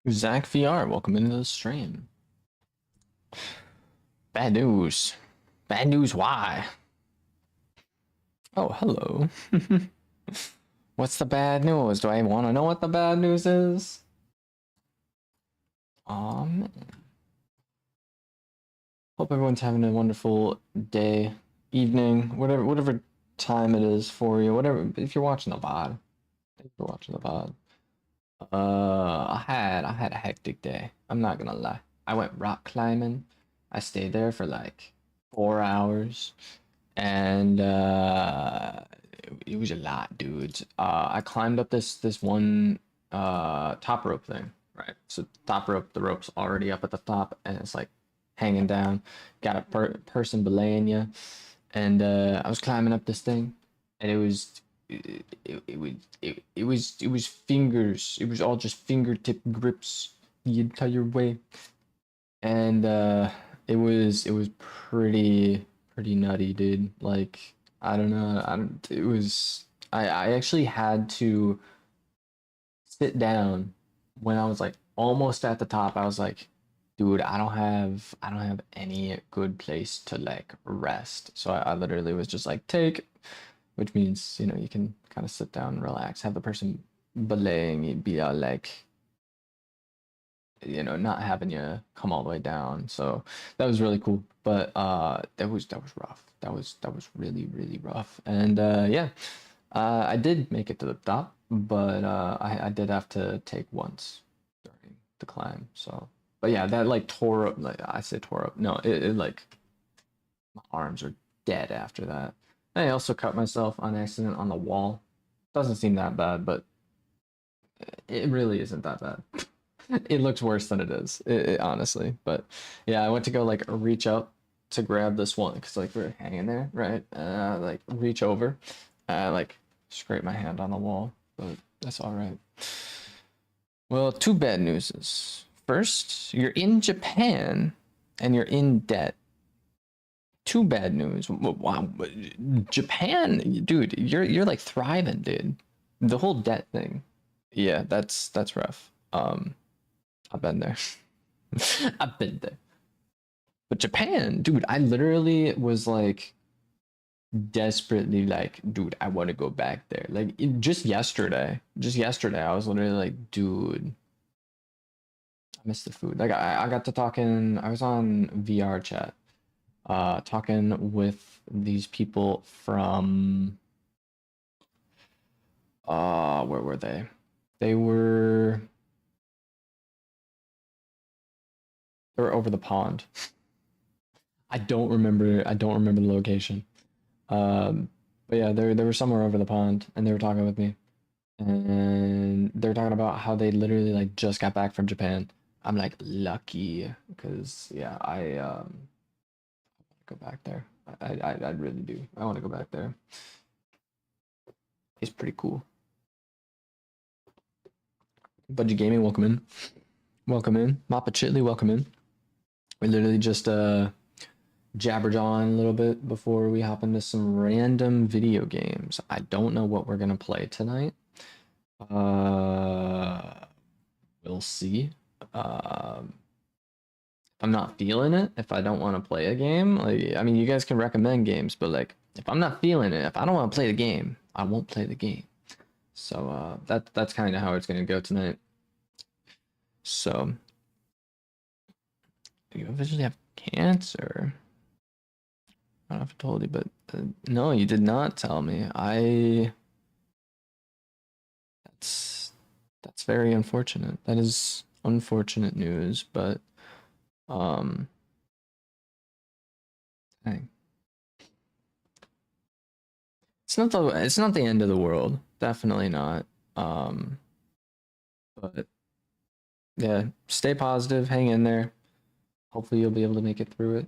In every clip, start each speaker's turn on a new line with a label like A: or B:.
A: Zach VR, welcome into the stream. Bad news. Bad news, why? Oh, hello. What's the bad news? Do I want to know what the bad news is? Man. Hope everyone's having a wonderful day, evening, whatever time it is for you. Whatever, if you're watching the VOD. If you're watching the VOD. I had a hectic day. I'm not gonna lie. I went rock climbing. I stayed there for like 4 hours, and it was a lot, dudes. I climbed up this one top rope thing, right? So top rope, the rope's already up at the top, and it's like hanging down. Got a person belaying you, and I was climbing up this thing, and it was fingers. It was all just fingertip grips the entire way, and it was pretty nutty, dude. Like I don't know. I don't. It was. I actually had to sit down when I was like almost at the top. I was like, dude, I don't have any good place to like rest. So I literally was just like take, which means you can kind of sit down and relax, have the person belaying you be like not having you come all the way down. So that was really cool. But that was rough. That was really rough. And yeah, I did make it to the top, but I did have to take once during the climb. So, but yeah, that like tore up. Like I said, tore up. No, it like my arms are dead after that. I also cut myself on accident on the wall. Doesn't seem that bad, but it really isn't that bad. It looks worse than it is, honestly. But yeah, I went to go like reach out to grab this one because like we're hanging there, right? Like reach over, like scrape my hand on the wall, but that's all right. Well, two bad newses. First, you're in Japan and you're in debt. Two bad news. Wow, Japan, dude, you're like thriving, dude. The whole debt thing. Yeah, that's rough. I've been there. I've been there. But Japan, dude, I literally was like desperately like, dude, I want to go back there. Like just yesterday, I was literally like, dude, I miss the food. Like I got to talking, I was on VR chat, talking with these people from where were they? They were they were over the pond. I don't remember the location. But yeah, they were somewhere over the pond, and they were talking with me, and they were talking about how they literally like just got back from Japan. I'm like lucky, because yeah, I go back there. I really do. I want to go back there. It's pretty cool. Budget Gaming, welcome in. Welcome in. Mappa Chitley, welcome in. We literally just jabbered on a little bit before we hop into some random video games. I don't know what we're gonna play tonight. We'll see. If I'm not feeling it, if I don't want to play a game, like I mean, you guys can recommend games, but like if I'm not feeling it, if I don't want to play the game, I won't play the game. So that's kind of how it's gonna go tonight. So you officially have cancer. I don't know if I told you, but no, you did not tell me. That's very unfortunate. That is unfortunate news, but um, dang. It's not the end of the world. Definitely not. Um, but yeah, stay positive, hang in there. Hopefully you'll be able to make it through it.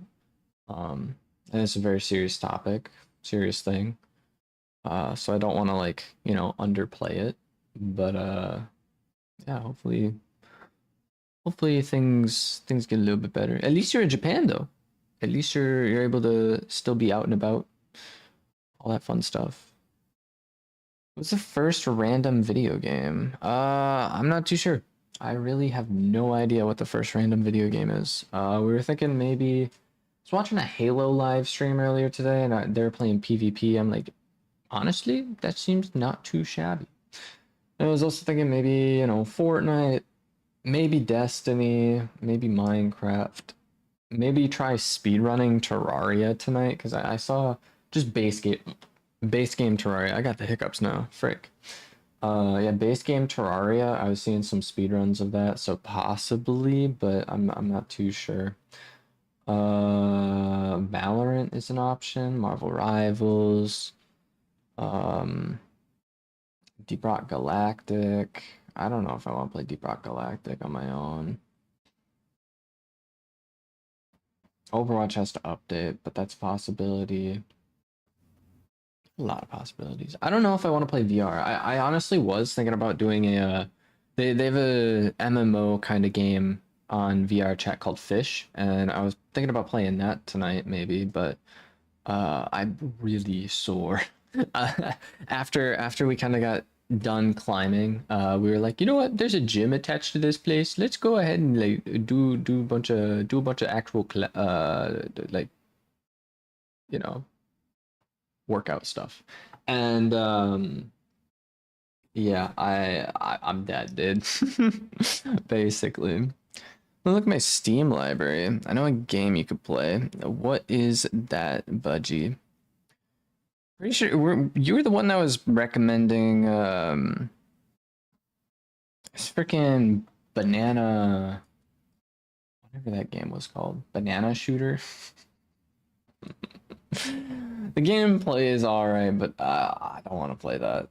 A: And it's a very serious topic, serious thing. So I don't want to like, underplay it, but yeah, hopefully things get a little bit better. At least you're in Japan though. At least you're able to still be out and about, all that fun stuff. What's the first random video game? I'm not too sure. I really have no idea what the first random video game is. We were thinking maybe. I was watching a Halo live stream earlier today, and they were playing PvP. I'm like, honestly, that seems not too shabby. And I was also thinking maybe, Fortnite, maybe Destiny, maybe Minecraft, maybe try speedrunning Terraria tonight because I saw just base game Terraria. I got the hiccups now. Frick. Yeah, base game Terraria. I was seeing some speedruns of that, so possibly, but I'm not too sure. Valorant is an option. Marvel Rivals. Um, Deep Rock Galactic. I don't know if I want to play Deep Rock Galactic on my own. Overwatch has to update, but that's a possibility. A lot of possibilities. I don't know if I want to play VR. I honestly was thinking about doing they have a MMO kind of game on VR chat called Fish, and I was thinking about playing that tonight maybe, but I'm really sore. After we kind of got done climbing, we were like, you know what? There's a gym attached to this place. Let's go ahead and like do a bunch of actual like workout stuff. And yeah, I'm dead, dude. Basically. Look at my Steam library. I know a game you could play. What is that, Budgie? Pretty sure you were the one that was recommending this freaking banana, whatever that game was called, banana shooter. The gameplay is alright, but I don't want to play that.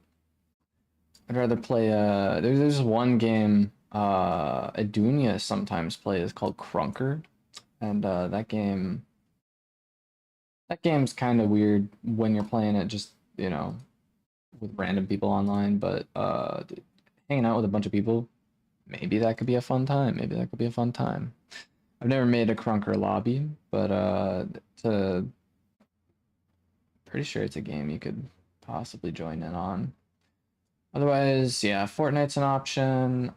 A: I'd rather play there's one game Adunia sometimes plays called Crunker, and that game's kind of weird when you're playing it just, with random people online, but hanging out with a bunch of people, maybe that could be a fun time. Maybe that could be a fun time. I've never made a Crunker lobby, but pretty sure it's a game you could possibly join in on. Otherwise, yeah, Fortnite's an option.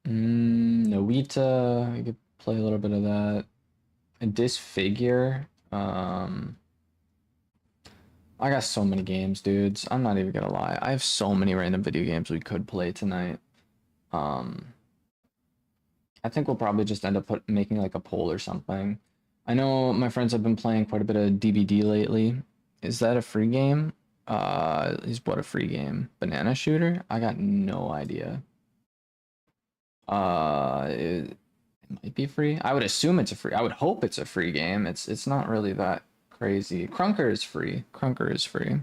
A: Noita, you could play a little bit of that. And Disfigure. I got so many games, dudes. I'm not even gonna lie. I have so many random video games we could play tonight. I think we'll probably just end up making like a poll or something. I know my friends have been playing quite a bit of DBD lately. Is that a free game? Is what a free game? Banana Shooter? I got no idea. It might be free. I would assume it's a free. I would hope it's a free game. It's not really that crazy. Crunker is free. Crunker is free.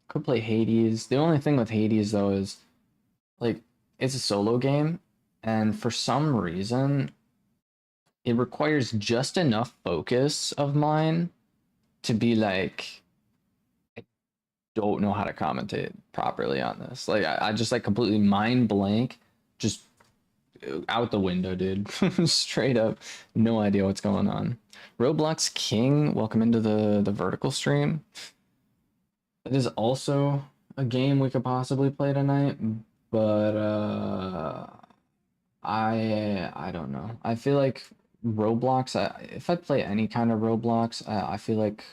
A: Could play Hades. The only thing with Hades though is like it's a solo game, and for some reason it requires just enough focus of mine to be like I don't know how to commentate properly on this. Like I just like completely mind blank, just out the window, dude. Straight up, no idea what's going on. Roblox King, welcome into the vertical stream. It is also a game we could possibly play tonight, but I don't know. I feel like Roblox. If I play any kind of Roblox, I feel like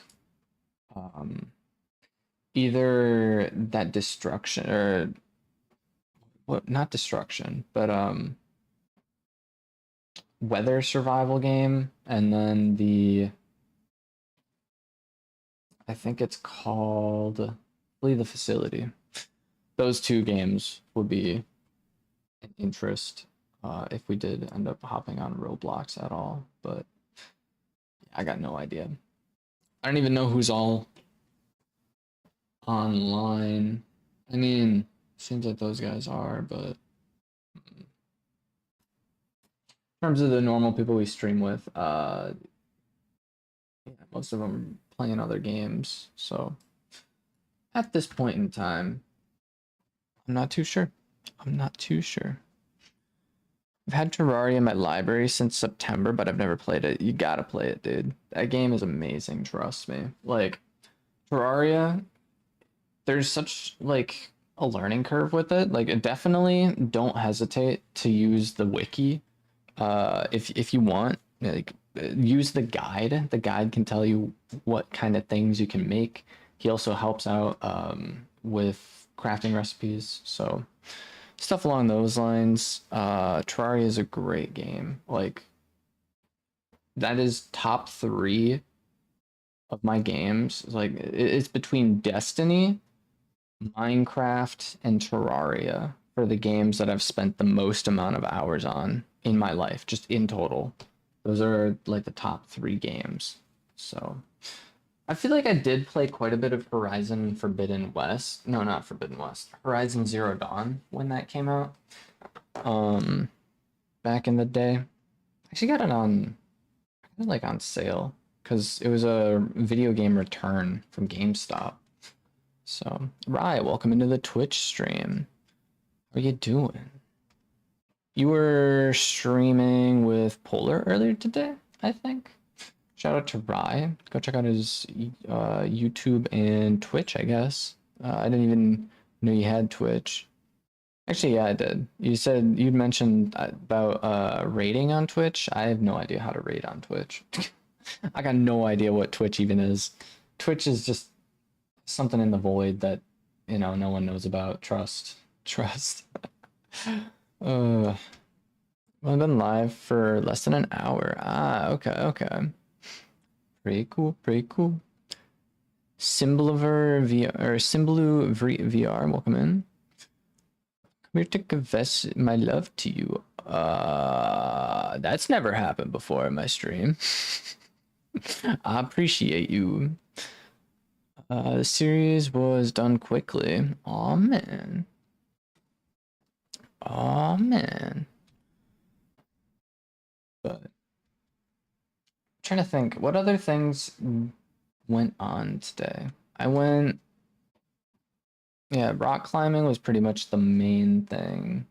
A: either that destruction or what? Not destruction, but weather survival game, and then I think it's called Flee the Facility. Those two games would be an interest if we did end up hopping on Roblox at all, but I got no idea. I don't even know who's all online. I mean, seems like those guys are, but in terms of the normal people we stream with, yeah, most of them are playing other games. So at this point in time, I'm not too sure. I'm not too sure. I've had Terraria in my library since September, but I've never played it. You gotta play it, dude. That game is amazing, trust me. Like, Terraria, there's such like a learning curve with it. Like, definitely don't hesitate to use the wiki. If you want, like, use the guide. The guide can tell you what kind of things you can make. He also helps out with crafting recipes. So stuff along those lines. Terraria is a great game. Like, that is top three of my games. Like, it's between Destiny, Minecraft, and Terraria for the games that I've spent the most amount of hours on in my life, just in total. Those are like the top three games. So I feel like I did play quite a bit of Horizon Forbidden West. No, not Forbidden West. Horizon Zero Dawn when that came out. Um, Back in the day. I actually got it on like on sale because it was a video game return from GameStop. So, right, welcome into the Twitch stream. How are you doing? You were streaming with Polar earlier today, I think. Shout out to Rye. Go check out his YouTube and Twitch, I guess. I didn't even know you had Twitch. Actually, yeah, I did. You said you'd mentioned about rating on Twitch. I have no idea how to rate on Twitch. I got no idea what Twitch even is. Twitch is just something in the void that, no one knows about. Trust. I've been live for less than an hour. Ah, okay. Pretty cool, pretty cool. Symboliver VR, or Symbolu VR, welcome in. Come here to confess my love to you. That's never happened before in my stream. I appreciate you. The series was done quickly. Aw, man. Aw, man. But trying to think, what other things went on today? Yeah, rock climbing was pretty much the main thing.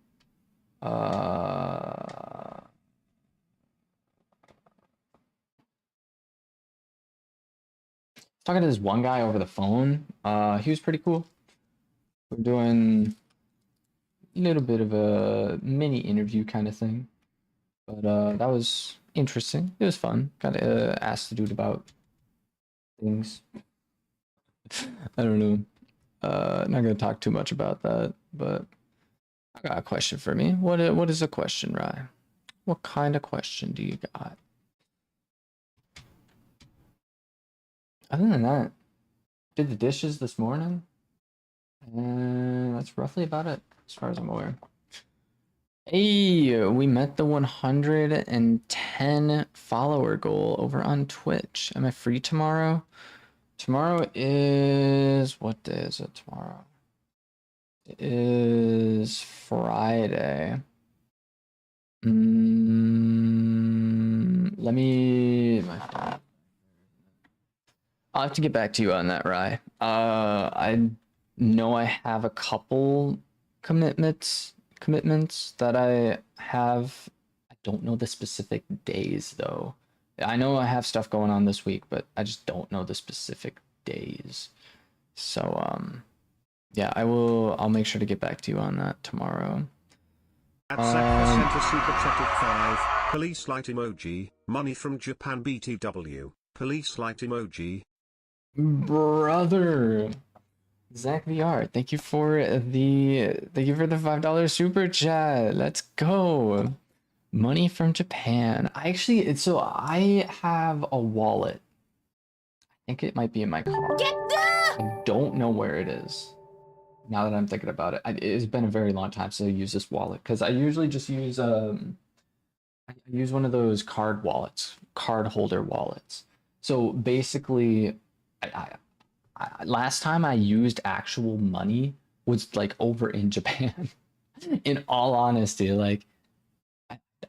A: Talking to this one guy over the phone. He was pretty cool. We're doing a little bit of a mini interview kind of thing. But that was interesting. It was fun. Got asked the dude about things. I don't know. Not gonna talk too much about that, but I got a question for me. What is a question, Rye? What kind of question do you got? Other than that, did the dishes this morning, and that's roughly about it as far as I'm aware. Hey, we met the 110 follower goal over on Twitch. Am I free tomorrow? Tomorrow is, what day is it tomorrow? It is Friday. Let me. I'll have to get back to you on that, Rye. I know I have a couple commitments that I have. I don't know the specific days though. I know I have stuff going on this week, but I just don't know the specific days. So yeah, I'll make sure to get back to you on that tomorrow.
B: At sent a super chat of 5, police light emoji, money from Japan BTW, police light emoji.
A: Brother, Zach VR, thank you for the $5 super chat. Let's go. Money from Japan. I have a wallet. I think it might be in my car. I don't know where it is. Now that I'm thinking about it, it's been a very long time since I use this wallet because I usually just use I use one of those card holder wallets. So basically, last time I used actual money was like over in Japan. In all honesty, like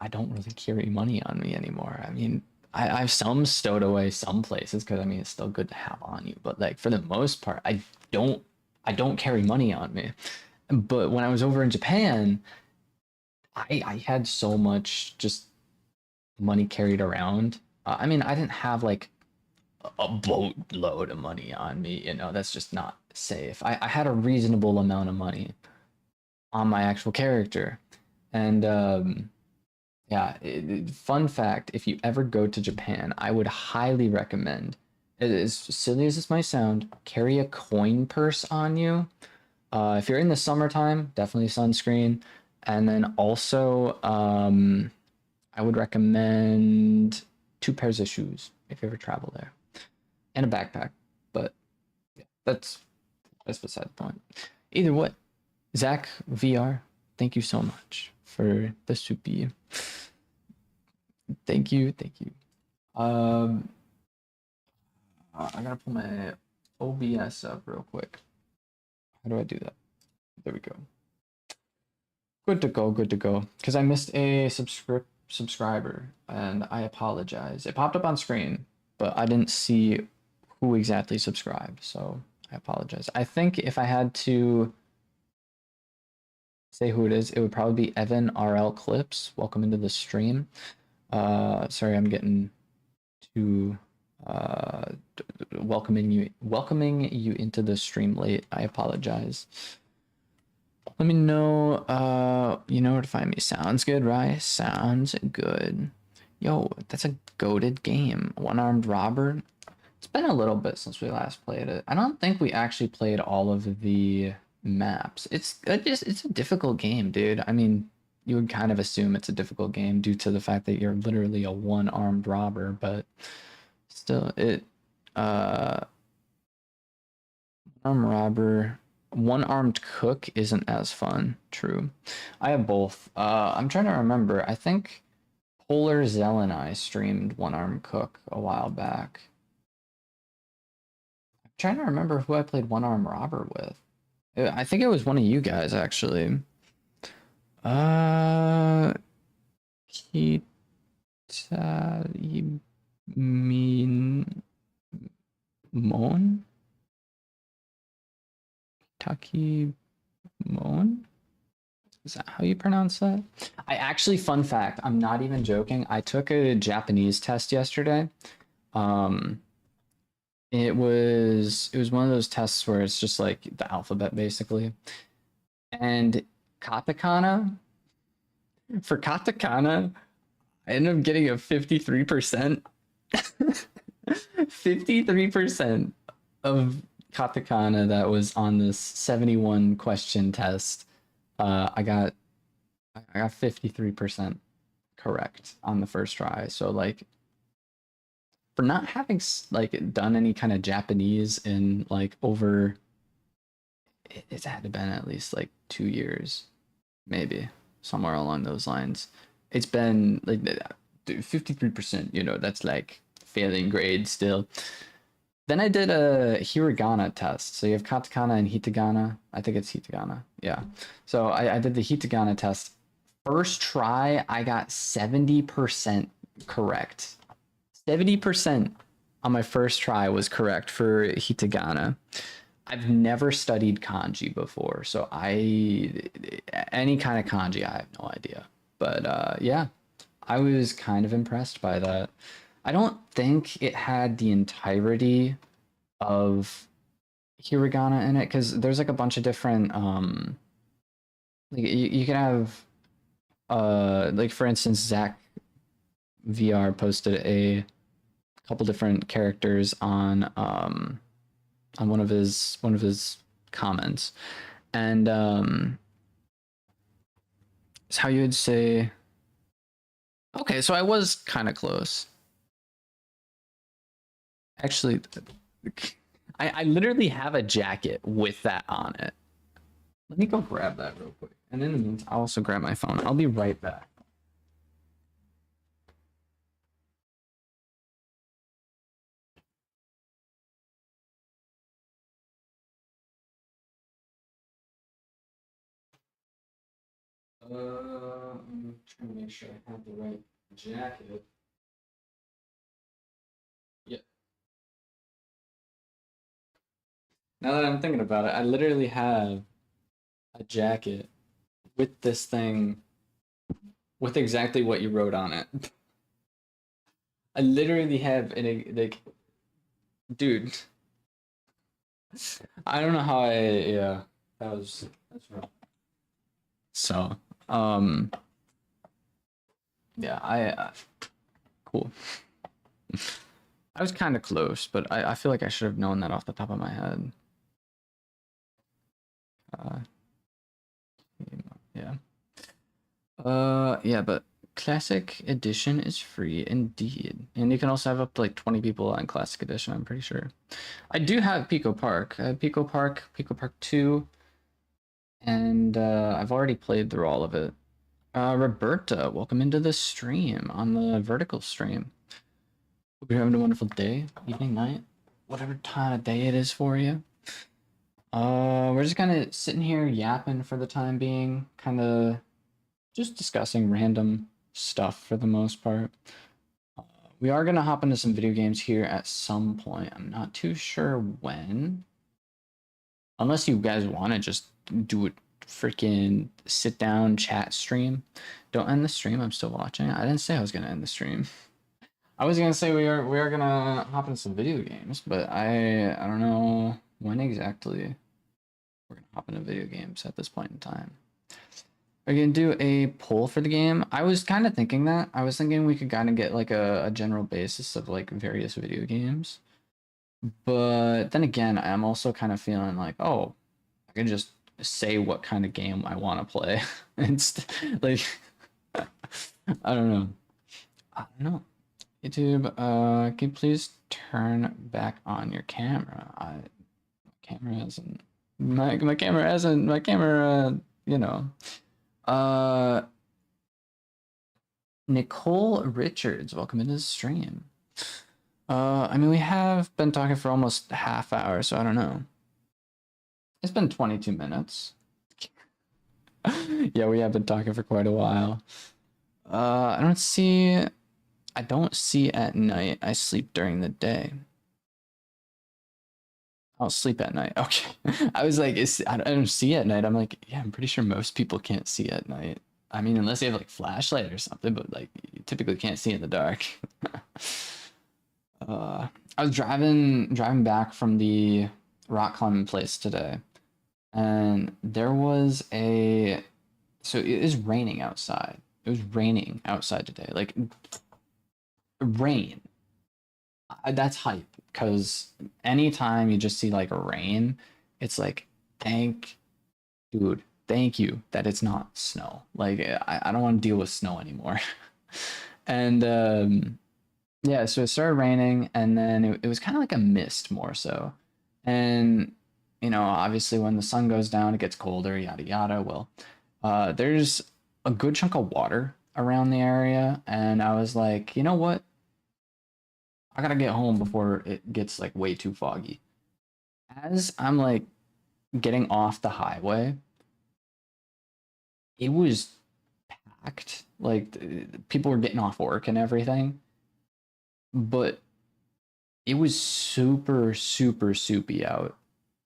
A: I don't really carry money on me anymore. I mean, I have some stowed away some places because I mean it's still good to have on you, but like for the most part, don't carry money on me. But when I was over in Japan, I had so much just money carried around. I mean, I didn't have like a boatload of money on me, you know, that's just not safe. I had a reasonable amount of money on my actual character. And yeah, fun fact, if you ever go to Japan, I would highly recommend, as silly as this might sound, carry a coin purse on you. If you're in the summertime, definitely sunscreen. And then also, I would recommend two pairs of shoes if you ever travel there, and a backpack. But yeah, that's beside the point. Either way, Zach VR, thank you so much for the soupy. Thank you, thank you. Um, I gotta pull my OBS up real quick. How do I do that? There we go. Good to go, good to go. Because I missed a subscriber, and I apologize. It popped up on screen, but I didn't see who exactly subscribed, so I apologize. I think if I had to say who it is, it would probably be Evan RL Clips. Welcome into the stream. Sorry, I'm getting to welcoming you into the stream late. I apologize. Let me know. You know where to find me. Sounds good, right? Sounds good. Yo, that's a goated game. One-armed robber. It's been a little bit since we last played it. I don't think we actually played all of the maps. It's a difficult game, dude. I mean, you would kind of assume it's a difficult game due to the fact that you're literally a one-armed robber, but still, armed robber, one-armed cook isn't as fun. True. I have both. I'm trying to remember. I think Polar Zell and I streamed one-armed cook a while back. I'm trying to remember who I played one-armed robber with. I think it was one of you guys actually. Kita mean Mon? Taki Mon? Is that how you pronounce that? I actually, fun fact, I'm not even joking. I took a Japanese test yesterday. It was one of those tests where it's just like the alphabet basically. And katakana, for katakana, I ended up getting a 53%. 53% of katakana that was on this 71 question test. I got 53% correct on the first try. So like for not having like done any kind of Japanese in like over, it's had to been at least like 2 years, maybe somewhere along those lines. It's been like 53%, you know, that's like failing grade still. Then I did a hiragana test. So you have katakana and hitagana. I think it's hitagana. Yeah. So I did the hitagana test. First try, I got 70% correct. 70% on my first try was correct for hitagana. I've never studied kanji before, so any kind of kanji, I have no idea. But yeah, I was kind of impressed by that. I don't think it had the entirety of hiragana in it because there's like a bunch of different like you can have like for instance Zach VR posted a couple different characters on one of his comments, and it's how you would say. Okay, so I was kind of close. Actually, I literally have a jacket with that on it. Let me go grab that real quick. And in the meantime, I'll also grab my phone. I'll be right back. I'm trying to make sure I have the right jacket. Yeah. Now that I'm thinking about it, I literally have a jacket with this thing with exactly what you wrote on it. I literally have like, dude. I don't know how yeah, that's rough. So, yeah, cool. I was kind of close, but I feel like I should have known that off the top of my head. Uh, yeah. Yeah, but Classic Edition is free indeed. And you can also have up to like 20 people on Classic Edition, I'm pretty sure. I do have Pico Park. I have Pico Park, Pico Park 2, and I've already played through all of it. Roberta, welcome into the stream on the vertical stream. Hope you're having a wonderful day, evening, night, whatever time of day it is for you. We're just kind of sitting here yapping for the time being, kind of just discussing random stuff for the most part. We are going to hop into some video games here at some point. I'm not too sure when. Unless you guys want to just do a freaking sit down chat stream. Don't end the stream. I'm still watching. I didn't say I was going to end the stream. I was going to say we are going to hop into some video games, but I don't know when exactly we're going to hop into video games at this point in time. Are you gonna do a poll for the game? I was kind of thinking that. I was thinking we could kind of get like a general basis of like various video games. But then again, I'm also kind of feeling like, oh, I can just say what kind of game I want to play. It's like, I don't know. I don't know. YouTube, can you please turn back on your camera? My camera hasn't, you know. Nicole Richards, welcome into the stream. I mean, we have been talking for almost a half hour, so I don't know. It's been 22 minutes. Yeah, we have been talking for quite a while. I don't see at night. I sleep during the day. I'll sleep at night. Okay. I was like, I don't see at night. I'm like, yeah, I'm pretty sure most people can't see at night. I mean, unless you have like flashlight or something, but like you typically can't see in the dark. I was driving back from the rock climbing place today, and there was so it is raining outside. It was raining outside today, like rain. That's hype, because anytime you just see like rain, it's like, thank you that it's not snow. Like I don't want to deal with snow anymore. And yeah, so it started raining, and then it was kind of like a mist more so. And obviously when the sun goes down, it gets colder, yada yada. Well, there's a good chunk of water around the area, and I was like, you know what? I gotta get home before it gets like way too foggy. As I'm like getting off the highway, it was packed. Like people were getting off work and everything, but it was super, super soupy out.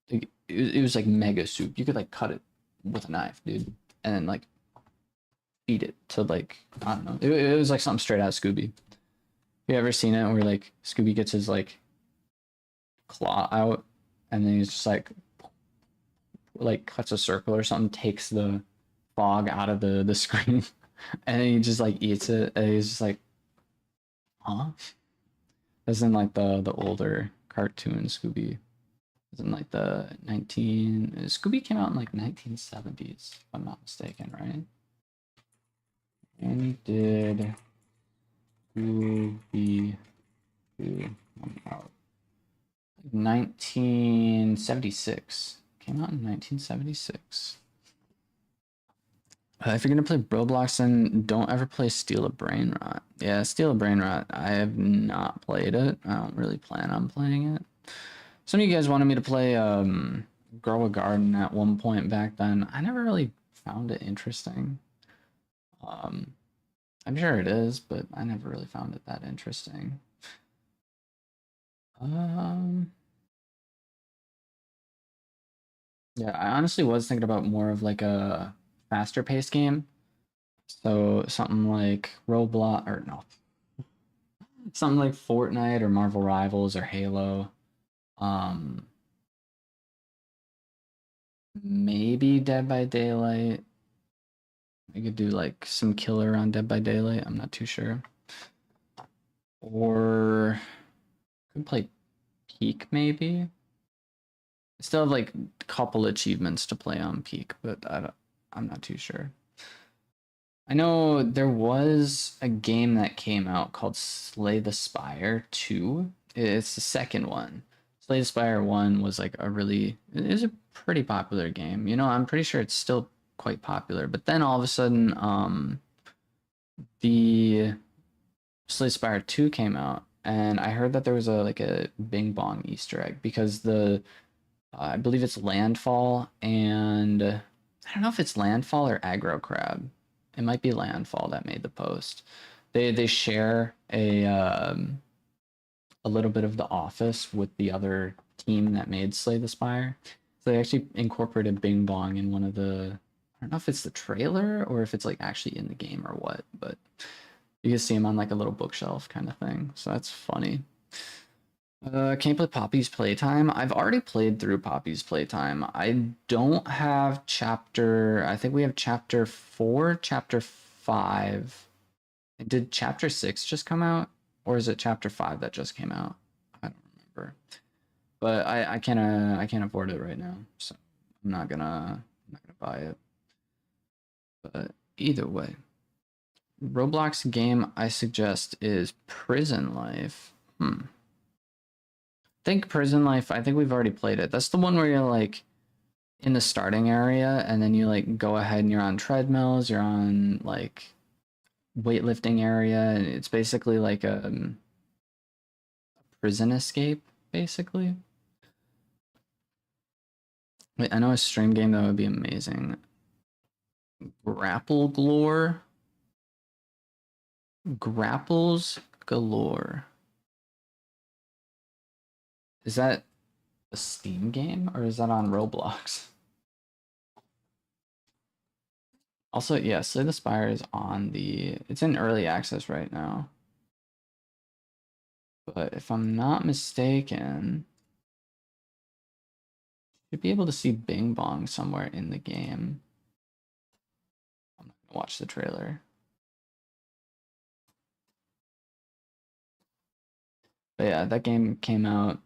A: Like, it was like mega soup. You could like cut it with a knife, dude, and then like feed it to like, I don't know. It was like something straight out of Scooby. You ever seen it where like Scooby gets his like claw out, and then he's just like cuts a circle or something, takes the fog out of the screen, and then he just like eats it, and he's just like, huh? As in like the older cartoon Scooby. As in like the Scooby came out in like 1970s, if I'm not mistaken, right? And did Scooby come out? 1976. Came out in 1976. If you're gonna play Roblox, then don't ever play Steal a Brainrot. Yeah, Steal a Brainrot. I have not played it. I don't really plan on playing it. Some of you guys wanted me to play Grow a Garden at one point back then. I never really found it interesting. I'm sure it is, but I never really found it that interesting. Yeah, I honestly was thinking about more of like a faster paced game.
C: So something like Roblox, or no, something like Fortnite or Marvel Rivals or Halo. Um, maybe Dead by Daylight. I could do like some killer on Dead by Daylight. I'm not too sure. Or could play Peak maybe. I still have like a couple achievements to play on Peak, but I'm not too sure. I know there was a game that came out called Slay the Spire 2. It's the second one. Slay the Spire 1 was like it was a pretty popular game. You know, I'm pretty sure it's still quite popular. But then all of a sudden, the Slay the Spire 2 came out, and I heard that there was a Bing Bong Easter egg because I believe it's Landfall and I don't know if it's Landfall or Aggro Crab. It might be Landfall that made the post. They share a little bit of the office with the other team that made Slay the Spire. So they actually incorporated Bing Bong in one of the, I don't know if it's the trailer or if it's like actually in the game or what, but you can see him on like a little bookshelf kind of thing. So that's funny. Can't play Poppy's Playtime. I've already played through Poppy's Playtime. I don't have I think we have chapter 4, chapter 5. Did chapter 6 just come out? Or is it chapter 5 that just came out? I don't remember. But I can't afford it right now, so I'm not gonna buy it. But either way, Roblox game I suggest is Prison Life. Think Prison Life. I think we've already played it. That's the one where you're like in the starting area, and then you like go ahead and you're on treadmills. You're on like weightlifting area, and it's basically like a prison escape, basically. Wait, I know a stream game that would be amazing. Grapple Galore. Grapples Galore. Is that a Steam game or is that on Roblox? Also, yeah, Slay the Spire is it's in early access right now. But if I'm not mistaken, you'd be able to see Bing Bong somewhere in the game. I'm not gonna watch the trailer. But yeah, that game came out.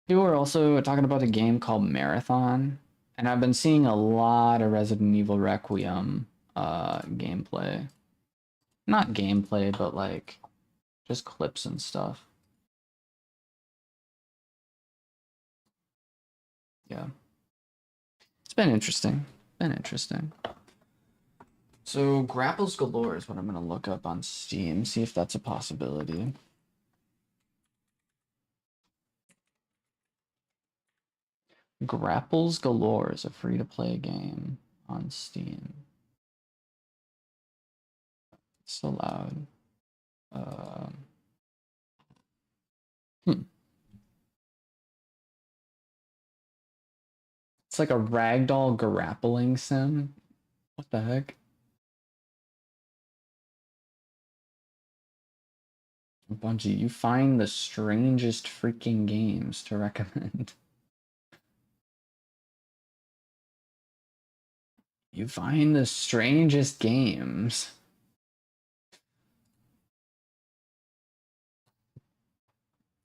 C: People were also talking about a game called Marathon, and I've been seeing a lot of Resident Evil Requiem gameplay. Not gameplay, but like just clips and stuff. Yeah. It's been interesting. So Grapples Galore is what I'm gonna look up on Steam, see if that's a possibility. Grapples Galore is a free-to-play game on Steam. It's so loud. It's like a ragdoll grappling sim. What the heck? Bungie, you find the strangest freaking games to recommend. You find the strangest games.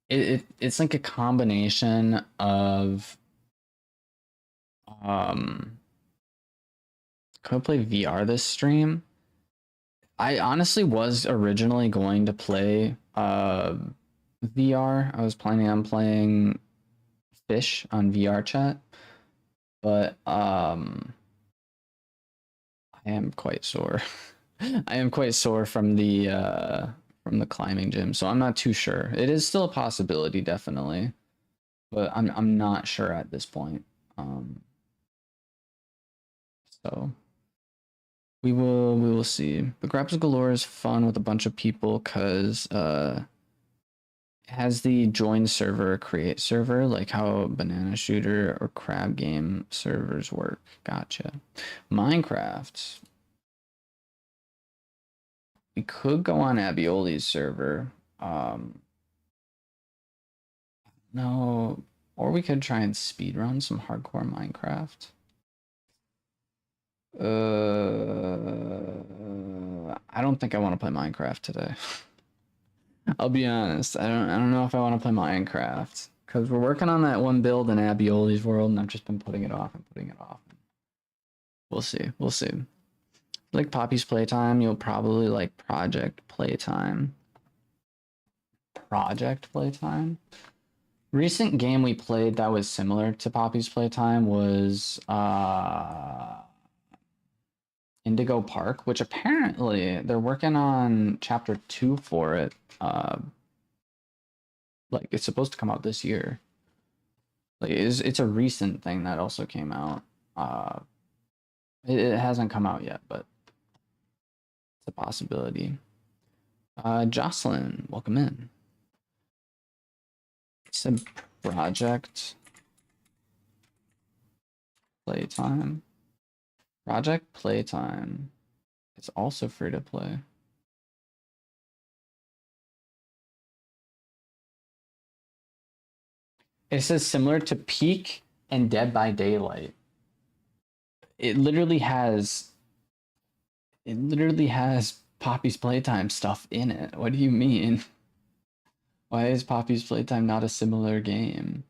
C: It's like a combination of could I play VR this stream? I honestly was originally going to play VR. I was planning on playing Fish on VR chat, but I am quite sore. I am quite sore from the climbing gym, so I'm not too sure. It is still a possibility, definitely, but I'm not sure at this point. So we will see. But Grapples Galore is fun with a bunch of people because it has the join server, create server, like how Banana Shooter or Crab Game servers work. Gotcha. Minecraft. We could go on Abioli's server. No, or we could try and speedrun some hardcore Minecraft. I don't think I want to play Minecraft today. I'll be honest. I don't know if I want to play Minecraft because we're working on that one build in Abioli's world, and I've just been putting it off and putting it off. We'll see. We'll see. Like Poppy's Playtime, you'll probably like Project Playtime. Project Playtime. Recent game we played that was similar to Poppy's Playtime was Indigo Park, which apparently they're working on chapter 2 for it. Like it's supposed to come out this year. Like it's a recent thing that also came out. It hasn't come out yet, but it's a possibility. Jocelyn, welcome in. It's a Project Playtime. Project Playtime. It's also free to play. It says similar to Peak and Dead by Daylight. It literally has Poppy's Playtime stuff in it. What do you mean? Why is Poppy's Playtime not a similar game?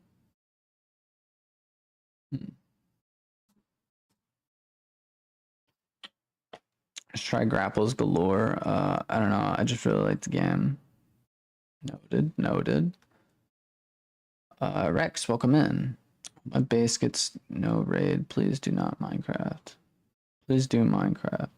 C: Let's try Grapples Galore. I don't know. I just really like the game. Noted. Noted. Rex, welcome in. My base gets no raid. Please do not Minecraft. Please do Minecraft.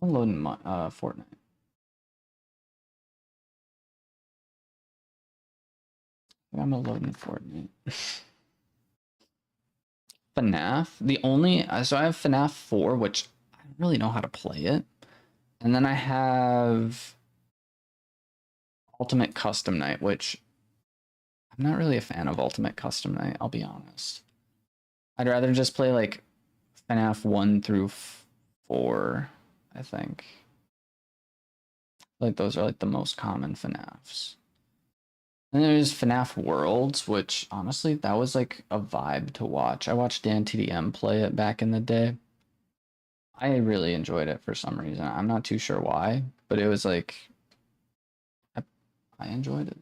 C: I'm loading my Fortnite. I'm loading Fortnite. FNAF. The only so I have FNAF 4, which I don't really know how to play it, and then I have Ultimate Custom Night, which I'm not really a fan of Ultimate Custom Night. I'll be honest. I'd rather just play like FNAF 1 through 4. I think. Like those are like the most common FNAFs. And there's FNAF Worlds, which honestly, that was like a vibe to watch. I watched Dan TDM play it back in the day. I really enjoyed it for some reason. I'm not too sure why, but it was like, I enjoyed it.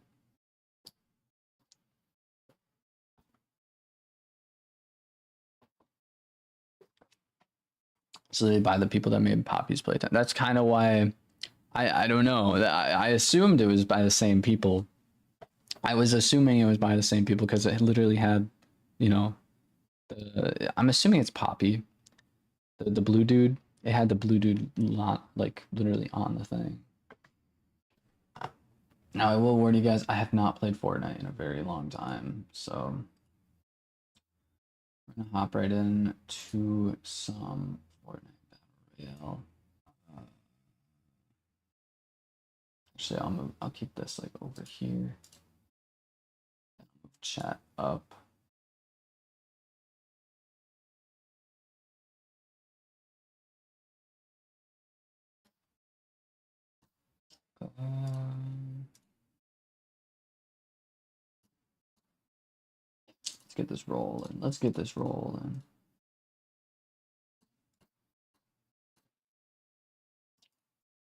C: So by the people that made Poppy's Playtime. That's kind of why I don't know. I assumed it was by the same people. I was assuming it was by the same people because it literally had, you know, I'm assuming it's Poppy, the blue dude. It had the blue dude lot like literally on the thing. Now I will warn you guys, I have not played Fortnite in a very long time, so we're gonna hop right in to some Fortnite Battle Royale. Actually, I'll keep this like over here. Move chat up. Let's get this rolling. Let's get this rolling.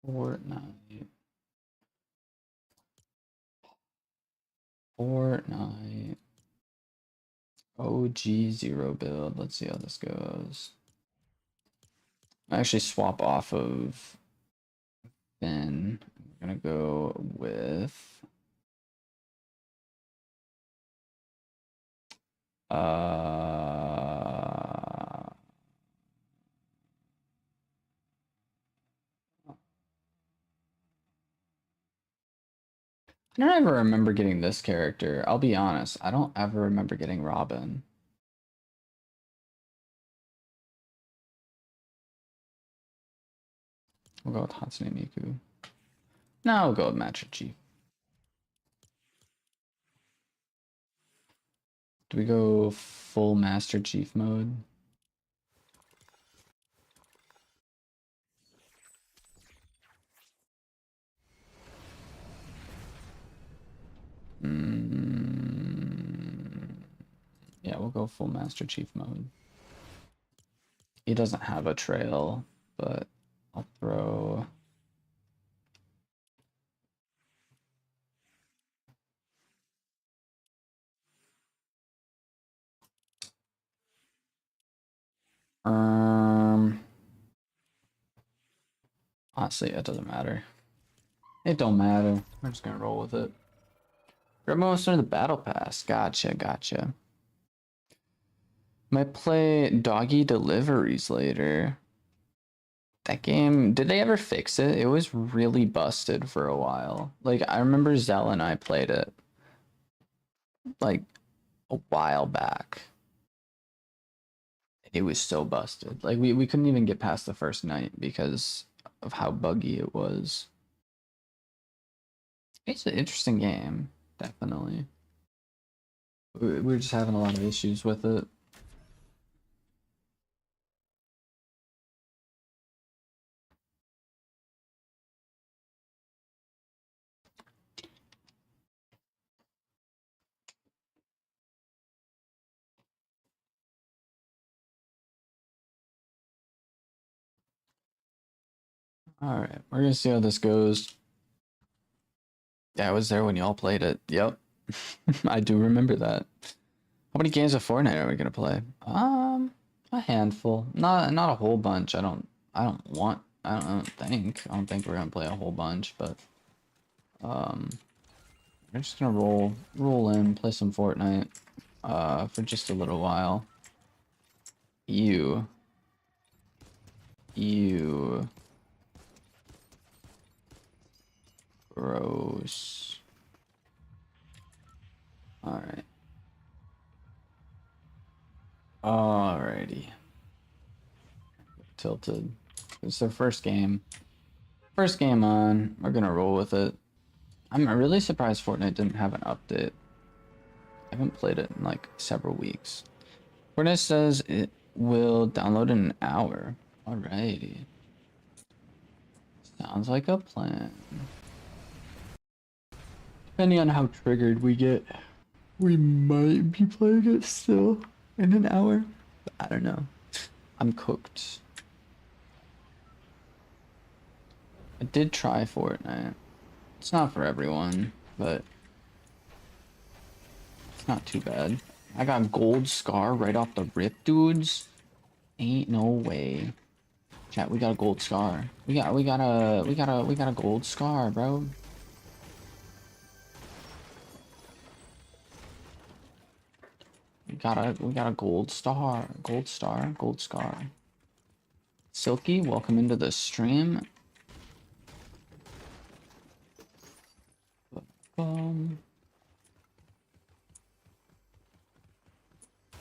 C: Fortnite. OG zero build. Let's see how this goes. I actually swap off of Ben. We're gonna go with I don't ever remember getting this character. I'll be honest. I don't ever remember getting Robin. We'll go with Hatsune Miku. Now we'll go with Master Chief. Do we go full Master Chief mode? Yeah, we'll go full Master Chief mode. He doesn't have a trail, but I'll throw... Honestly, it doesn't matter. It don't matter. We're just gonna roll with it. Grab most of the battle pass. Gotcha, gotcha. Might play Doggy Deliveries later. That game, did they ever fix it? It was really busted for a while. Like, I remember Zell and I played it like a while back. It was so busted. Like, we couldn't even get past the first night because of how buggy it was. It's an interesting game, definitely. We're just having a lot of issues with it. Alright, we're gonna see how this goes. Yeah, I was there when y'all played it. Yep. I do remember that. How many games of Fortnite are we gonna play? A handful. Not a whole bunch. I don't think we're gonna play a whole bunch, but we're just gonna roll in, play some Fortnite for just a little while. Ew. Gross. Alright. Alrighty. Tilted. It's their first game. First game on. We're gonna roll with it. I'm really surprised Fortnite didn't have an update. I haven't played it in like several weeks. Fortnite says it will download in an hour. Alrighty. Sounds like a plan. Depending on how triggered we get, we might be playing it still in an hour. But I don't know. I'm cooked. I did try Fortnite. It's not for everyone, but it's not too bad. I got gold scar right off the rip, dudes. Ain't no way. Chat, we got a gold scar. We got a gold scar, bro. We got a gold star. Gold scar. Silky, welcome into the stream.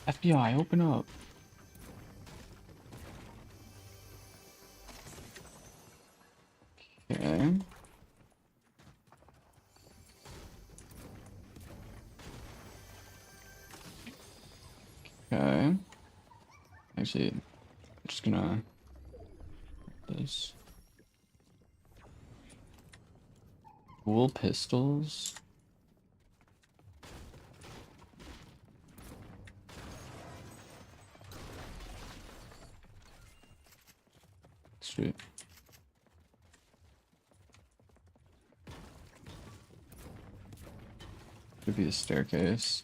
C: FBI, open up. Okay. Okay. Actually, I'm just gonna this. Cool pistols. Sweet. Could be a staircase.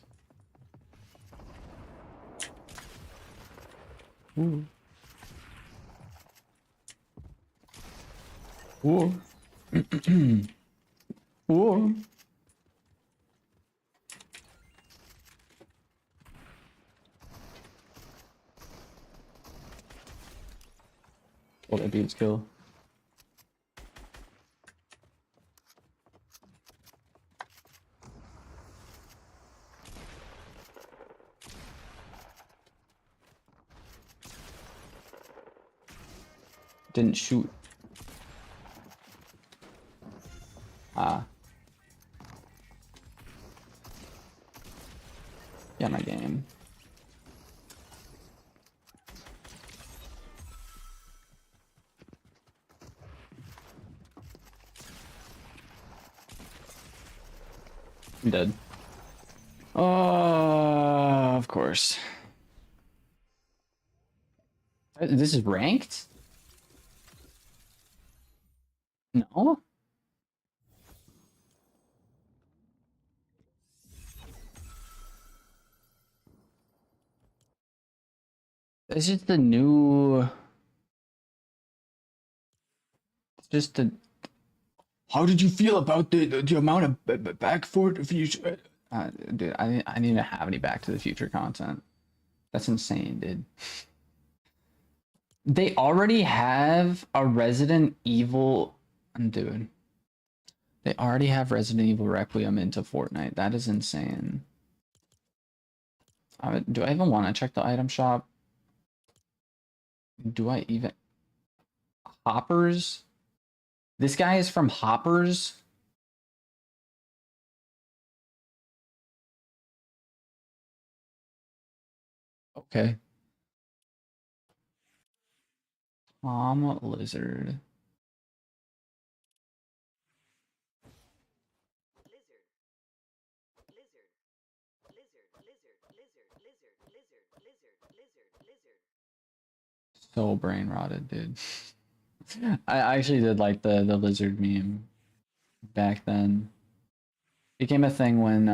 C: Ooh. Ooh. Ooh. Well, that beats kill. Didn't shoot. Ah. Yeah, my game. I'm dead. Oh, of course. This is ranked? No? It's just the new... It's just the... How did you feel about the amount of Back for the Future? Dude, I didn't even have any Back to the Future content. That's insane, dude. They already have a Resident Evil... Dude. They already have Resident Evil Requiem into Fortnite. That is insane. Do I even want to check the item shop? Do I even... Hoppers? This guy is from Hoppers? Okay. Tom Lizard. So brain rotted, dude. I actually did like the lizard meme back then. Became a thing when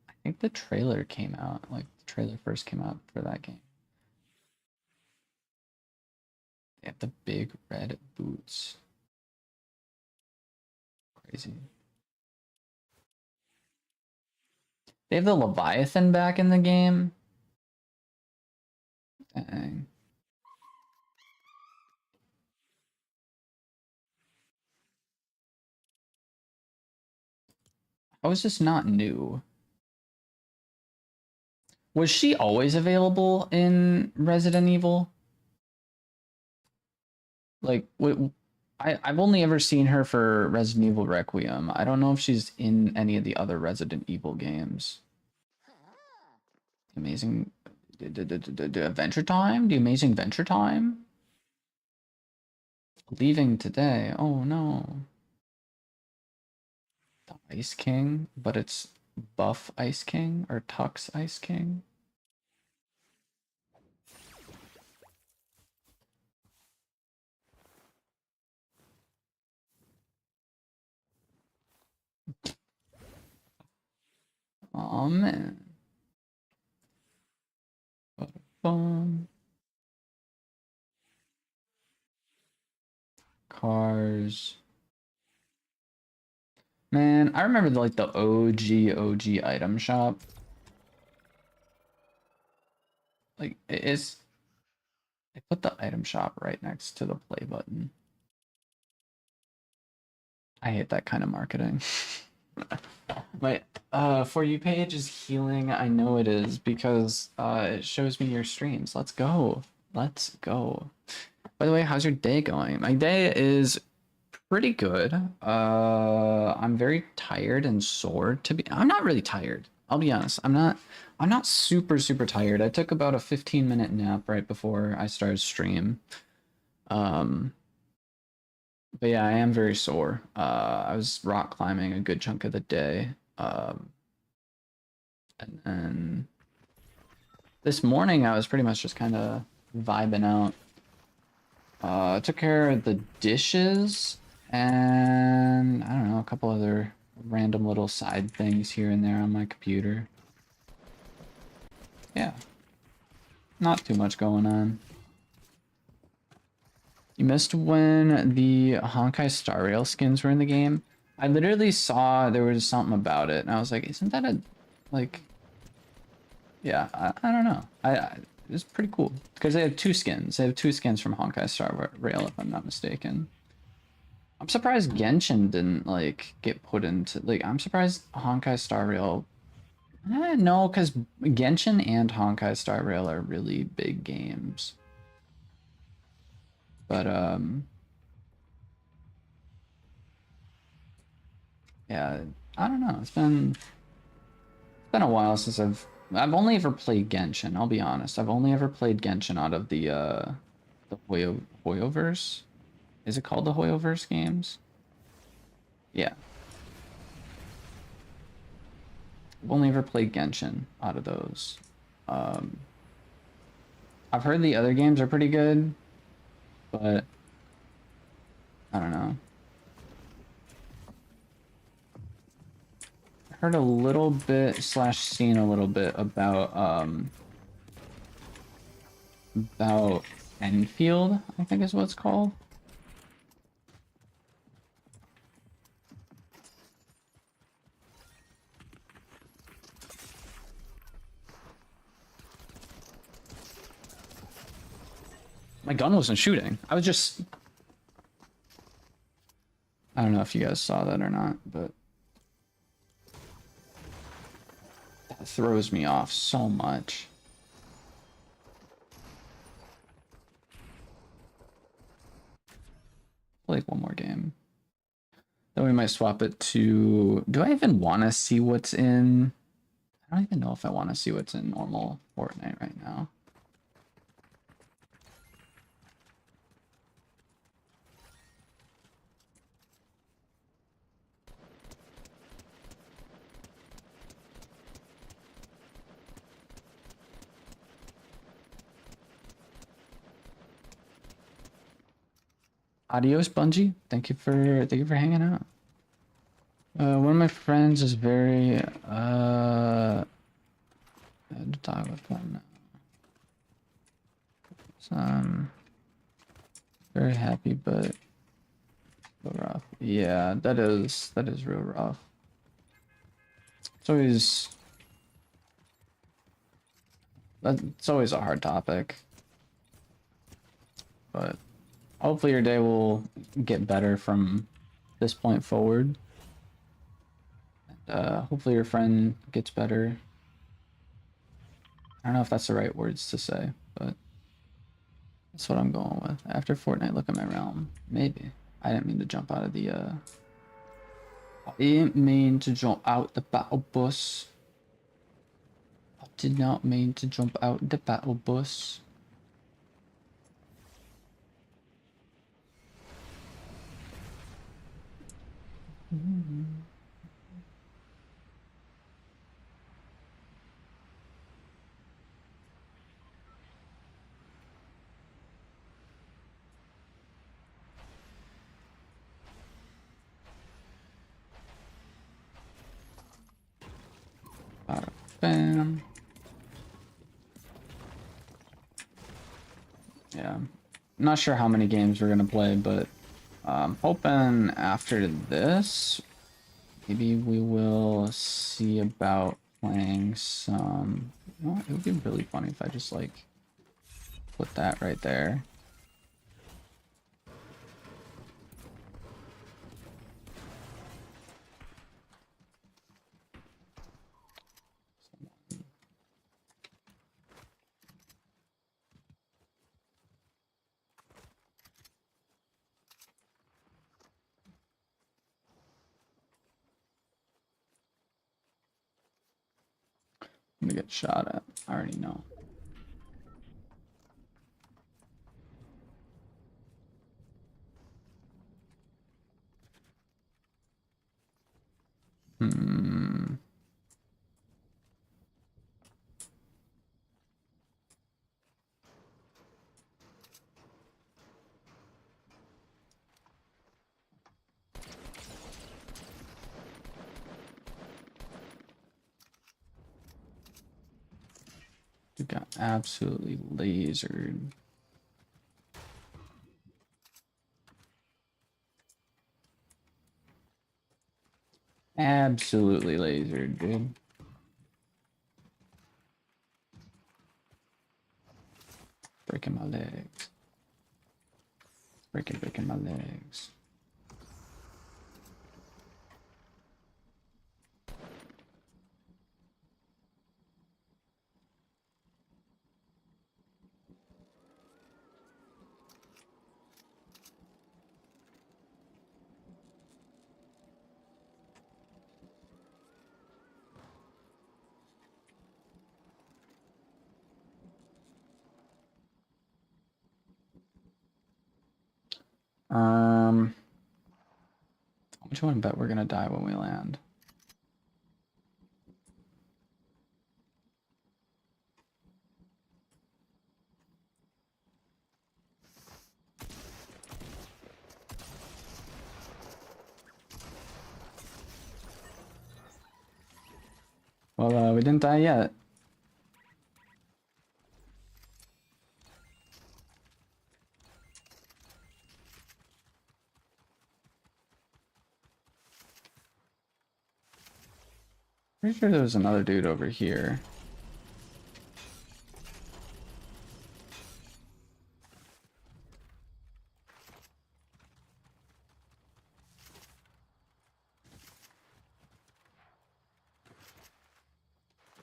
C: I think the trailer came out, like the trailer first came out for that game. They have the big red boots. Crazy. They have the Leviathan back in the game. Dang. How is this not new? Was she always available in Resident Evil? Like, I've only ever seen her for Resident Evil Requiem. I don't know if she's in any of the other Resident Evil games. Amazing Adventure Time? The Amazing Adventure Time? Leaving today. Oh no. The Ice King, but it's Buff Ice King or Tux Ice King. Oh man. What a fun. Cars. Man, I remember like the OG item shop. Like it's they put the item shop right next to the play button. I hate that kind of marketing. My For You page is healing. I know it is because it shows me your streams. Let's go. Let's go. By the way, how's your day going? My day is pretty good. I'm very tired and sore I'm not really tired. I'll be honest. I'm not super tired. I took about a 15-minute nap right before I started stream. But yeah, I am very sore. I was rock climbing a good chunk of the day. And then this morning I was pretty much just kind of vibing out. I took care of the dishes and I don't know, a couple other random little side things here and there on my computer. Yeah. Not too much going on. You missed when the Honkai Star Rail skins were in the game. I literally saw there was something about it, and I was like, isn't that a, like, yeah, I don't know. It was pretty cool, because they have two skins. They have two skins from Honkai Star Rail, if I'm not mistaken. I'm surprised Genshin didn't, like, get put into, like, I'm surprised Honkai Star Rail, no, because Genshin and Honkai Star Rail are really big games. But, Yeah, I don't know. It's been a while since I've only ever played Genshin. I'll be honest. I've only ever played Genshin out of the Hoyoverse. Is it called the Hoyoverse games? Yeah. I've only ever played Genshin out of those. Um, I've heard the other games are pretty good, but I don't know. I heard a little bit slash seen a little bit about Enfield, I think is what it's called. My gun wasn't shooting. I was just... I don't know if you guys saw that or not, but... that throws me off so much. Like one more game. Then we might swap it to... do I even want to see what's in... I don't even know if I want to see what's in normal Fortnite right now. Adios, Bungie. Thank you for hanging out. One of my friends is very I had to talk with them. So I'm very happy, but rough. Yeah, that is real rough. It's always a hard topic, but hopefully your day will get better from this point forward. Hopefully your friend gets better. I don't know if that's the right words to say, but that's what I'm going with. After Fortnite, look at my realm. Maybe. I didn't mean to jump out of the I didn't mean to jump out the battle bus. I did not mean to jump out the battle bus. Bada bam. Yeah. Not sure how many games we're gonna play, but hoping after this, maybe we will see about playing some. You know what? It would be really funny if I just like put that right there. I'm gonna get shot at. I already know. Hmm. You got absolutely lasered. Absolutely lasered, dude. Breaking my legs. Breaking my legs. How much you want to bet we're gonna die when we land? Well, we didn't die yet. Pretty sure there was another dude over here.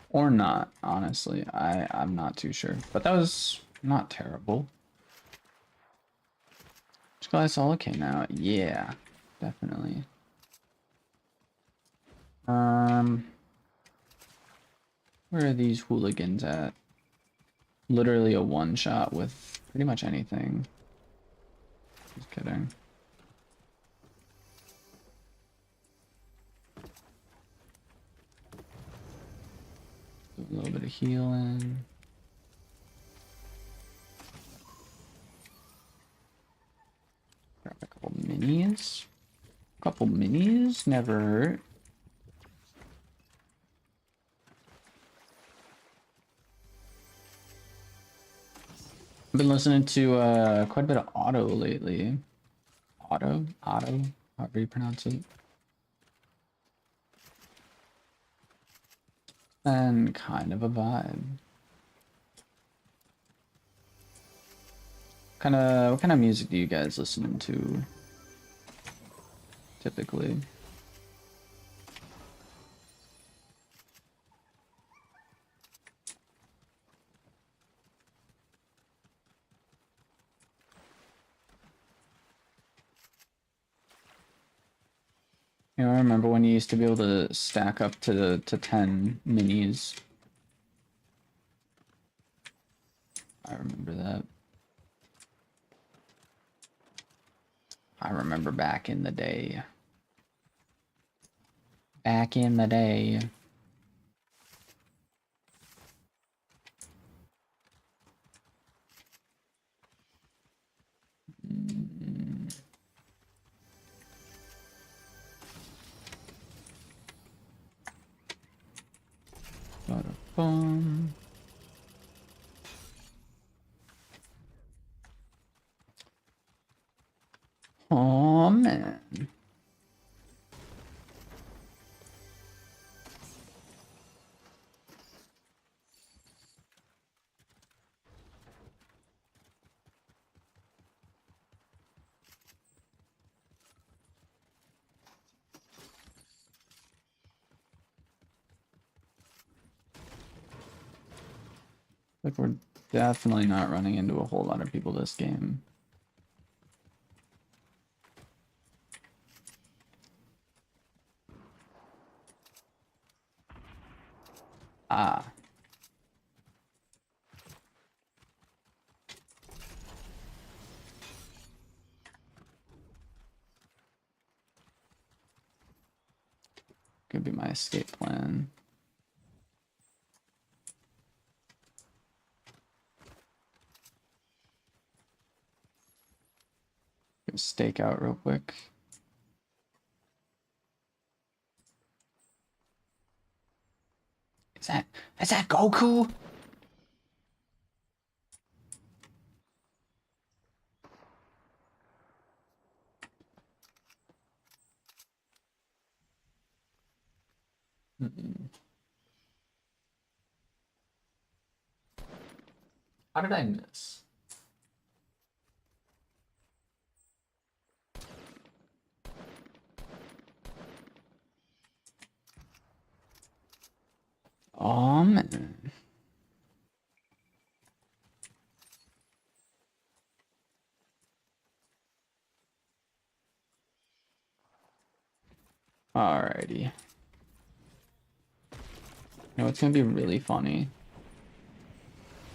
C: Or not, honestly. I'm not too sure. But that was not terrible. Glass all okay now. Yeah, definitely. Where are these hooligans at? Literally a one shot with pretty much anything. Just kidding. Do a little bit of healing. Grab a couple minis. Couple minis never hurt. I've been listening to quite a bit of Auto lately. Auto, however you pronounce it. And kind of a vibe. What kind of music do you guys listen to typically? You know, I remember when you used to be able to stack up to 10 minis. I remember that. I remember back in the day. Back in the day. Ba-da-bum. Oh man. Like we're definitely not running into a whole lot of people this game. Ah. Could be my escape plan. Go stake out real quick. Is that Goku? How did I miss? Oh man. Alrighty. You know, it's gonna be really funny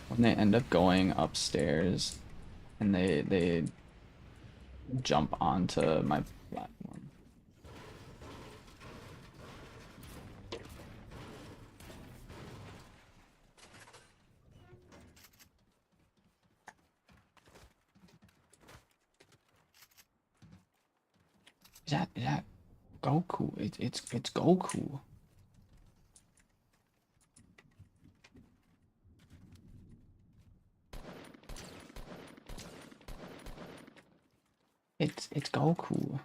C: when they end up going upstairs and they jump onto my platform. Is that Goku? It's Goku. It's Goku.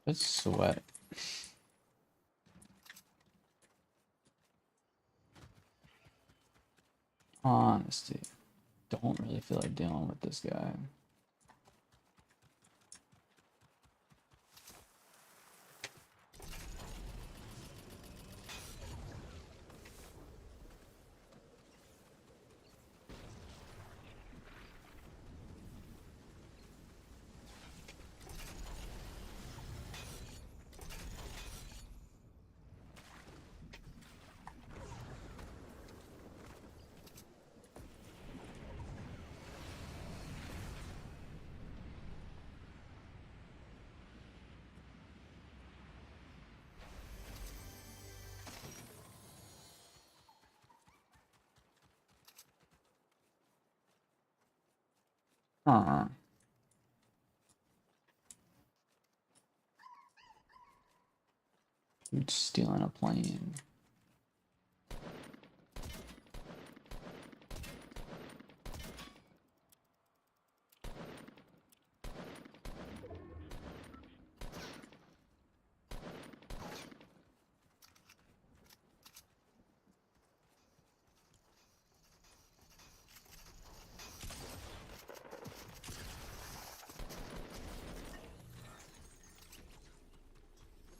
C: It's sweat. Honesty. Don't really feel like dealing with this guy. Huh. You're stealing a plane.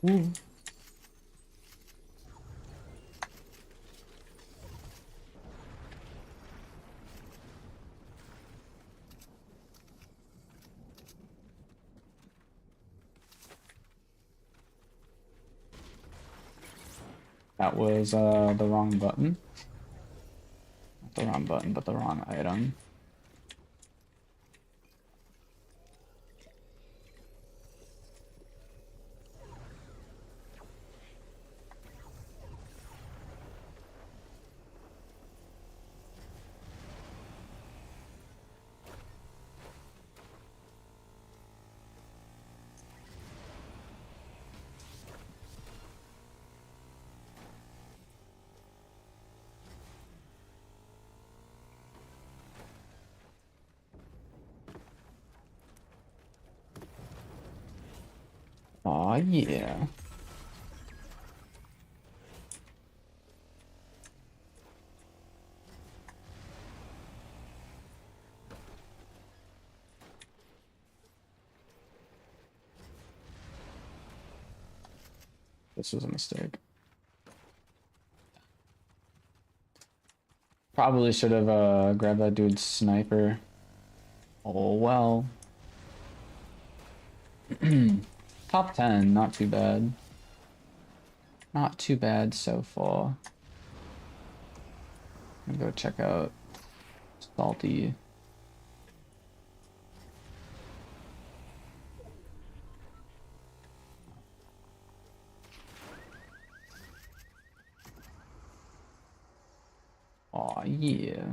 C: Ooh. That was the wrong button. Not the wrong button, but the wrong item. Aw, yeah. This was a mistake. Probably should have grabbed that dude's sniper. Oh well. Top 10, not too bad. Not too bad so far. I'm gonna go check out Salty. Aw, yeah.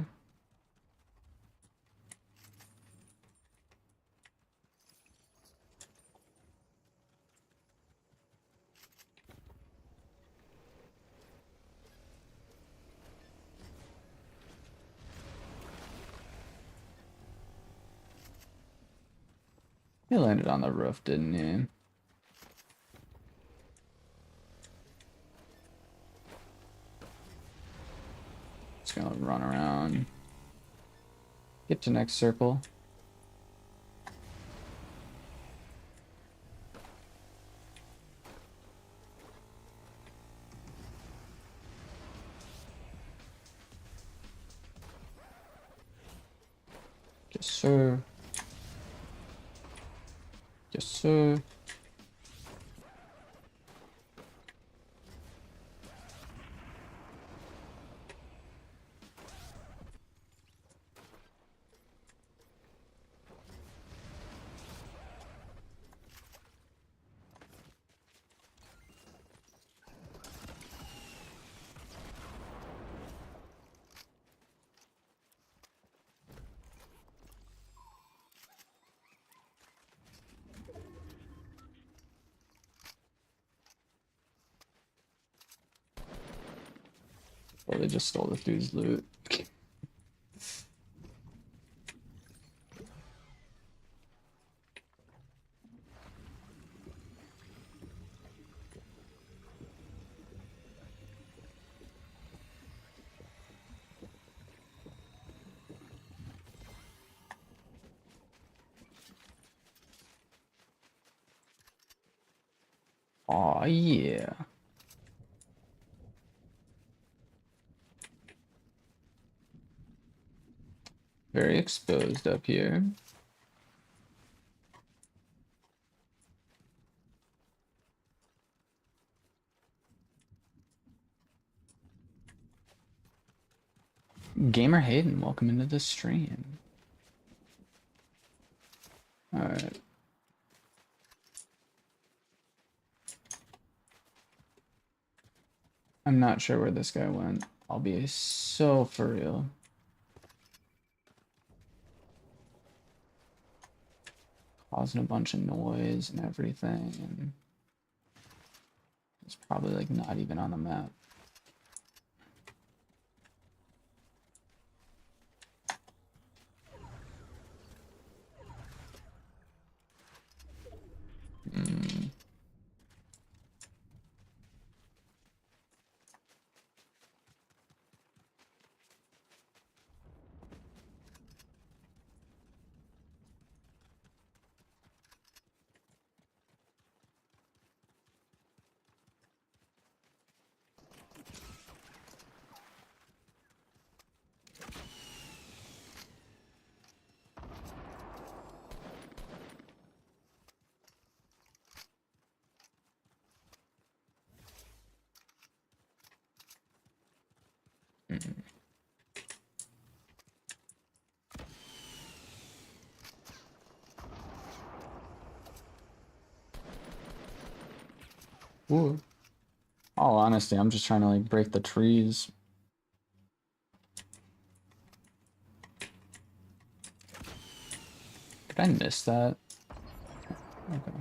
C: He landed on the roof, didn't he? Just gonna run around. Get to next circle. Yes, sir.
A: Yes, sir. Oh, they just stole this dude's loot. Aw, yeah. Very exposed up here. Gamer Hayden, welcome into the stream. Alright. I'm not sure where this guy went. I'll be so for real. Causing a bunch of noise and everything, and it's probably like not even on the map. Ooh. All honesty, I'm just trying to like break the trees. Did I miss that? Okay.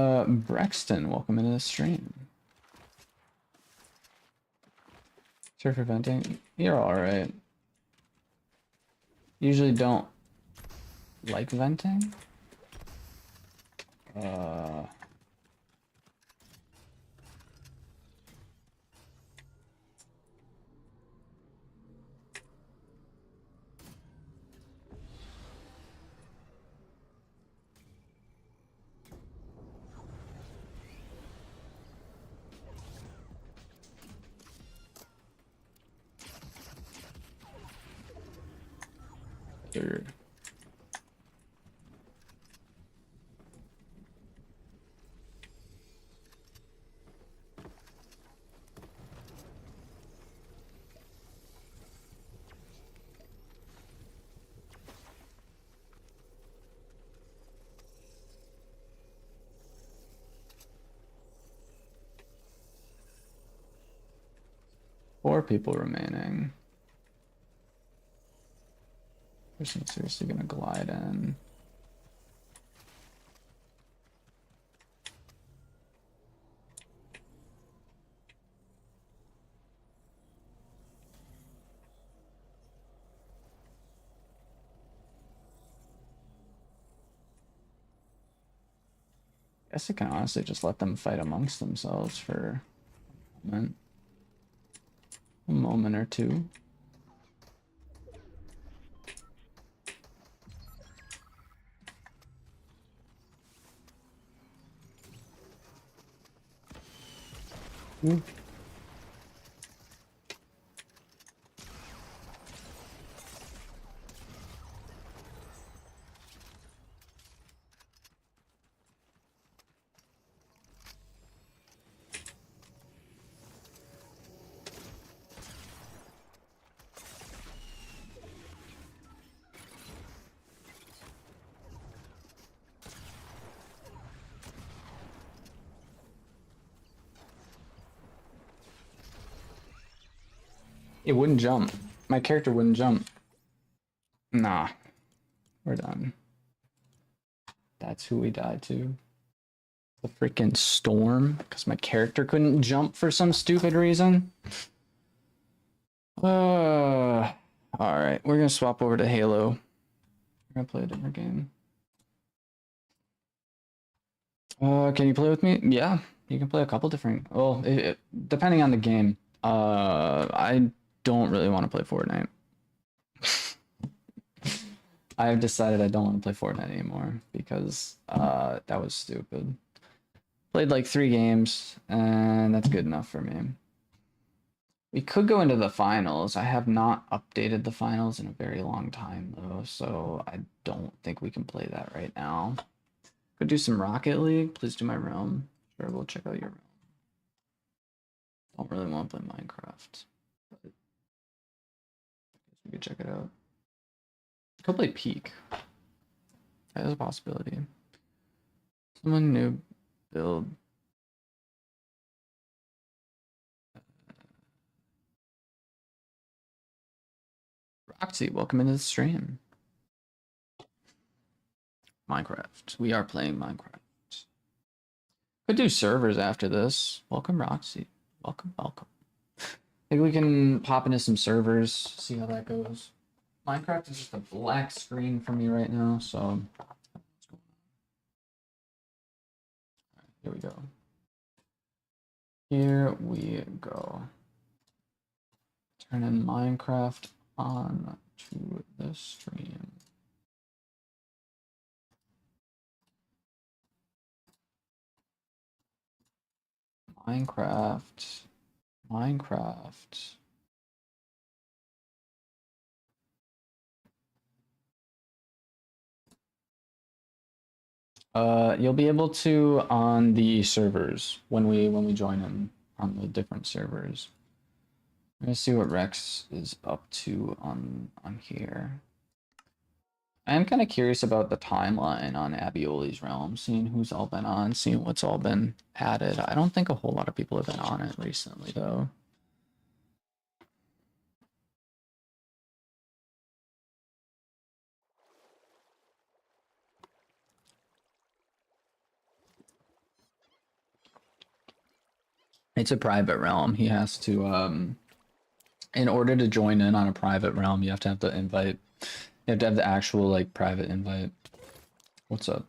A: Huh. Brexton, welcome into the stream. Sorry for venting. You're alright. Usually don't like venting.
C: sir. Four people remaining. Person seriously gonna glide in. Guess I can honestly just let them fight amongst themselves for a moment or two. It wouldn't jump. My character wouldn't jump. Nah, we're done. That's who we died to. The freaking storm, because my character couldn't jump for some stupid reason. All right, we're gonna swap over to Halo. We're gonna play a different game. Can you play with me? Yeah, you can play a couple different. Well, depending on the game. I don't really want to play Fortnite. I've decided I don't want to play Fortnite anymore because that was stupid. Played like 3 games, and that's good enough for me. We could go into the finals. I have not updated the finals in a very long time, though, so I don't think we can play that right now. Could do some Rocket League. Please do my realm. Sure, we'll check out your realm. Don't really want to play Minecraft, but we could check it out. Could play Peak. That is a possibility. Someone new build. Roxy, welcome into the stream. Minecraft. We are playing Minecraft. Could do servers after this. Welcome, Roxy. Welcome, welcome. Maybe we can pop into some servers, see how that goes. Minecraft is just a black screen for me right now, so what's going on? All right, here we go. Here we go. Turn in Minecraft on to the stream. Minecraft. You'll be able to on the servers when we join in on the different servers. I'm gonna see what Rex is up to on here. I am kind of curious about the timeline on Abioli's realm, seeing who's all been on, seeing what's all been added. I don't think a whole lot of people have been on it recently, though. It's a private realm. He has to, in order to join in on a private realm, you have to have the invite. You have to have the actual, like, private invite. What's up?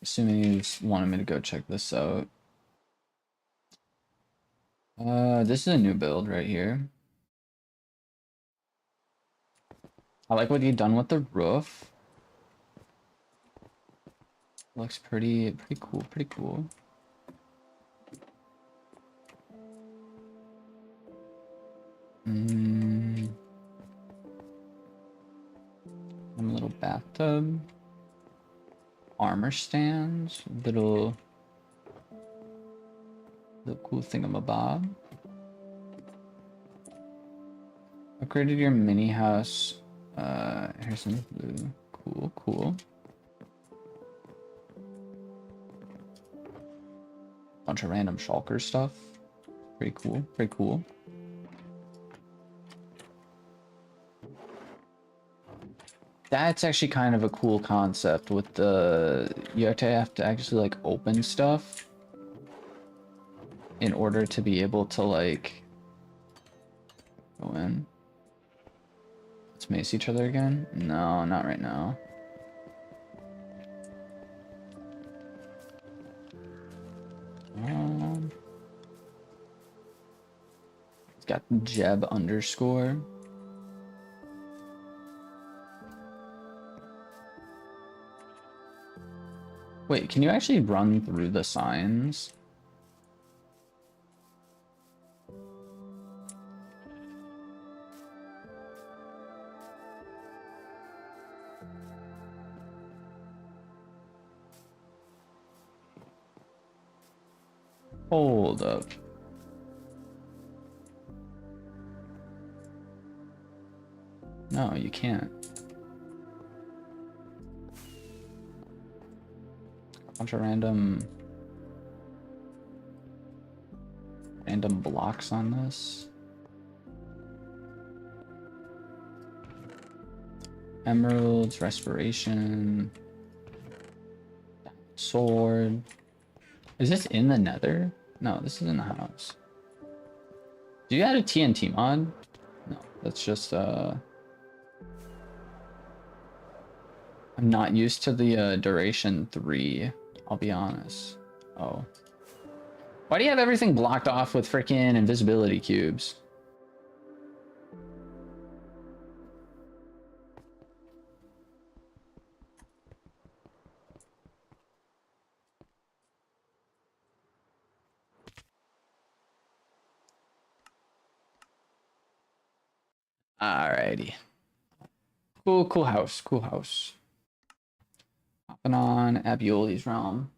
C: Assuming you just wanted me to go check this out. This is a new build right here. I like what you've done with the roof. Looks pretty cool, pretty cool. A little bathtub. Armor stands. Little cool thingamabob. Upgraded your mini house. Here's some blue. Cool, cool. Bunch of random shulker stuff. Pretty cool, pretty cool. That's actually kind of a cool concept with the, you have to actually like open stuff in order to be able to like go in. Let's mace each other again. No, not right now. It's got Jeb underscore. Wait, can you actually run through the signs? Hold up. No, you can't. Bunch of random blocks on this. Emeralds, respiration, sword. Is this in the nether? No, this is in the house. Do you add a TNT mod? No, that's just I'm not used to the duration 3. I'll be honest. Oh. Why do you have everything blocked off with freaking invisibility cubes? Alrighty. Cool house, cool house. Hopping on Abioli's realm.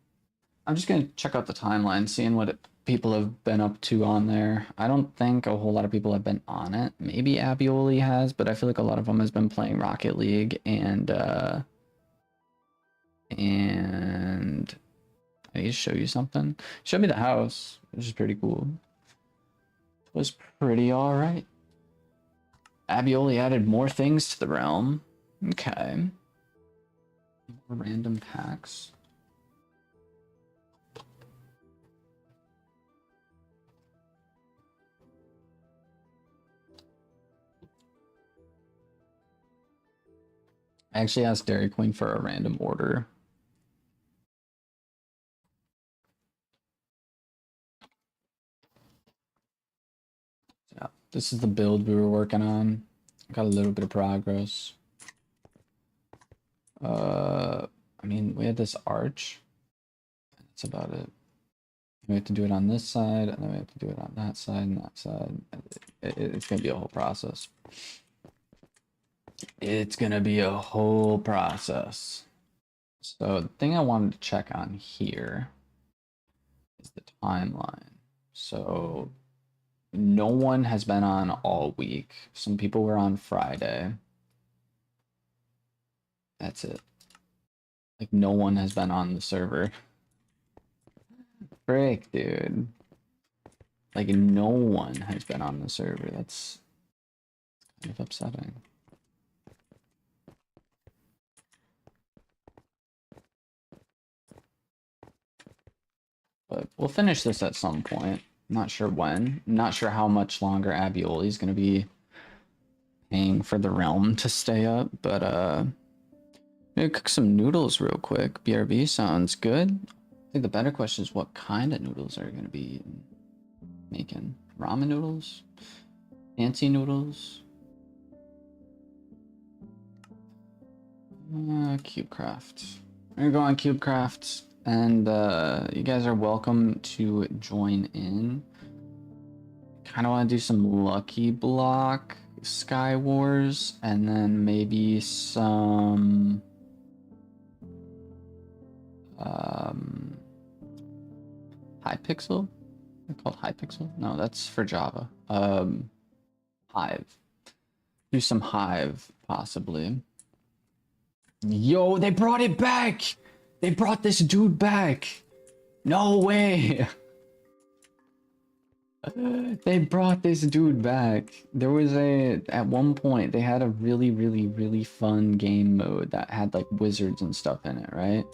C: I'm just gonna check out the timeline, seeing what people have been up to on there. I don't think a whole lot of people have been on it. Maybe Abioli has, but I feel like a lot of them has been playing Rocket League and I need to show you something. Show me the house, which is pretty cool. It was pretty alright. Abioli added more things to the realm. Okay. More random packs. I actually asked Dairy Queen for a random order. Yeah, this is the build we were working on. Got a little bit of progress. I mean, we had this arch. That's about it. We have to do it on this side, and then we have to do it on that side and that side. It's gonna be a whole process. It's gonna be a whole process. So the thing I wanted to check on here is the timeline. So no one has been on all week. Some people were on Friday. That's it. Like no one has been on the server. Frick, dude. Like no one has been on the server. That's kind of upsetting. But we'll finish this at some point. Not sure when. Not sure how much longer Abioli is going to be paying for the realm to stay up. But maybe cook some noodles real quick. BRB sounds good. I think the better question is what kind of noodles are you going to be making? Ramen noodles? Fancy noodles? CubeCraft. We're gonna go on CubeCraft, and you guys are welcome to join in. Kind of want to do some Lucky Block Sky Wars, and then maybe some Hypixel. They're called Hypixel. No, that's for Java. Hive. Do some Hive possibly. Yo, they brought it back! They brought this dude back! No way! They brought this dude back. There was at one point, they had a really fun game mode that had like wizards and stuff in it, right?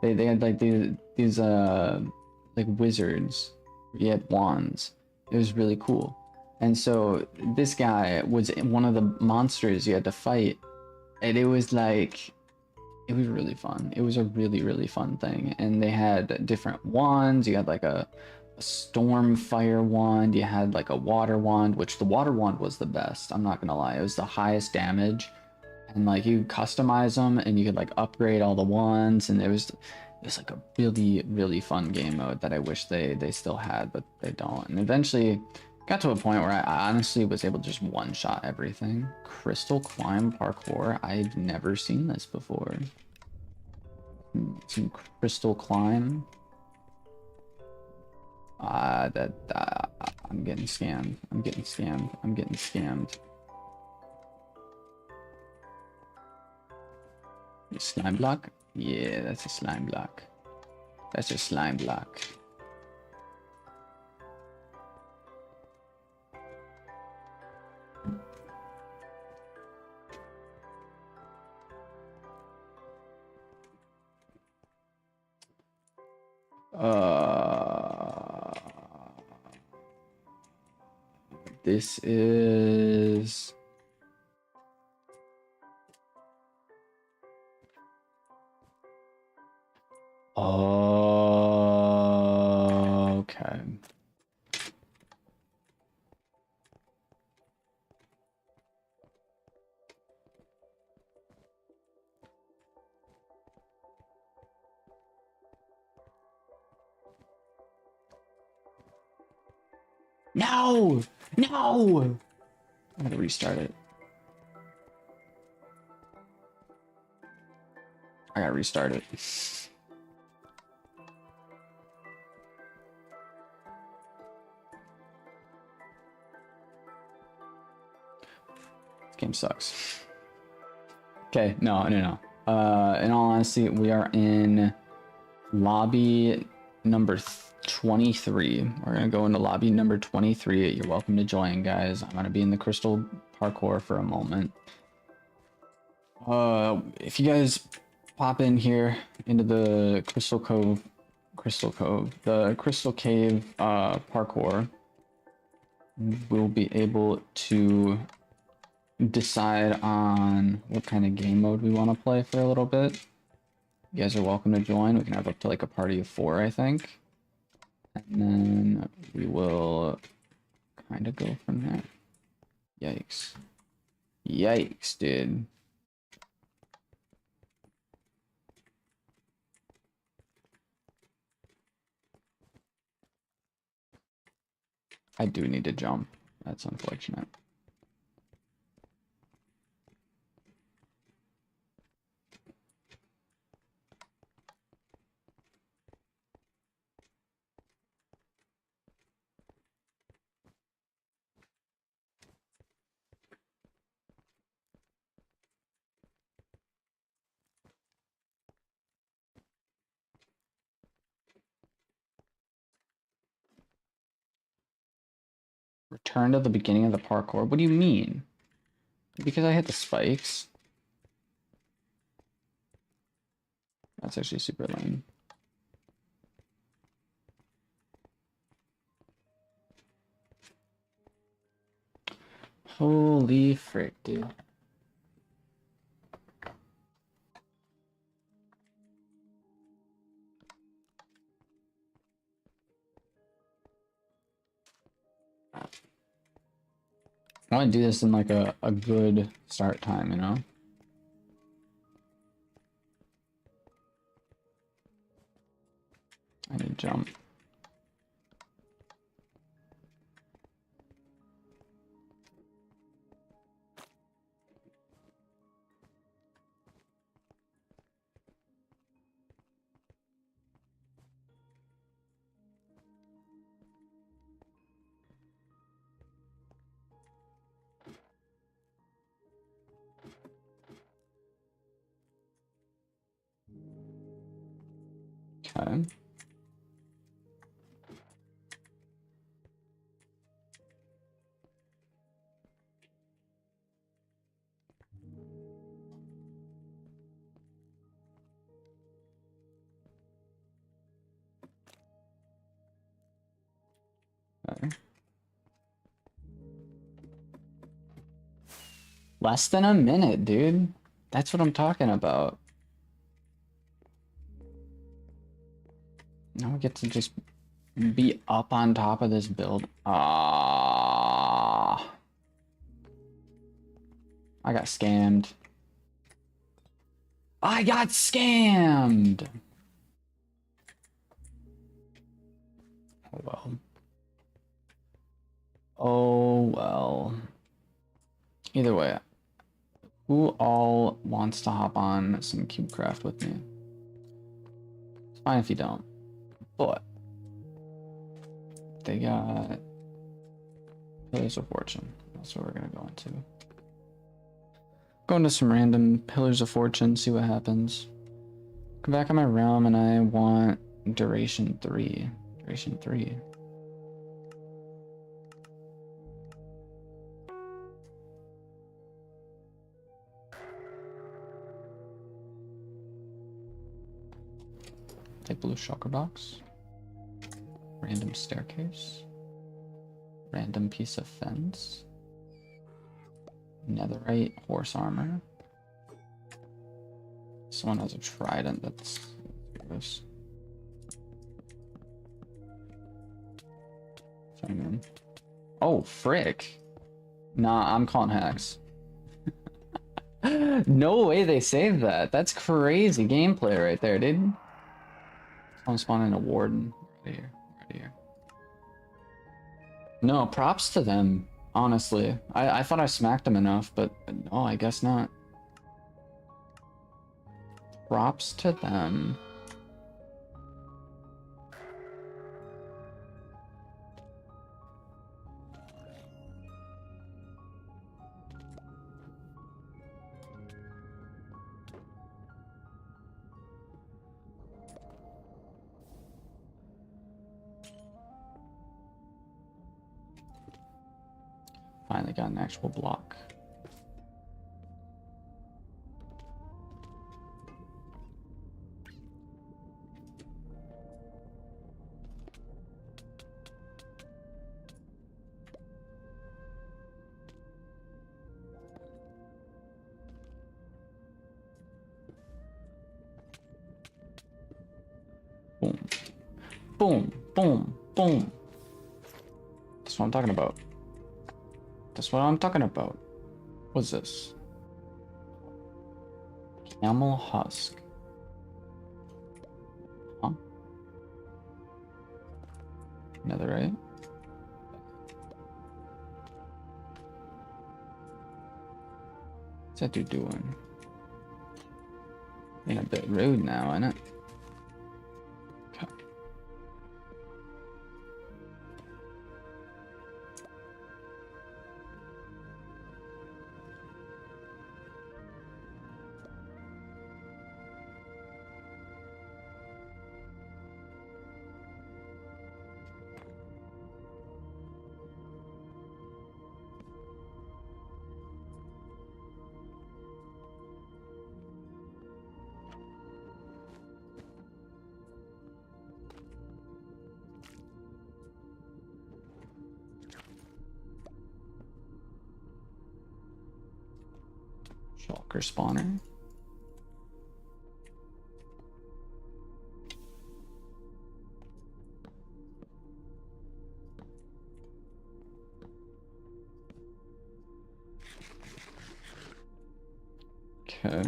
C: They had like these like wizards. You had wands. It was really cool. And so this guy was one of the monsters you had to fight. And it was like, it was really fun. It was a really fun thing. And they had different wands. You had like a storm fire wand. You had like a water wand, which the water wand was the best. I'm not gonna lie. It was the highest damage. And like you could customize them and you could like upgrade all the wands. And it was like a really fun game mode that I wish they still had, but they don't. And eventually got to a point where I honestly was able to just one-shot everything. Crystal climb parkour. I've never seen this before. Some crystal climb. I'm getting scammed. I'm getting scammed. I'm getting scammed. Slime block? Yeah, that's a slime block. That's a slime block. This is okay. No! No! I gotta restart it. I gotta restart it. This game sucks. Okay, no. In all honesty, we are in lobby number 23. We're gonna go into lobby number 23. You're welcome to join, guys. I'm gonna be in the crystal parkour for a moment. If you guys pop in here into the Crystal Cove, the Crystal Cave parkour, we'll be able to decide on what kind of game mode we want to play for a little bit. You guys are welcome to join. We can have up to like a party of 4, I think. And then we will kind of go from there. Yikes. Yikes, dude. I do need to jump. That's unfortunate. Return to the beginning of the parkour? What do you mean? Because I hit the spikes? That's actually super lame. Holy frick, dude. I want to do this in like a good start time, you know? I need jump. Okay. Okay. Less than a minute, dude. That's what I'm talking about. Now we get to just be up on top of this build. Ah, I got scammed. I got scammed. Oh well. Oh well. Either way, who all wants to hop on some CubeCraft with me? It's fine if you don't, but they got Pillars of Fortune. That's what we're gonna go into. Go into some random Pillars of Fortune, see what happens. Come back on my realm and I want duration 3. Duration 3. Take blue shulker box. Random staircase. Random piece of fence. Netherite horse armor. Someone has a trident that's gross. Sorry, man. Oh, frick. Nah, I'm calling hacks. No way they saved that. That's crazy gameplay right there, dude. I'm spawning a warden. Right here. Right here. No, props to them, honestly. I thought I smacked them enough, but no, I guess not. Props to them. Finally got an actual block. Boom. Boom. Boom. Boom. That's what I'm talking about. That's what I'm talking about. What's this? Camel husk. Huh? Netherite. What's that dude doing? Being a bit rude now, ain't it? Okay. Shulker spawner. Okay.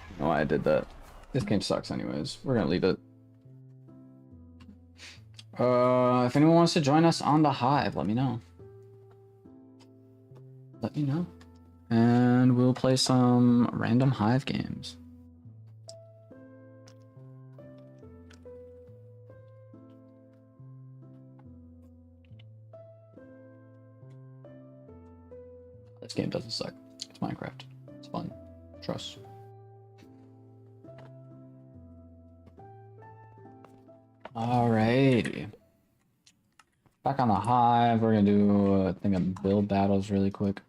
C: I don't know why I did that. This game sucks anyways. We're gonna leave it. If anyone wants to join us on the Hive, let me know. Let me know. And we'll play some random Hive games. This game doesn't suck. It's Minecraft. It's fun. Trust. Alrighty. Back on the Hive, we're gonna do a thing of build battles really quick.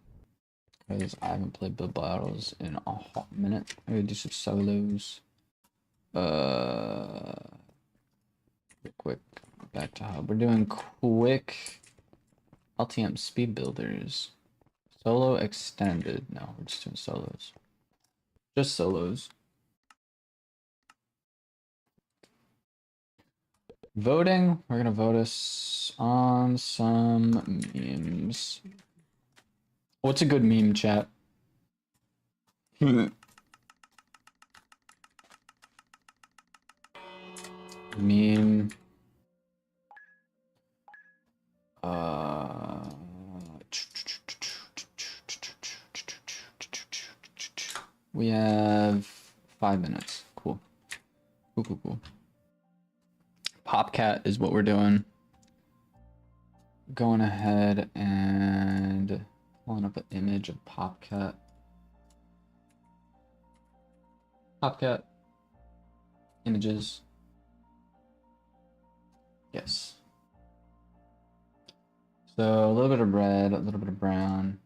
C: Because I haven't played build battles in a hot minute. I'm gonna do some solos. Quick. Back to Hub. We're doing quick LTM speed builders. Solo extended. No, we're just doing solos. Just solos. Voting. We're gonna vote us on some memes. What's a good meme, chat? Meme. We have 5 minutes. Cool. Cool. Popcat is what we're doing. Going ahead and pulling up an image of Popcat. Popcat. Images. Yes. So a little bit of red, a little bit of brown.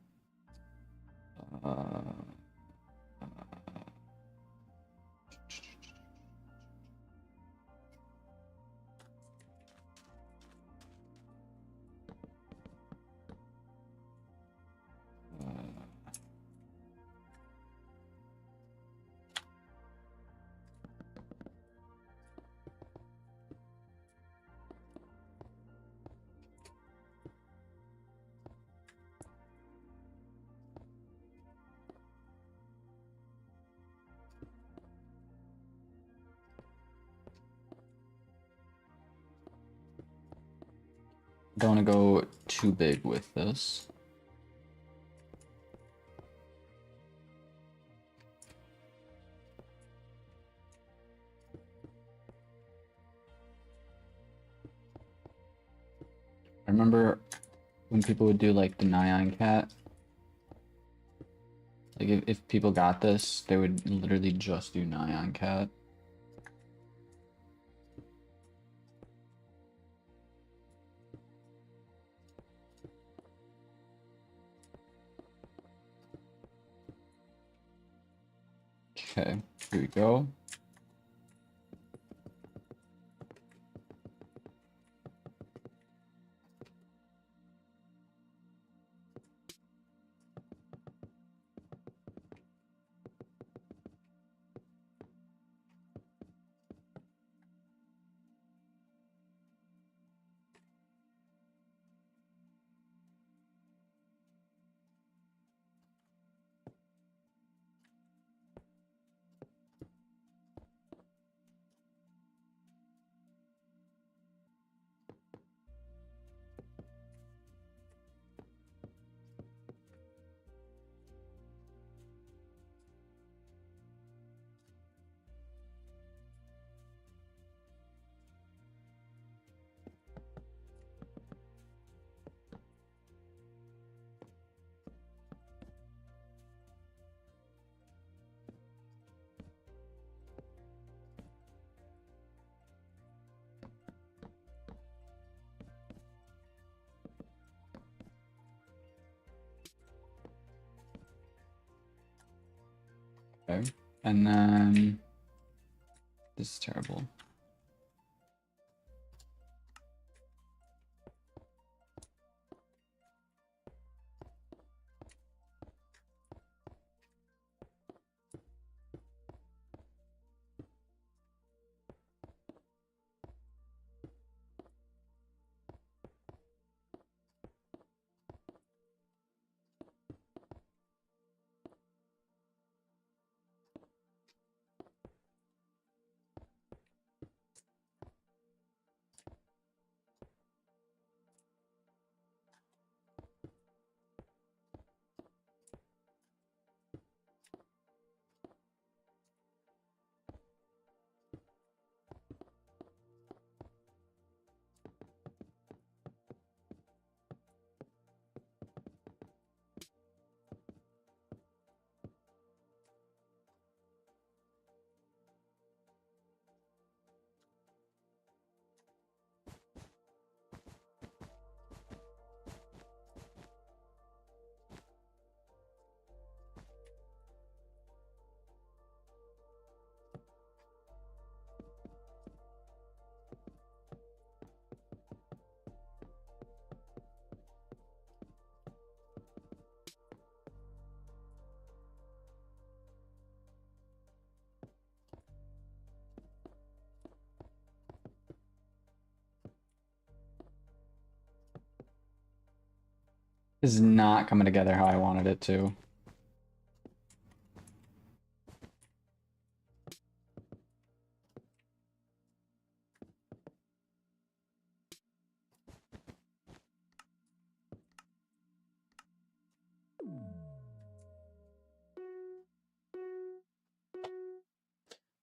C: Don't want to go too big with this. I remember when people would do like the Nyan Cat. Like if people got this, they would literally just do Nyan Cat. Okay, here we go. And then this is terrible. This is not coming together how I wanted it to.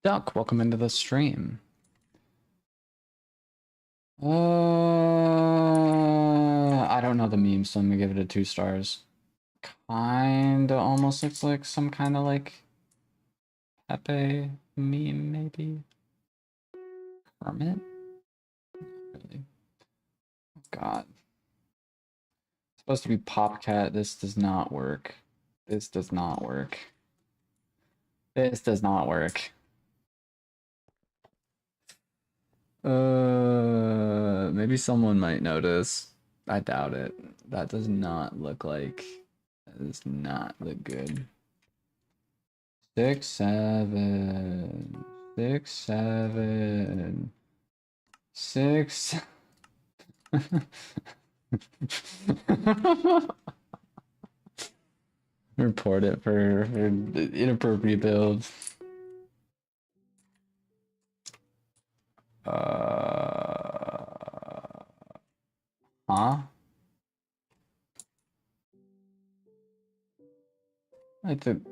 C: Duck, welcome into the stream. I don't know the meme, so I'm gonna give it a 2 stars. Kinda almost looks like some kind of like Pepe meme, maybe. Kermit? Not really. Oh, God. It's supposed to be Popcat. This does not work. This does not work. This does not work. Maybe someone might notice. I doubt it. That does not look like. That does not look good. 6, 7, 6, 7, 6. Report it for inappropriate build. Huh? I could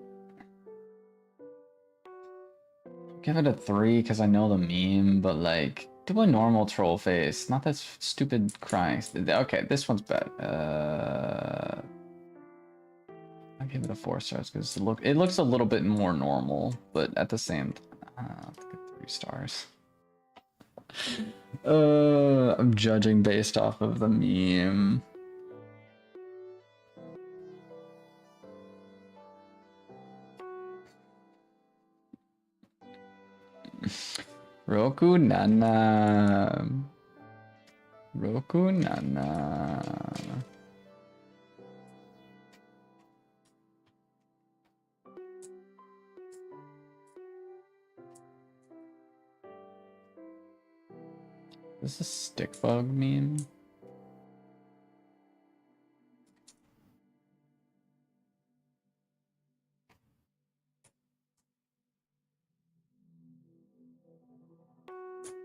C: give it a 3 because I know the meme, but like, do a normal troll face, not that stupid crying. Okay, this one's bad. I'll give it a 4 stars because it looks a little bit more normal, but at the same time, I'll give it 3 stars. I'm judging based off of the meme. Roku Nana. Roku Nana. Is this a stick bug meme?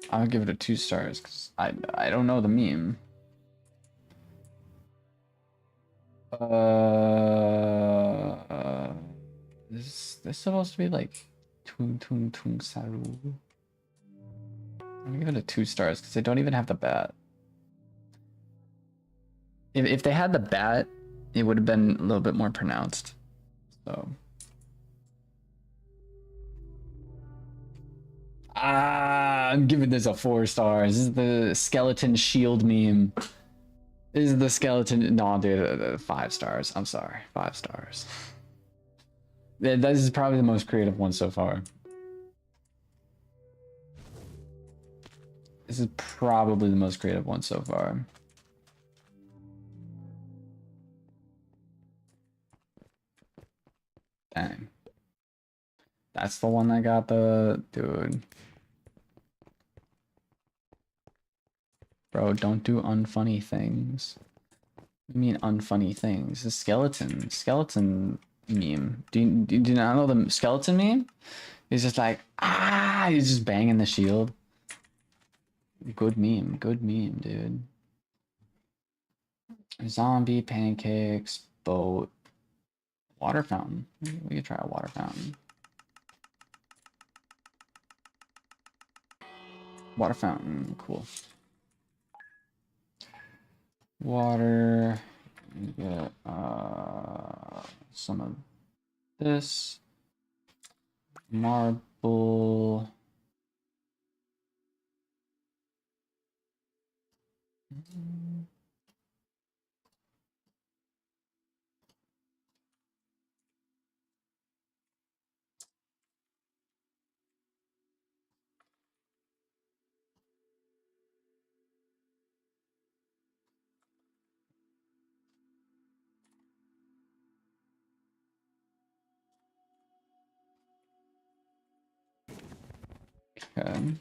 C: I'll give it a 2 stars because I don't know the meme. Is this supposed to be like Tung Tung Tung Saru? I'm gonna give it a 2 stars because they don't even have the bat. If they had the bat, it would have been a little bit more pronounced. So. I'm giving this a 4 stars. This is the skeleton shield meme. This is the skeleton. No, dude, 5 stars. I'm sorry. 5 stars. This is probably the most creative one so far. This is probably the most creative one so far. Dang. That's the one that got the... Dude. Bro, don't do unfunny things. I mean unfunny things. The skeleton meme. Do you not know the skeleton meme? He's just like, ah, he's just banging the shield. Good meme, dude. Zombie, pancakes, boat, water fountain. We could try a water fountain. Water fountain, cool. Water, get some of this. Marble. Okay.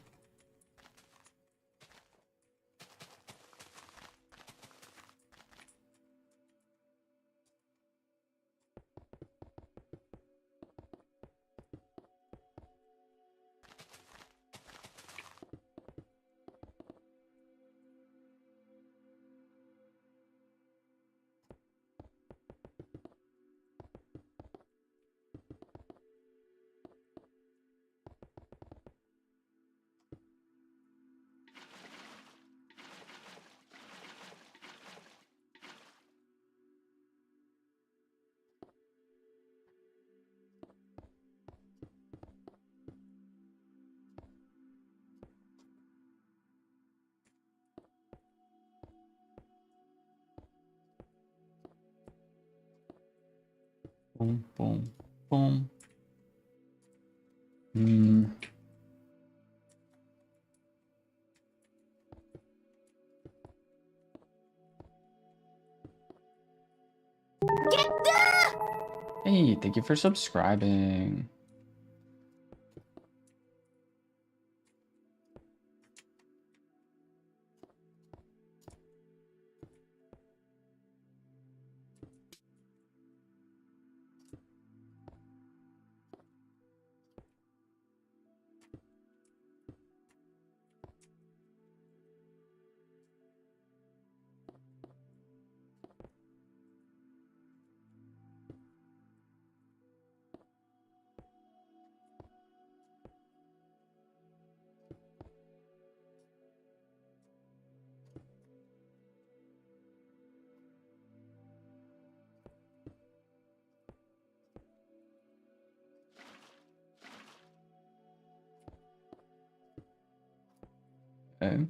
C: Boom, boom, boom. Hey, thank you for subscribing. Okay.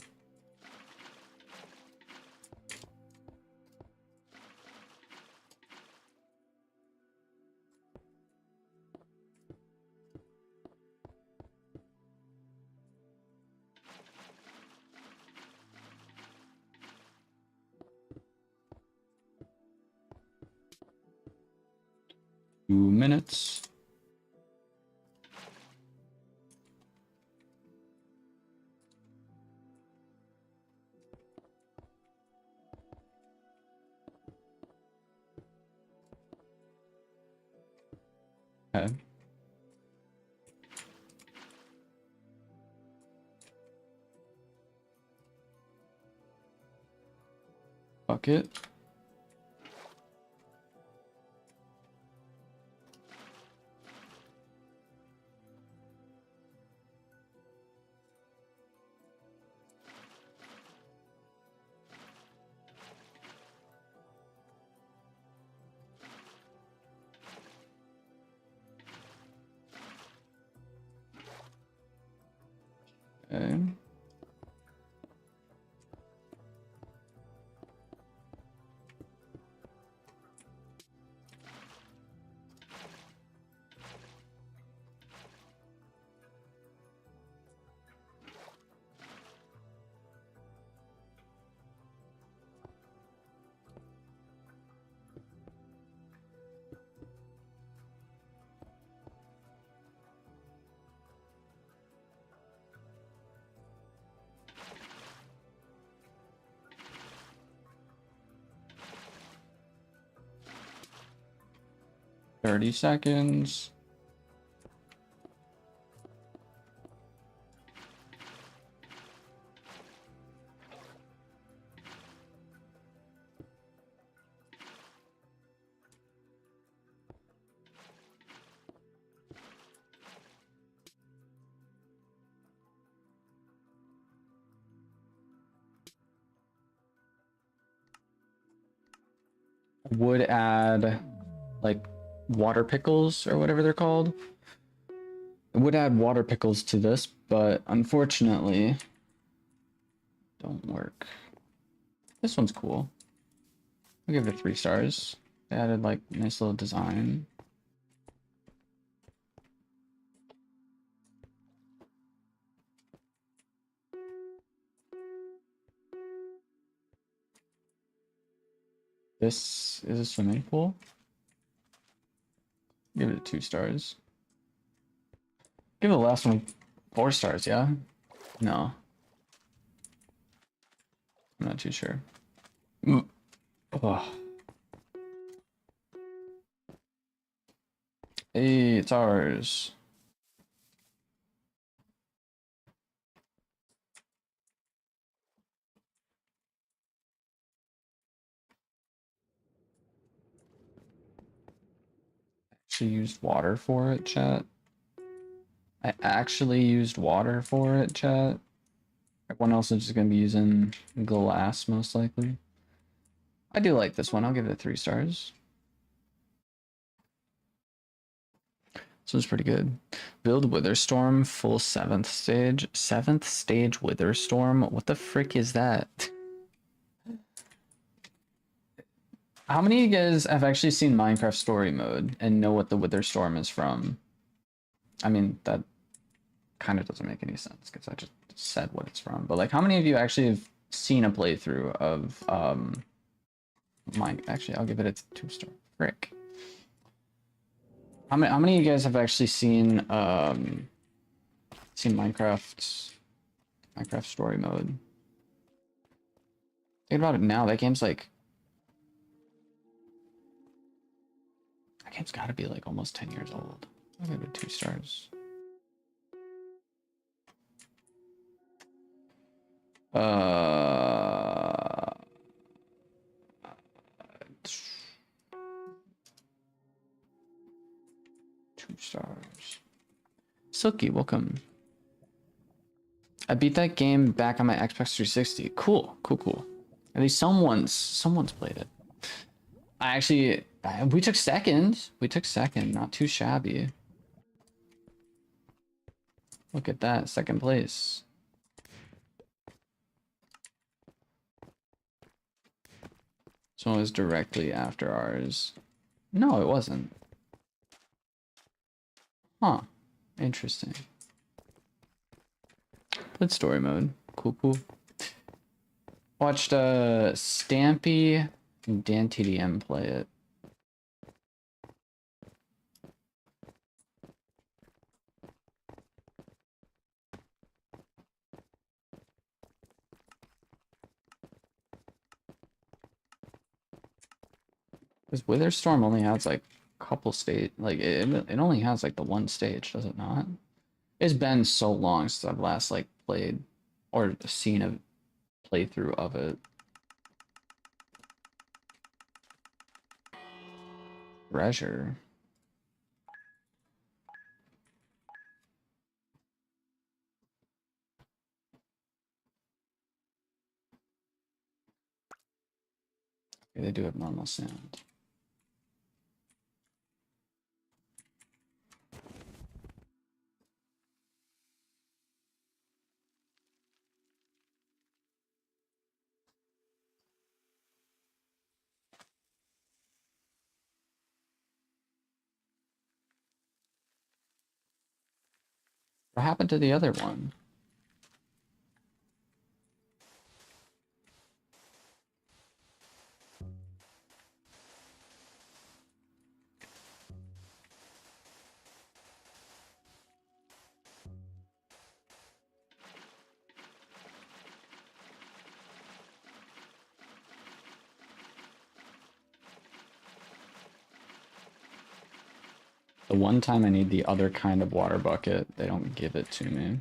C: Two minutes. Okay. Bucket. Okay. 30 seconds. Would add like water pickles or whatever they're called. I would add water pickles to this, but unfortunately don't work. This one's cool. I'll give it 3 stars. They added like nice little design. This is a swimming pool. Give it 2 stars. Give the last one 4 stars, yeah? No. I'm not too sure. Oh. Hey, it's ours. Actually used water for it, chat. I actually used water for it, chat. Everyone else is just gonna be using glass, most likely. I do like this one. I'll give it 3 stars. This one's pretty good. Build Witherstorm, full 7th stage. 7th stage Witherstorm? What the frick is that? How many of you guys have actually seen Minecraft Story Mode and know what the Witherstorm is from? I mean, that kind of doesn't make any sense because I just said what it's from. But like, how many of you actually have seen a playthrough of Actually, I'll give it a 2-star. Frick. How many of you guys have actually seen Minecraft Story Mode? Think about it now. That game's got to be like almost 10 years old. I'll give it 2 stars. Two stars. Silky, welcome. I beat that game back on my Xbox 360. Cool. At least someone's played it. We took second. Not too shabby. Look at that, 2nd place. This one was directly after ours. No, it wasn't. Huh. Interesting. Played story mode. Cool. Watched Stampy and DanTDM play it. Because Witherstorm only has like a couple stage, like it only has like the 1 stage, does it not? It's been so long since I've last like played or seen a playthrough of it. Treasure. Okay, they do have normal sound. What happened to the other one? The one time I need the other kind of water bucket, they don't give it to me.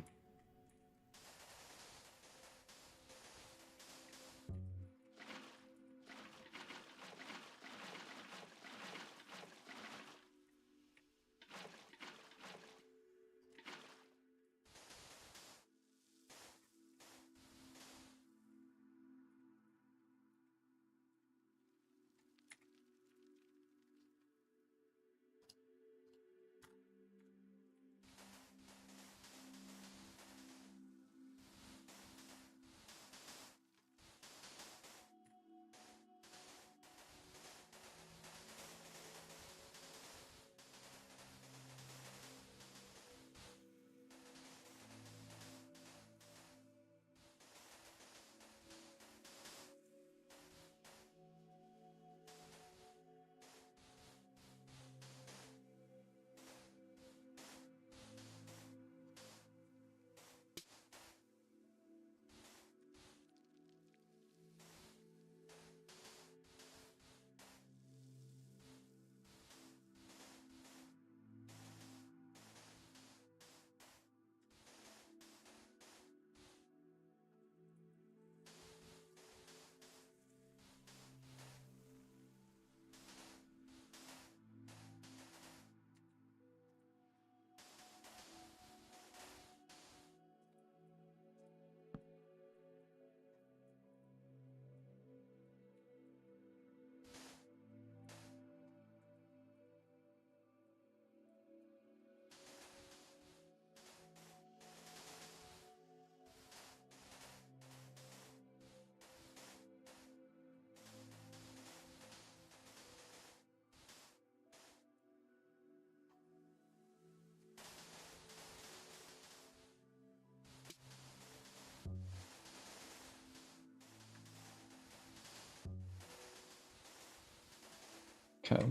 C: Okay.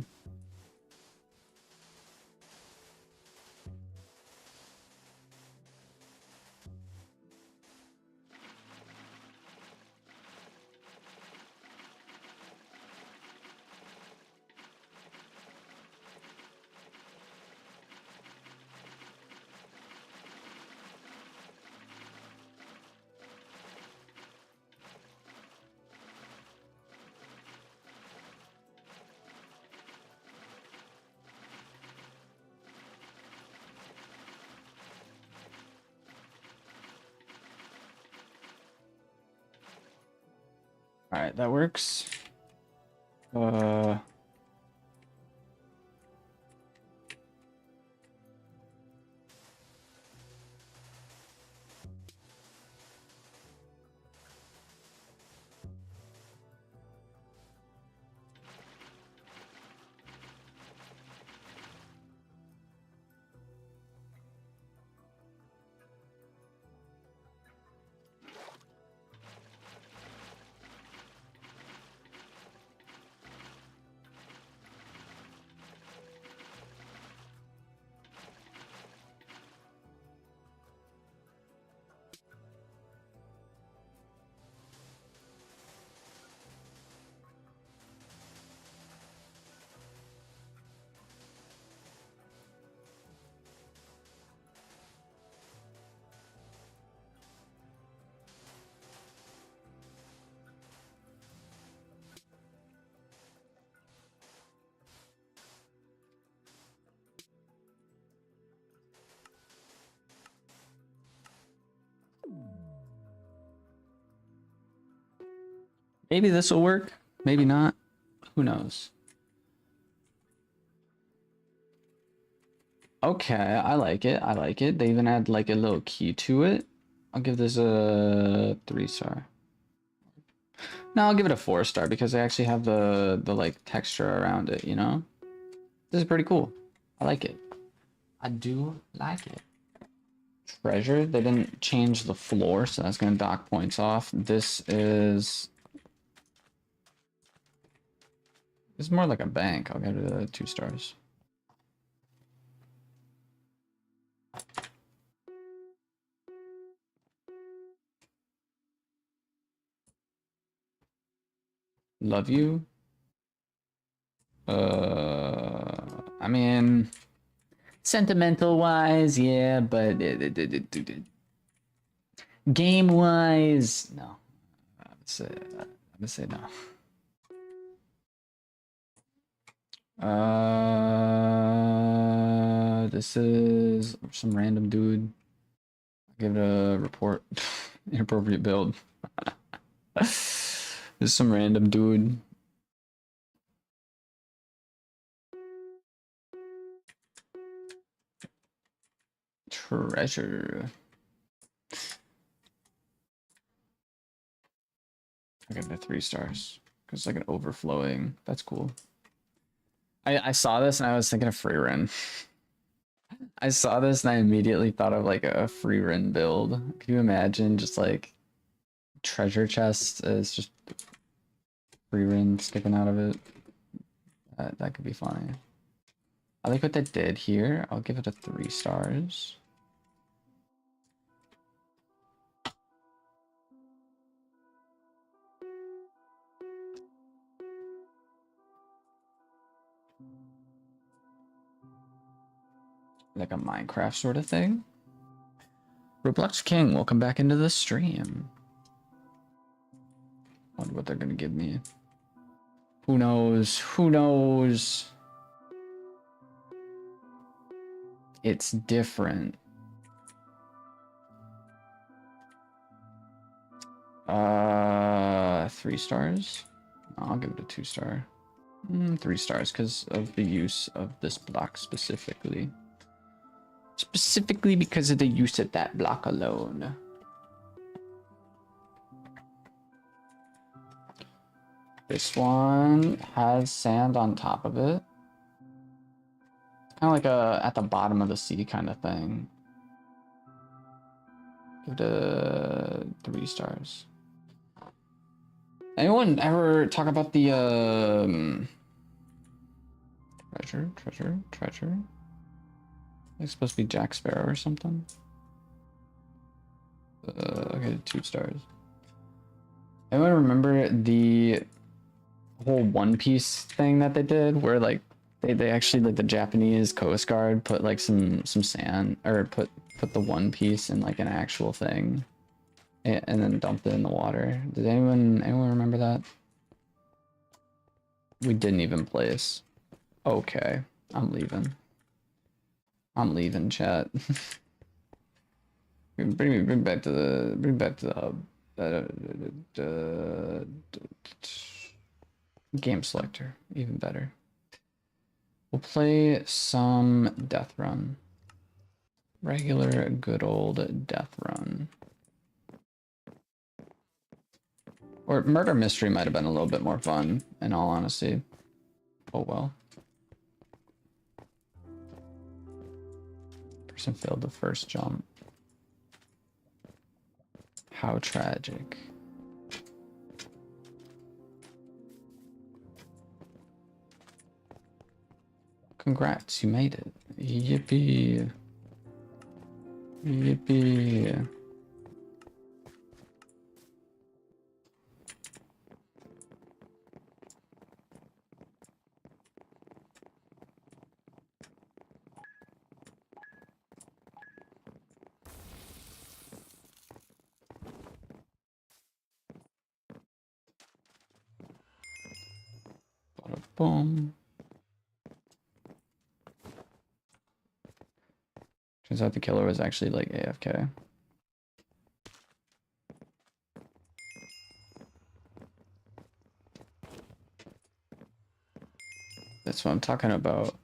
C: All right, that works. Maybe this will work. Maybe not. Who knows? Okay, I like it. I like it. They even add like a little key to it. I'll give this a 3-star. No, I'll give it a 4-star because they actually have the like texture around it, you know? This is pretty cool. I like it. I do like it. Treasure, they didn't change the floor, so that's gonna dock points off. This is more like a bank. I'll give it a 2 stars. Love you. I mean, Sentimental wise, yeah, but game wise, no. I'm gonna say no. This is some random dude. Give it a report. Inappropriate build. This is some random dude. Treasure. I give it 3 stars because it's like an overflowing. That's cool. I saw this and I was thinking of free run. I saw this and I immediately thought of like a free run build. Can you imagine just like treasure chest is just free run sticking out of it? That could be funny. I like what they did here. I'll give it a 3 stars. Like a Minecraft sort of thing. Roblox King, welcome back into the stream. Wonder what they're gonna give me. Who knows? Who knows? It's different. 3 stars? I'll give it a 2 star. 3 stars because of the use of this block specifically. Specifically because of the use of that block alone. This one has sand on top of it. Kind of like a at the bottom of the sea kind of thing. Give it a 3 stars. Anyone ever talk about the treasure? It's supposed to be Jack Sparrow or something. Okay, 2 stars. Anyone remember the whole One Piece thing that they did, where like they actually, like the Japanese Coast Guard put like some sand, or put the One Piece in like an actual thing, and then dumped it in the water. Did anyone remember that? We didn't even place. Okay, I'm leaving. Chat. bring back to the hub. Game selector, even better. We'll play some Death Run. Regular, good old Death Run. Or Murder Mystery might have been a little bit more fun, in all honesty. Oh well. Person failed the first jump. How tragic. Congrats, you made it. Yippee. Yippee. Bada boom. Turns out the killer was actually like AFK. That's what I'm talking about.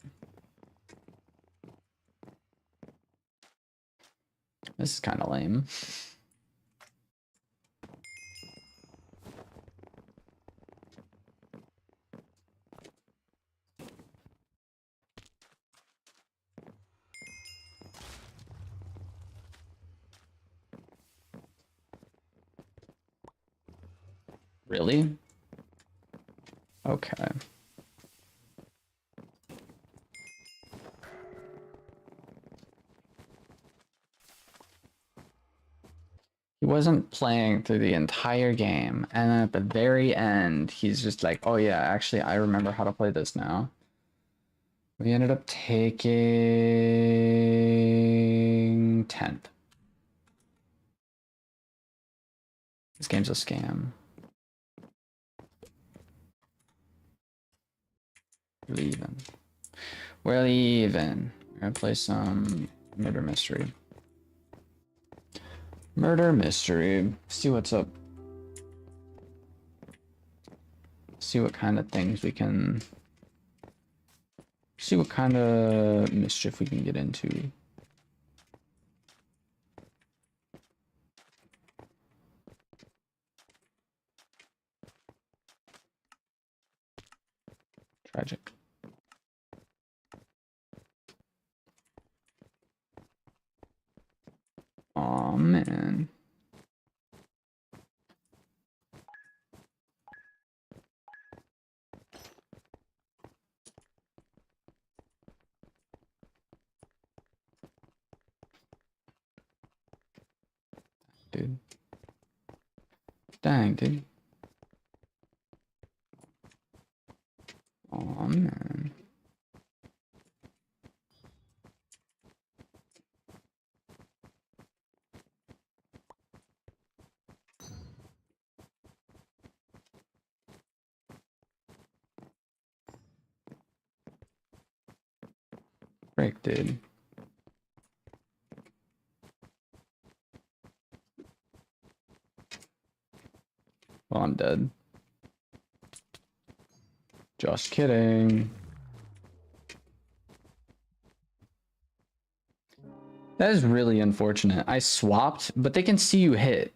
C: This is kind of lame. Really? Okay. He wasn't playing through the entire game, and then at the very end, he's just like, oh yeah, actually, I remember how to play this now. We ended up taking 10th. This game's a scam. We're leaving. We're leaving. We're gonna play some murder mystery. Murder mystery. See what's up. See what kind of things we can. See what kind of mischief we can get into. Tragic. Aw, man. Dude. Dang, dude. Aw, man. Break, dude. Well, I'm dead. Just kidding. That is really unfortunate. I swapped, but they can see you hit.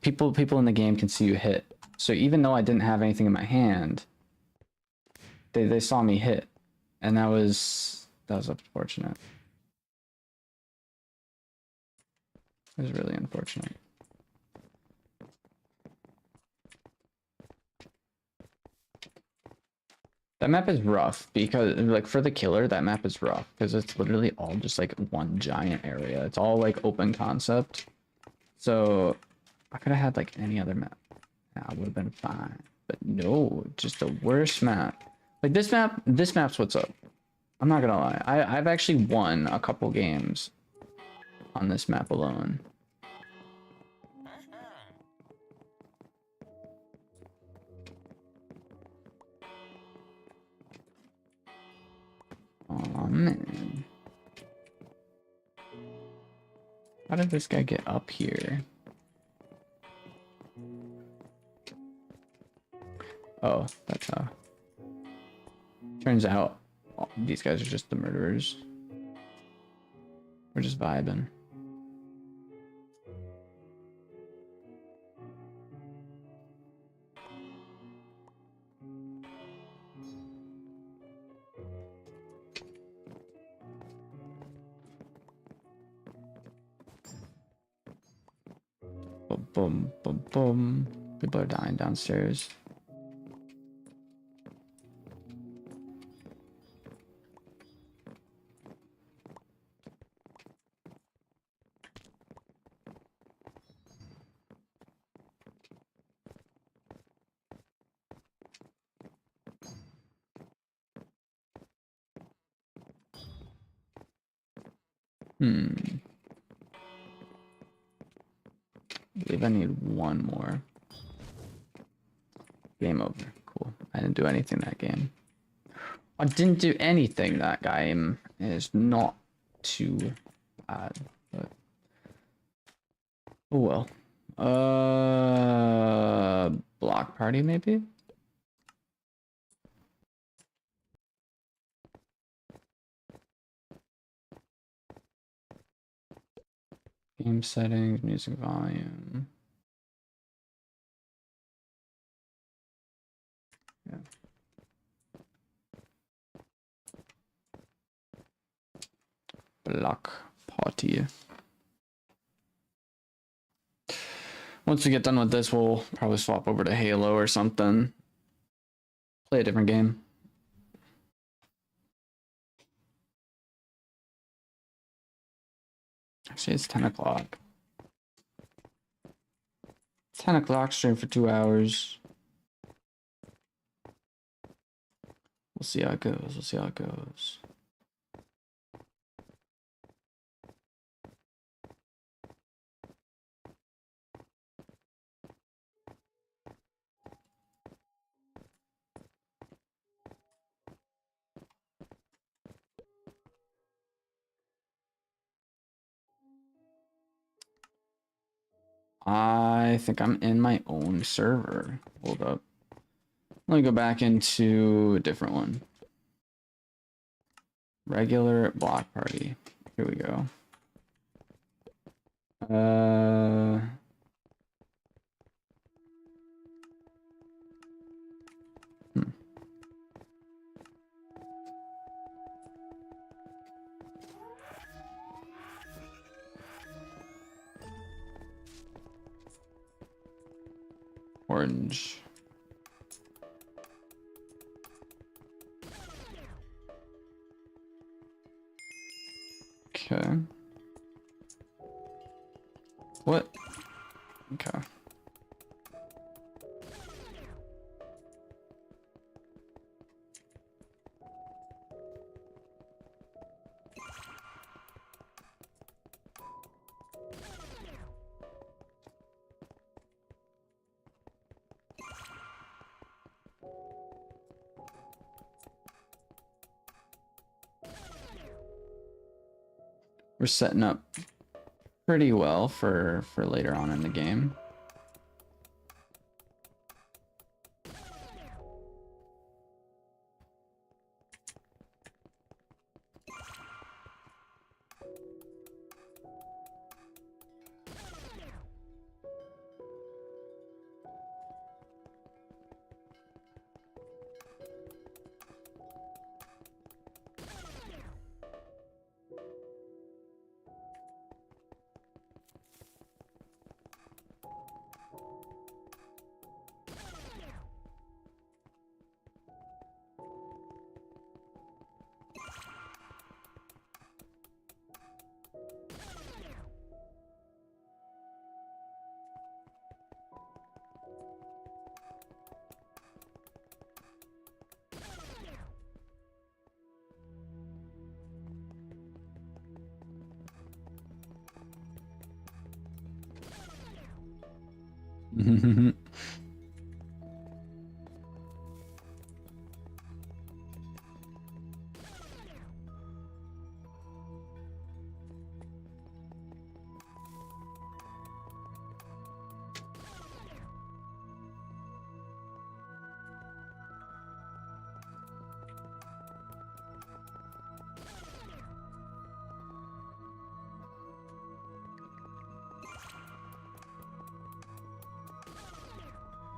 C: People in the game can see you hit. So even though I didn't have anything in my hand, they saw me hit, and that was unfortunate. It was really unfortunate. That map is rough because, like, for the killer, that map is rough because it's literally all just like one giant area. It's all like open concept. So I could have had like any other map. I would have been fine. But no, just the worst map. Like this map's what's up. I'm not gonna lie. I've actually won a couple games on this map alone. Oh man. How did this guy get up here? Oh, that's how. Turns out these guys are just the murderers. We're just vibing. Boom, boom, boom, boom. People are dying downstairs. I believe I need one more. Game over. Cool. I didn't do anything that game. I didn't do anything that game. Is not too bad, but oh well. Block party maybe? Game settings, music volume. Yeah. Block party. Once we get done with this, we'll probably swap over to Halo or something. Play a different game. Actually, it's 10 o'clock. 10 o'clock, stream for 2 hours. We'll see how it goes. We'll see how it goes. I think I'm in my own server. Hold up. Let me go back into a different one. Regular block party. Here we go. Hmm. Orange. Okay. What? Okay. We're setting up pretty well for later on in the game.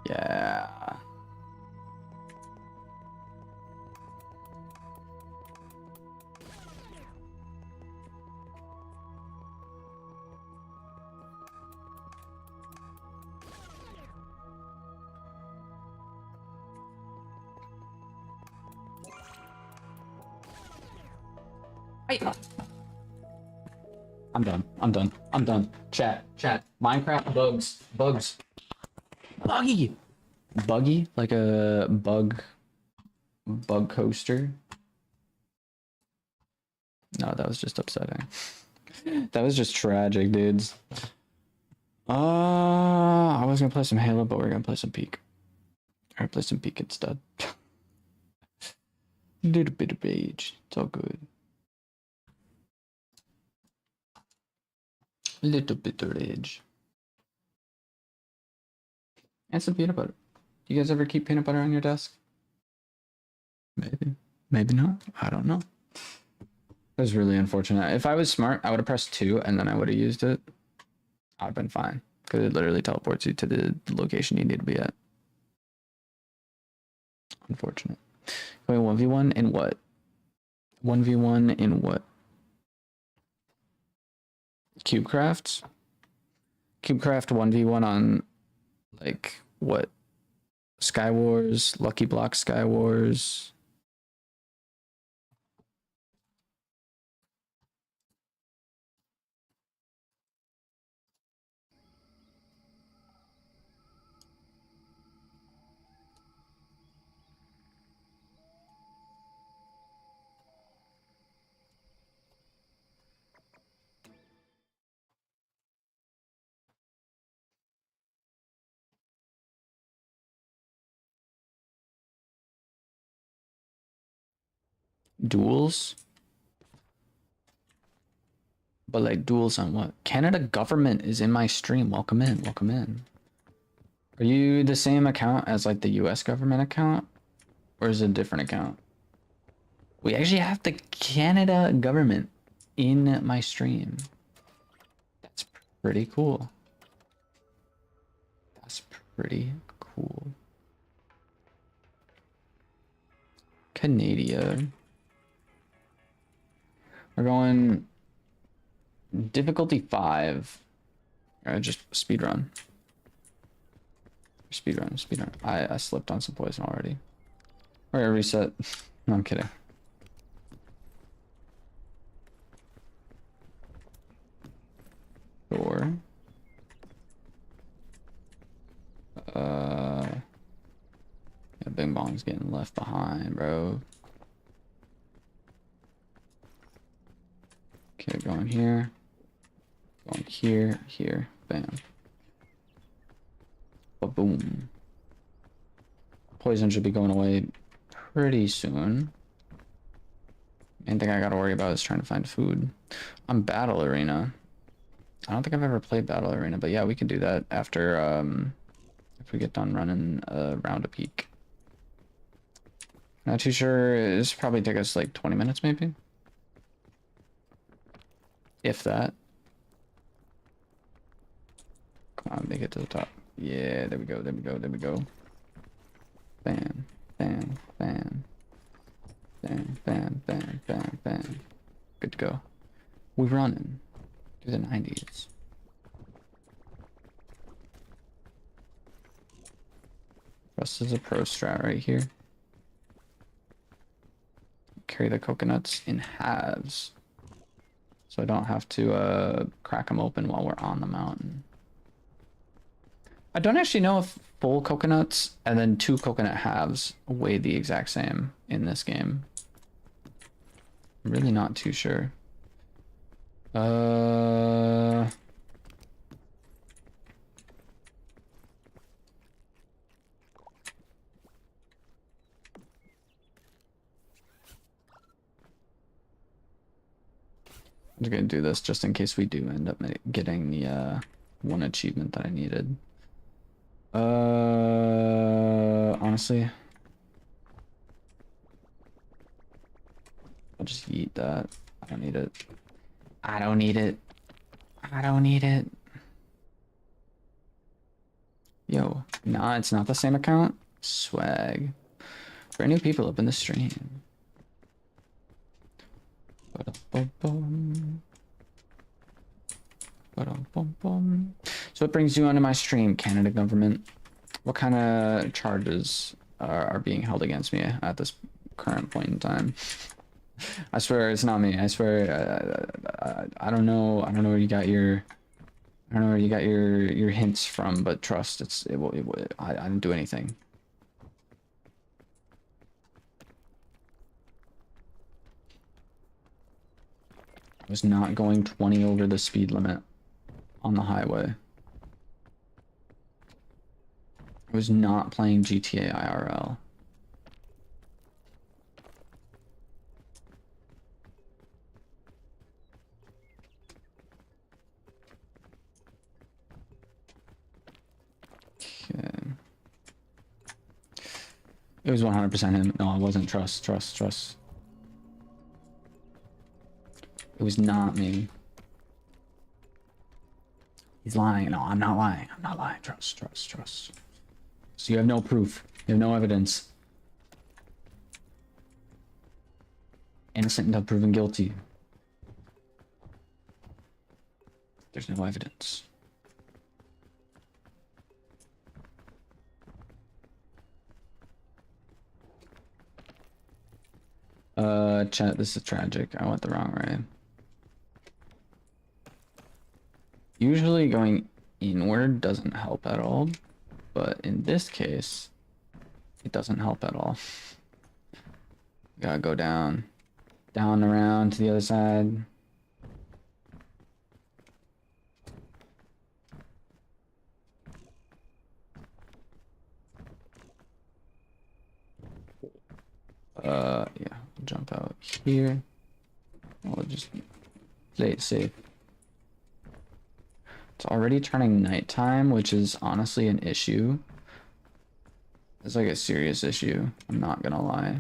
C: Yeah. I'm done. I'm done. I'm done. Chat. Chat. Minecraft bugs. Bugs. Buggy. Buggy? Like a bug coaster? No, that was just upsetting. That was just tragic, dudes. I was gonna play some Halo, but we're gonna play some Peak. Or play some Peak instead. Little bit of rage. It's all good. Little bit of rage. And some peanut butter. Do you guys ever keep peanut butter on your desk? Maybe. Maybe not. I don't know. It was really unfortunate. If I was smart, I would have pressed 2 and then I would have used it. I'd have been fine. Because it literally teleports you to the location you need to be at. Unfortunate. Wait, 1v1 in what? 1v1 in what? CubeCraft? CubeCraft 1v1 on, like, what? Skywars, Lucky Block Skywars. duels. But like duels on what? Canada government is in my stream. Welcome in. Welcome in. Are you the same account as like the US government account? Or is it a different account? We actually have the Canada government in my stream. That's pretty cool. That's pretty cool. Canada. We're going difficulty 5. Just speedrun. Speedrun. I slipped on some poison already. We're gonna reset. No, I'm kidding. Sure. Yeah, Bing Bong's getting left behind, bro. Okay, going here. Going here, here, bam. Ba-boom. Poison should be going away pretty soon. Main thing I gotta worry about is trying to find food. I'm Battle Arena. I don't think I've ever played Battle Arena, but yeah, we can do that after, if we get done running a round a peak. Not too sure. This probably take us like 20 minutes, maybe. If that. Come on, make it to the top. Yeah, there we go, there we go, there we go. Bam, bam, bam. Bam, bam, bam, bam, bam. Good to go. We're running through the 90s. Trust is a pro strat right here. Carry the coconuts in halves. So I don't have to crack them open while we're on the mountain. I don't actually know if full coconuts and then 2 coconut halves weigh the exact same in this game. I'm really not too sure. I'm just gonna do this just in case we do end up getting the one achievement that I needed. Honestly, I'll just eat that. I don't need it. I don't need it. I don't need it. Yo, nah, it's not the same account. Swag. Brand new people up in the stream. Ba-dum-bum-bum. Ba-dum-bum-bum. So it brings you onto my stream, Canada government. What kind of charges are being held against me at this current point in time? I swear it's not me. I swear I don't know. I don't know where you got your. I don't know where you got your hints from, but trust, I didn't do anything. I was not going 20 over the speed limit on the highway. I was not playing GTA IRL. Okay. It was 100% him. No, it wasn't. Trust. It was not me. He's lying. No, I'm not lying. I'm not lying. Trust. So you have no proof. You have no evidence. Innocent until proven guilty. There's no evidence. Chat, this is tragic. I went the wrong way. Usually going inward doesn't help at all, but in this case, it doesn't help at all. Gotta go down, around to the other side. Yeah, jump out here. We'll just play it safe. It's already turning nighttime, which is honestly an issue. It's like a serious issue, I'm not gonna lie.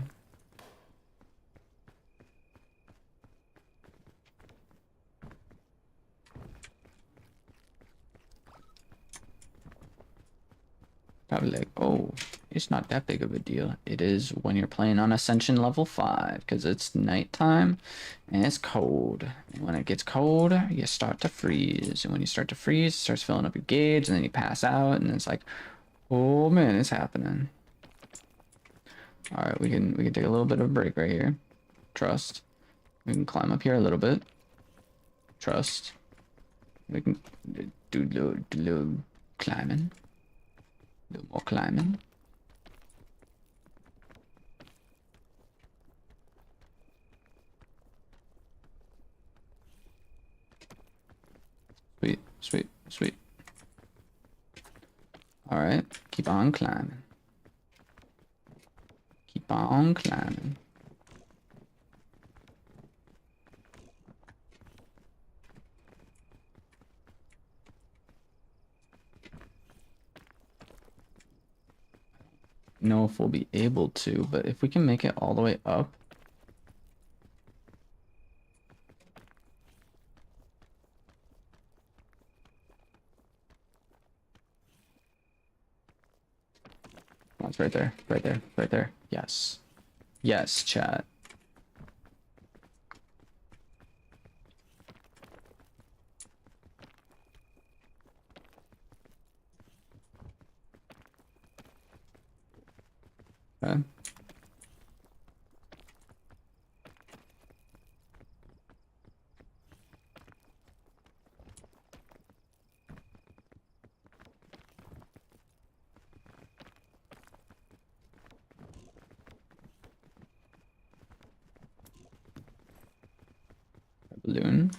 C: Probably like, oh, it's not that big of a deal. It is when you're playing on Ascension level 5, because it's nighttime and it's cold. And when it gets cold, you start to freeze. And when you start to freeze, it starts filling up your gauge, and then you pass out, and it's like, oh man, it's happening. Alright, we can take a little bit of a break right here. Trust. We can climb up here a little bit. Trust. We can do a little climbing. A little more climbing. Sweet, sweet, sweet. Alright, keep on climbing. Keep on climbing. Know if we'll be able to, but if we can make it all the way up. Oh, it's right there, right there, right there. Yes. Yes, chat. Okay. Balloon.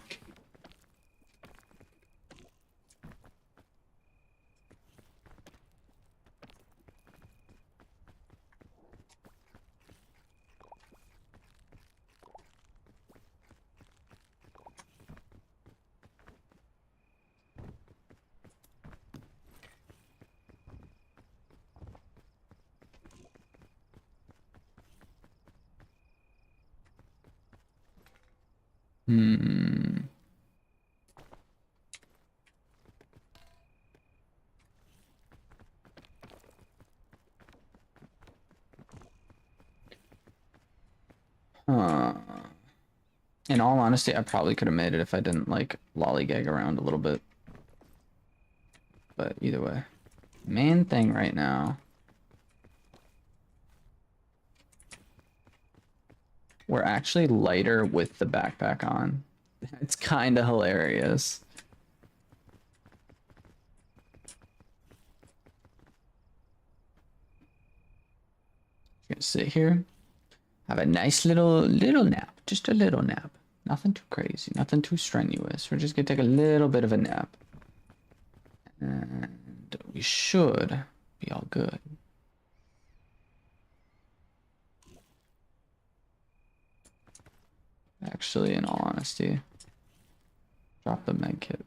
C: Hmm. Huh. In all honesty, I probably could have made it if I didn't like lollygag around a little bit. But either way, main thing right now, we're actually lighter with the backpack on. It's kind of hilarious. Gonna sit here, have a nice little nap, just a little nap. Nothing too crazy, nothing too strenuous. We're just gonna take a little bit of a nap. And we should be all good. Actually, in all honesty, drop the med kit.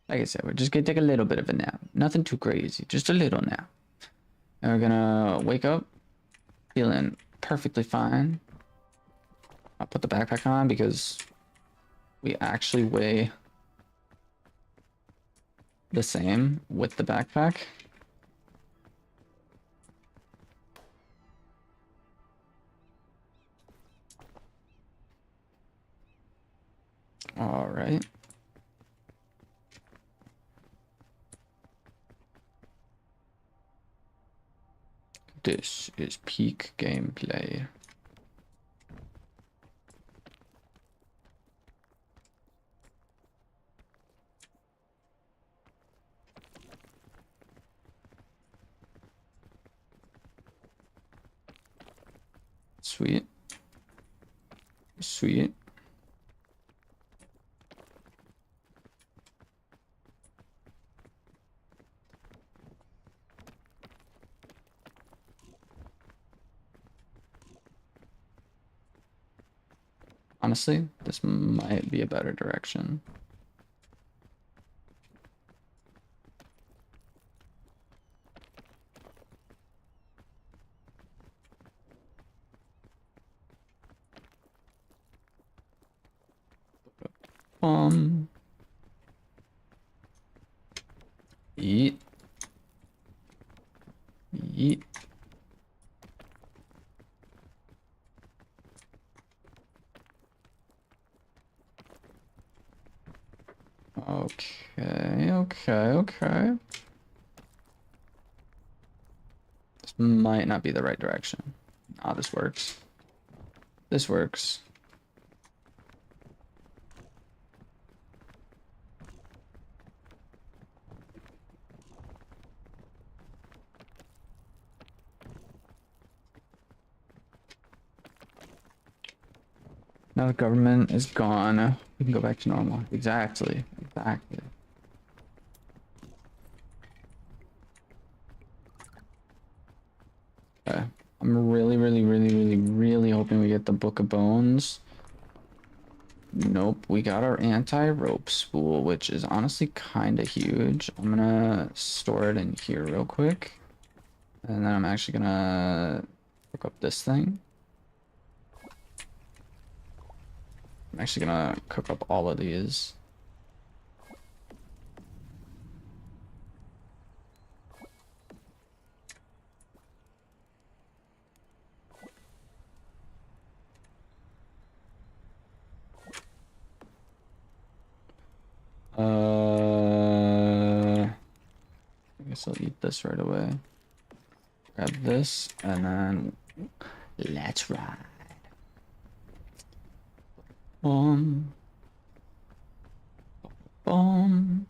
C: Like I said, we're just gonna take a little bit of a nap. Nothing too crazy, just a little nap. And we're gonna wake up feeling perfectly fine. I'll put the backpack on because we actually weigh the same with the backpack. All right. This is peak gameplay. Sweet. Sweet. Honestly, this might be a better direction. Yeet. Yeet. Okay. This might not be the right direction. Ah, this works. This works. Now the government is gone. We can go back to normal. Exactly. Exactly. Okay. I'm really hoping we get the Book of Bones. Nope, we got our anti-rope spool, which is honestly kind of huge. I'm gonna store it in here real quick. And then I'm actually gonna hook up this thing. I'm actually gonna cook up all of these. I guess I'll eat this right away. Grab this, and then let's ride. Boom. Boom.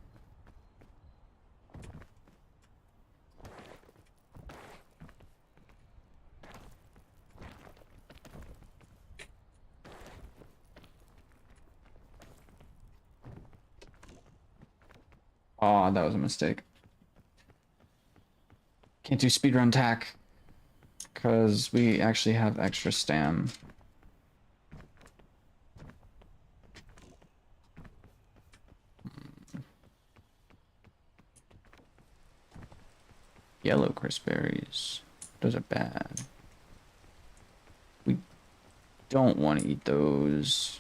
C: Oh, that was a mistake. Can't do speedrun tack because we actually have extra stam. Yellow crispberries. Those are bad. We don't want to eat those.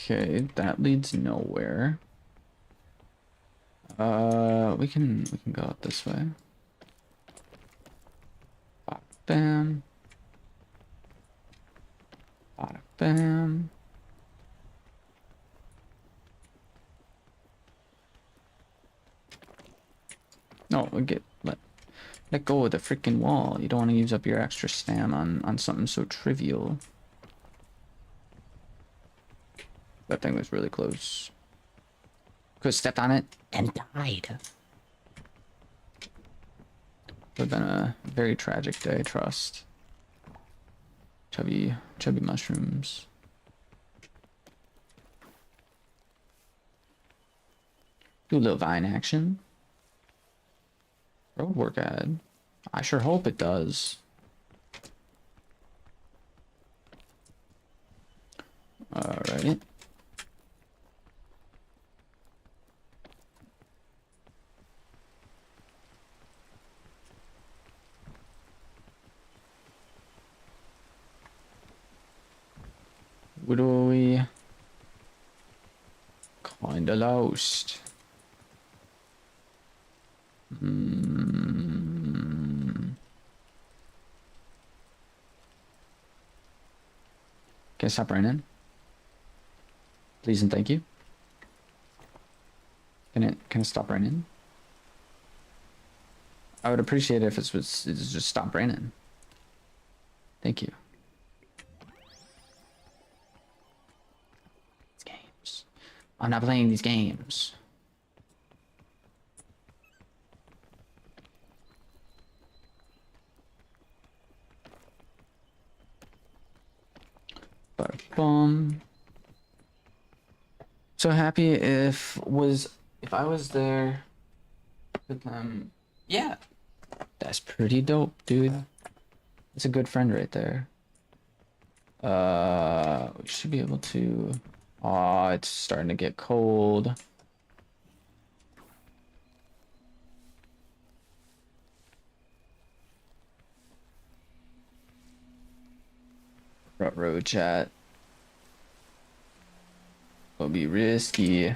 C: Okay, that leads nowhere. We can go out this way. Bada bam. Bada bam. No, let go of the freaking wall. You don't want to use up your extra stam on something so trivial. That thing was really close. Could've stepped on it and died. Would have been a very tragic day, trust. Chubby mushrooms. Do a little vine action. Road work ad. I sure hope it does. Alright. What do we kinda lost? Can I stop raining? Please and thank you. Can it stop raining? I would appreciate it if it's just stop raining. Thank you. It's games. I'm not playing these games. But so happy if I was there with them. Yeah, that's pretty dope, dude. It's a good friend right there. We should be able to. Aw, it's starting to get cold. Front row chat. Will be risky.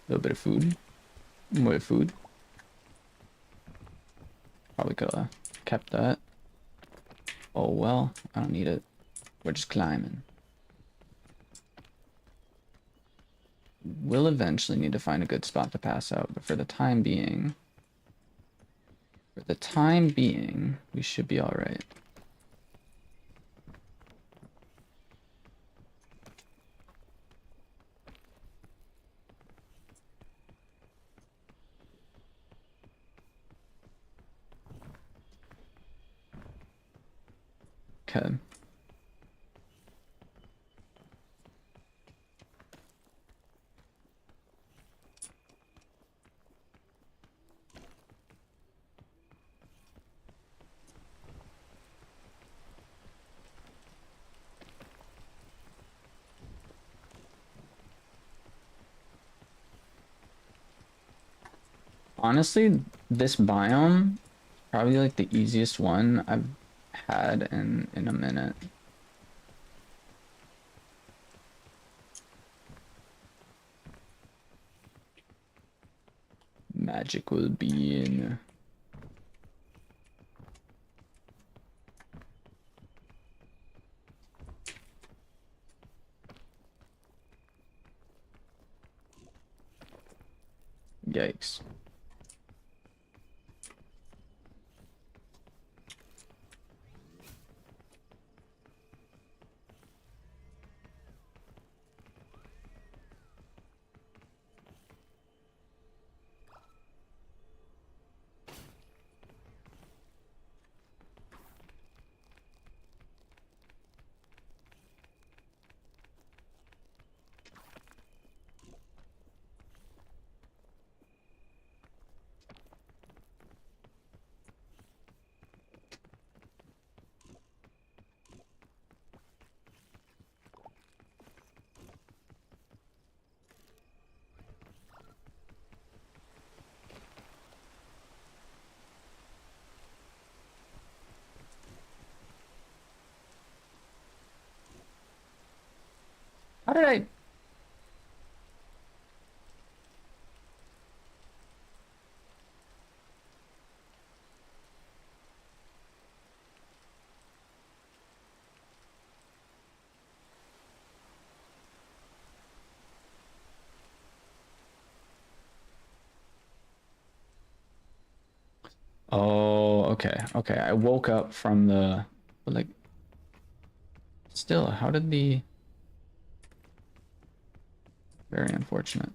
C: A little bit of food. More food. Probably could have kept that. Oh well, I don't need it. We're just climbing. We'll eventually need to find a good spot to pass out, but for the time being, we should be all right. Okay. Honestly, this biome probably like the easiest one I've had in a minute. Magical being. Yikes. How did I? Oh, okay. Okay. I woke up from the, but like, still, how did the, very unfortunate.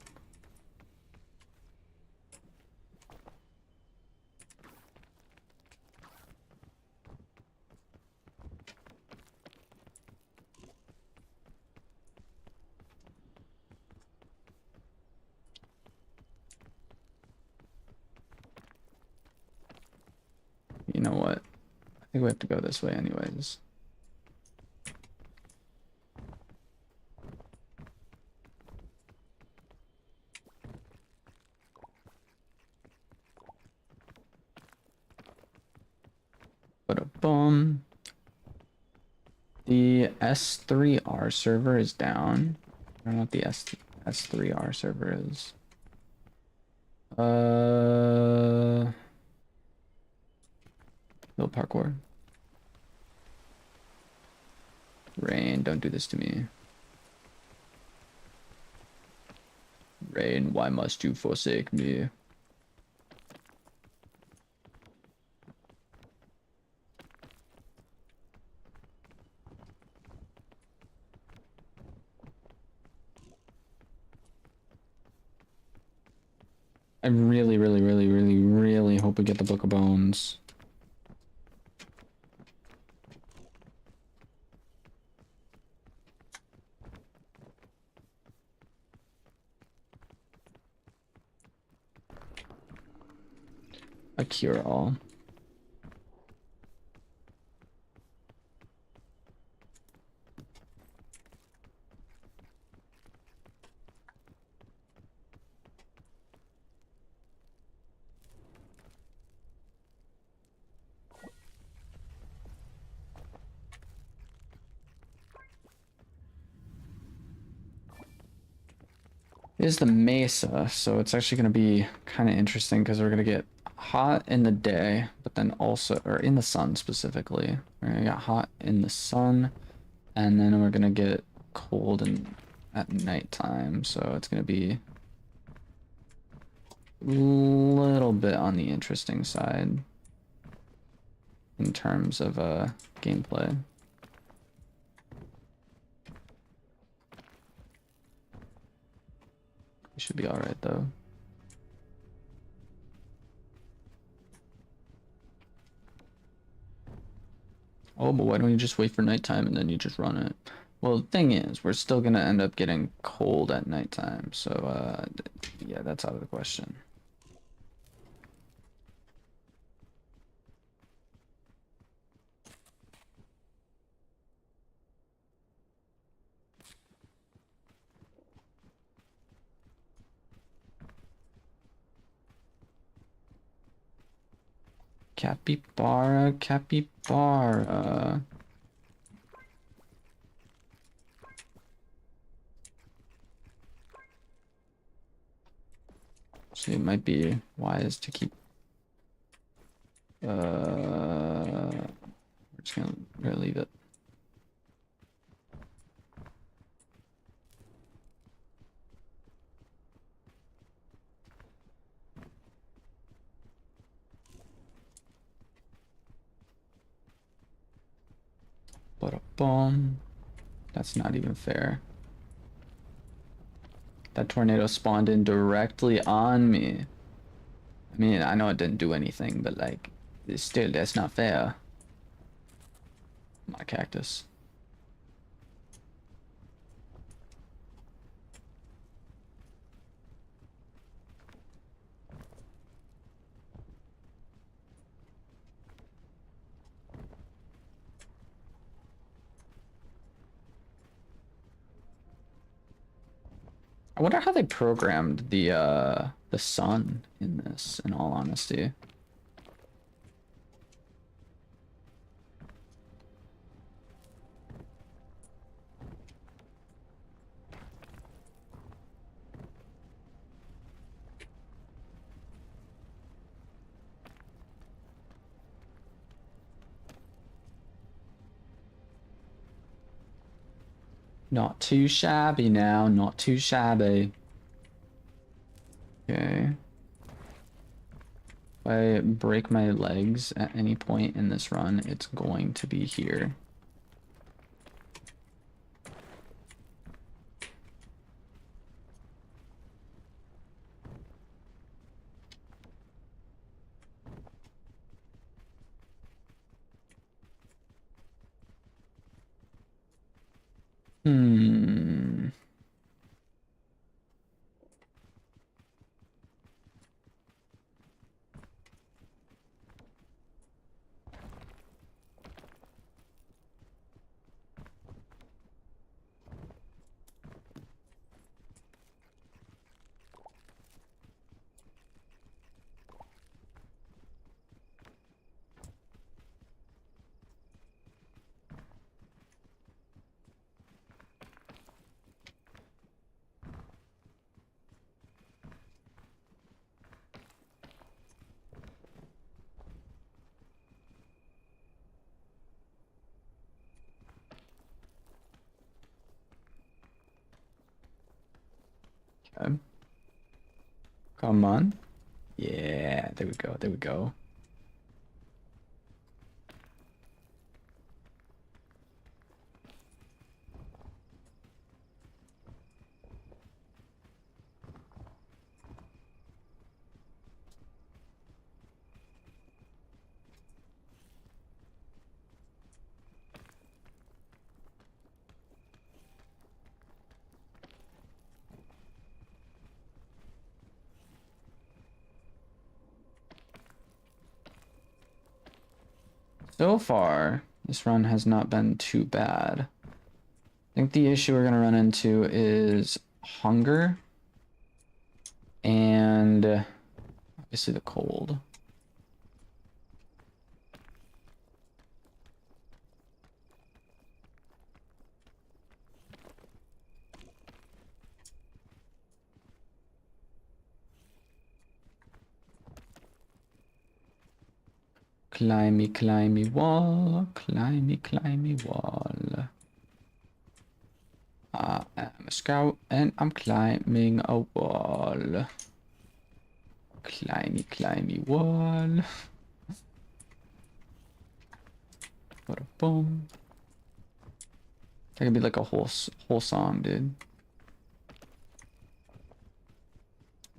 C: You know what? I think we have to go this way anyways. But a boom. The S3R server is down. I don't know what the S3R server is. No parkour. Rain, don't do this to me. Rain, why must you forsake me? I really, really, really, really, really hope we get the Book of Bones. A cure-all. It is the Mesa, so it's actually going to be kind of interesting because we're going to get hot in the day, but then also, or in the sun specifically. We're going to get hot in the sun, and then we're going to get cold at nighttime, so it's going to be a little bit on the interesting side in terms of gameplay. We should be alright though. Oh, but why don't you just wait for nighttime and then you just run it? Well, the thing is, we're still gonna end up getting cold at nighttime, so yeah, that's out of the question. Capybara, capybara. So it might be wise to keep. We're just gonna leave it. Ba-da-bum. That's not even fair. That tornado spawned in directly on me. I mean, I know it didn't do anything, but like, still, that's not fair. My cactus. I wonder how they programmed the sun in this, in all honesty. Not too shabby now, not too shabby. Okay. If I break my legs at any point in this run, it's going to be here. Hmm. Come on. Yeah, there we go. There we go. So far, this run has not been too bad. I think the issue we're going to run into is hunger and obviously the cold. Climby, climby wall, climby wall. I am a scout and I'm climbing a wall. Climby wall. What a boom. That could be like a whole song, dude.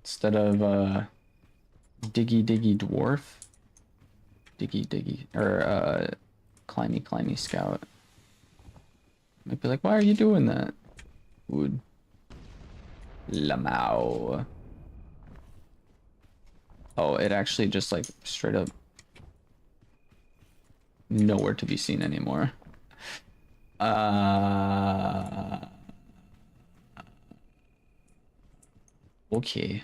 C: Instead of diggy diggy dwarf, diggy or climby scout. Might be like, why are you doing that? Wood. Lamau. Oh, it actually just like straight up nowhere to be seen anymore. Okay.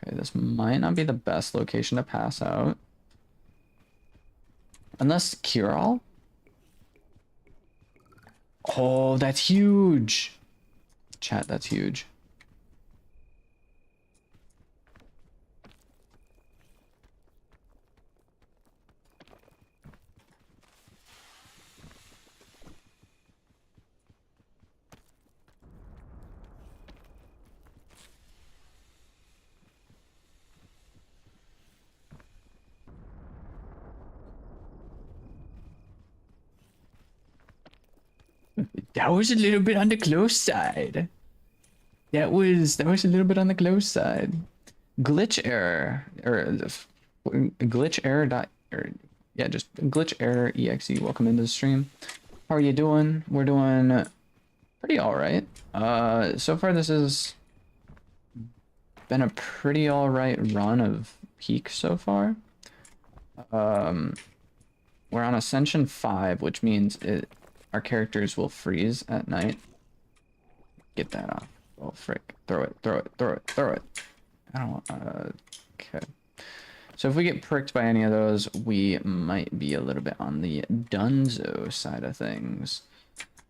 C: Okay, this might not be the best location to pass out. Unless Kiral? Oh, that's huge. Chat, that's huge. That was a little bit on the close side. That was a little bit on the close side. Glitch error glitch error dot or yeah, just glitch error exe. Welcome into the stream. How are you doing? We're doing pretty all right. So far this has been a pretty all right run of peak so far. We're on Ascension 5, which means our characters will freeze at night. Get that off. Oh, frick. Throw it. I don't want, okay. So if we get pricked by any of those, we might be a little bit on the dunzo side of things.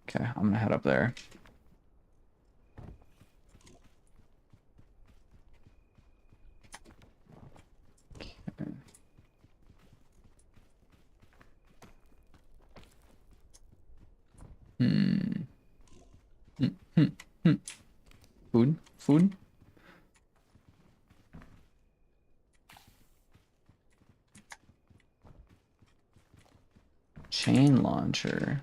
C: Okay, I'm gonna head up there. Okay. Food. Chain launcher.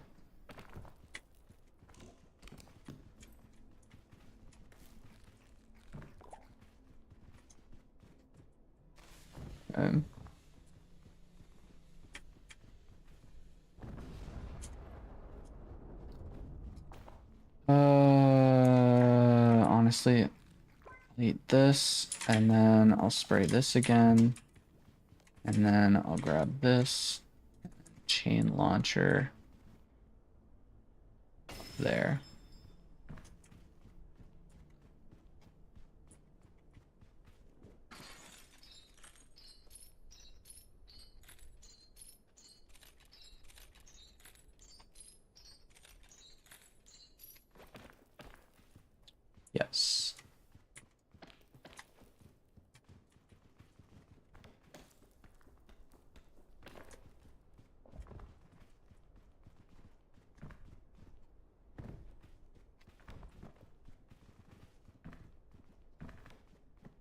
C: Okay. Honestly, I'll eat this, and then I'll spray this again, and then I'll grab this chain launcher there. Yes.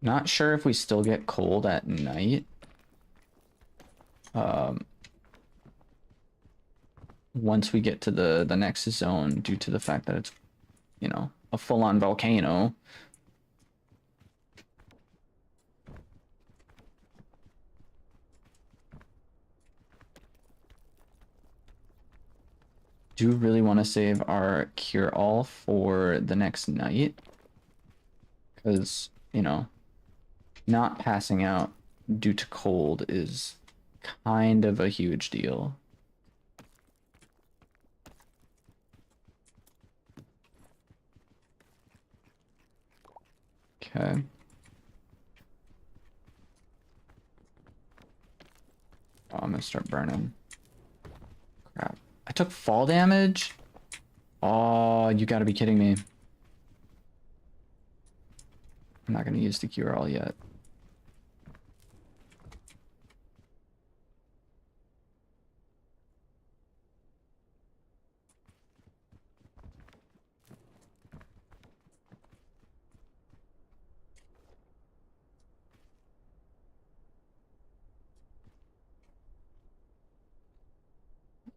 C: Not sure if we still get cold at night. Once we get to the next zone, due to the fact that it's, you know, a full-on volcano. Do really want to save our cure all for the next night, because, you know, not passing out due to cold is kind of a huge deal. Okay. Oh, I'm gonna start burning. Crap. I took fall damage? Oh, you gotta be kidding me. I'm not gonna use the cure all yet.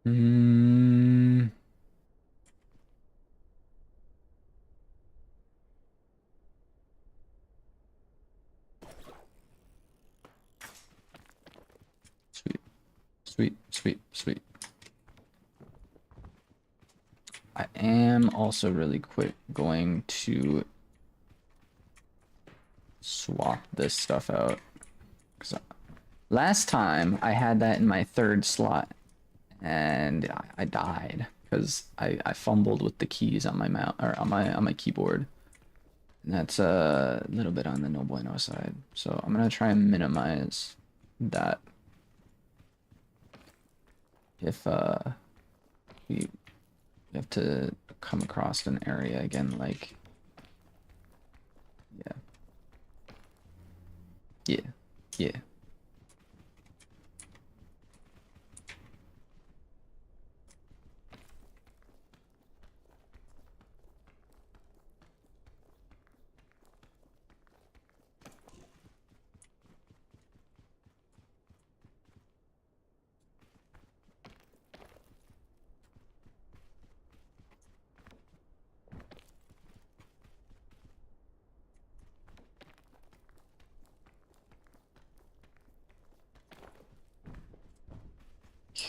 C: Mm. Sweet, sweet, sweet, sweet. I am also really quick going to swap this stuff out. Because last time I had that in my third slot and I died because I fumbled with the keys on my mouse or on my keyboard. And that's a little bit on the no bueno side. So I'm gonna try and minimize that. If we have to come across an area again, like, yeah, yeah, yeah.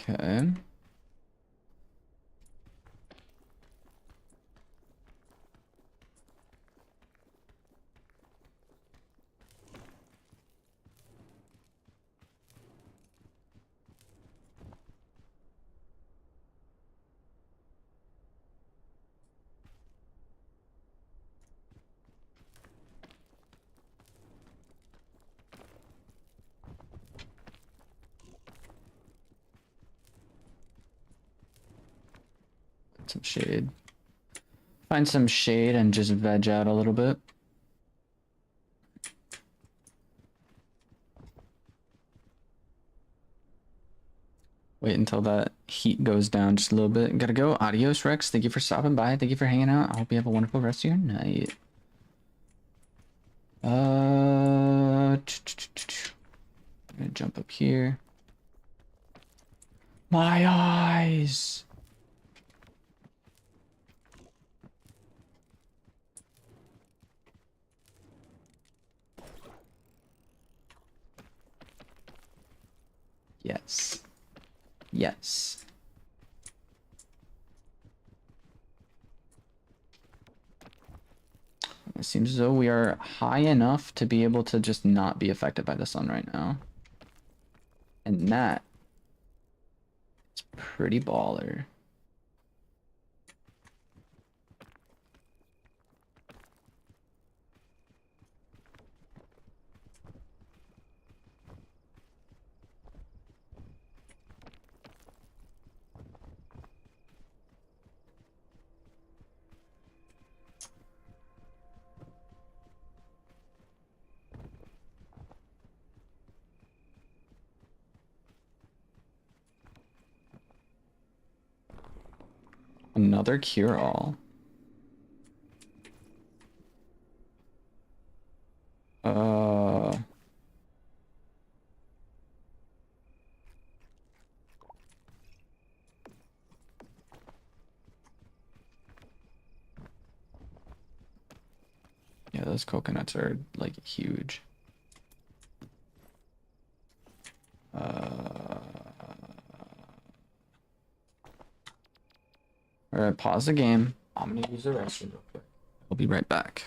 C: Okay. Some shade. Find some shade and just veg out a little bit. Wait until that heat goes down just a little bit. Gotta go. Adios, Rex. Thank you for stopping by. Thank you for hanging out. I hope you have a wonderful rest of your night. I'm gonna jump up here. My eyes. Yes. Yes. It seems as though we are high enough to be able to just not be affected by the sun right now. And that is pretty baller. Another cure-all. Uh, yeah, those coconuts are like huge. All right, pause the game. I'm gonna use the restroom real quick. I'll be right back.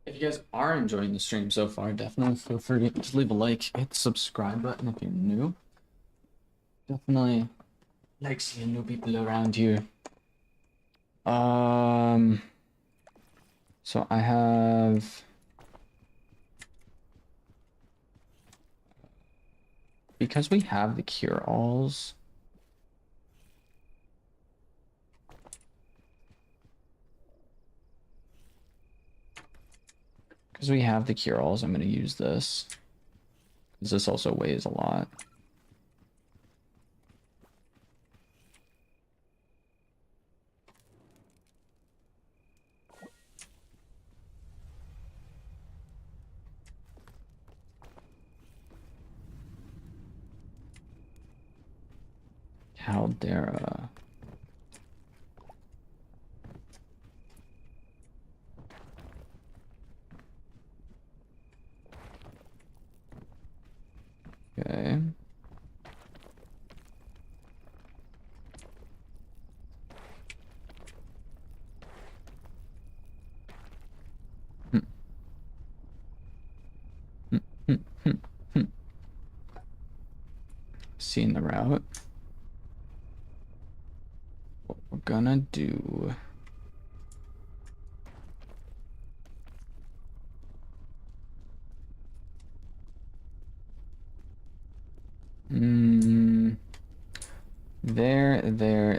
C: If you guys are enjoying the stream so far, definitely feel free to leave a like, hit the subscribe button if you're new. Definitely like seeing new people around here. So I have, because we have the cure-alls, I'm going to use this, because this also weighs a lot. Caldera. Okay. Seeing the route. What we're gonna do.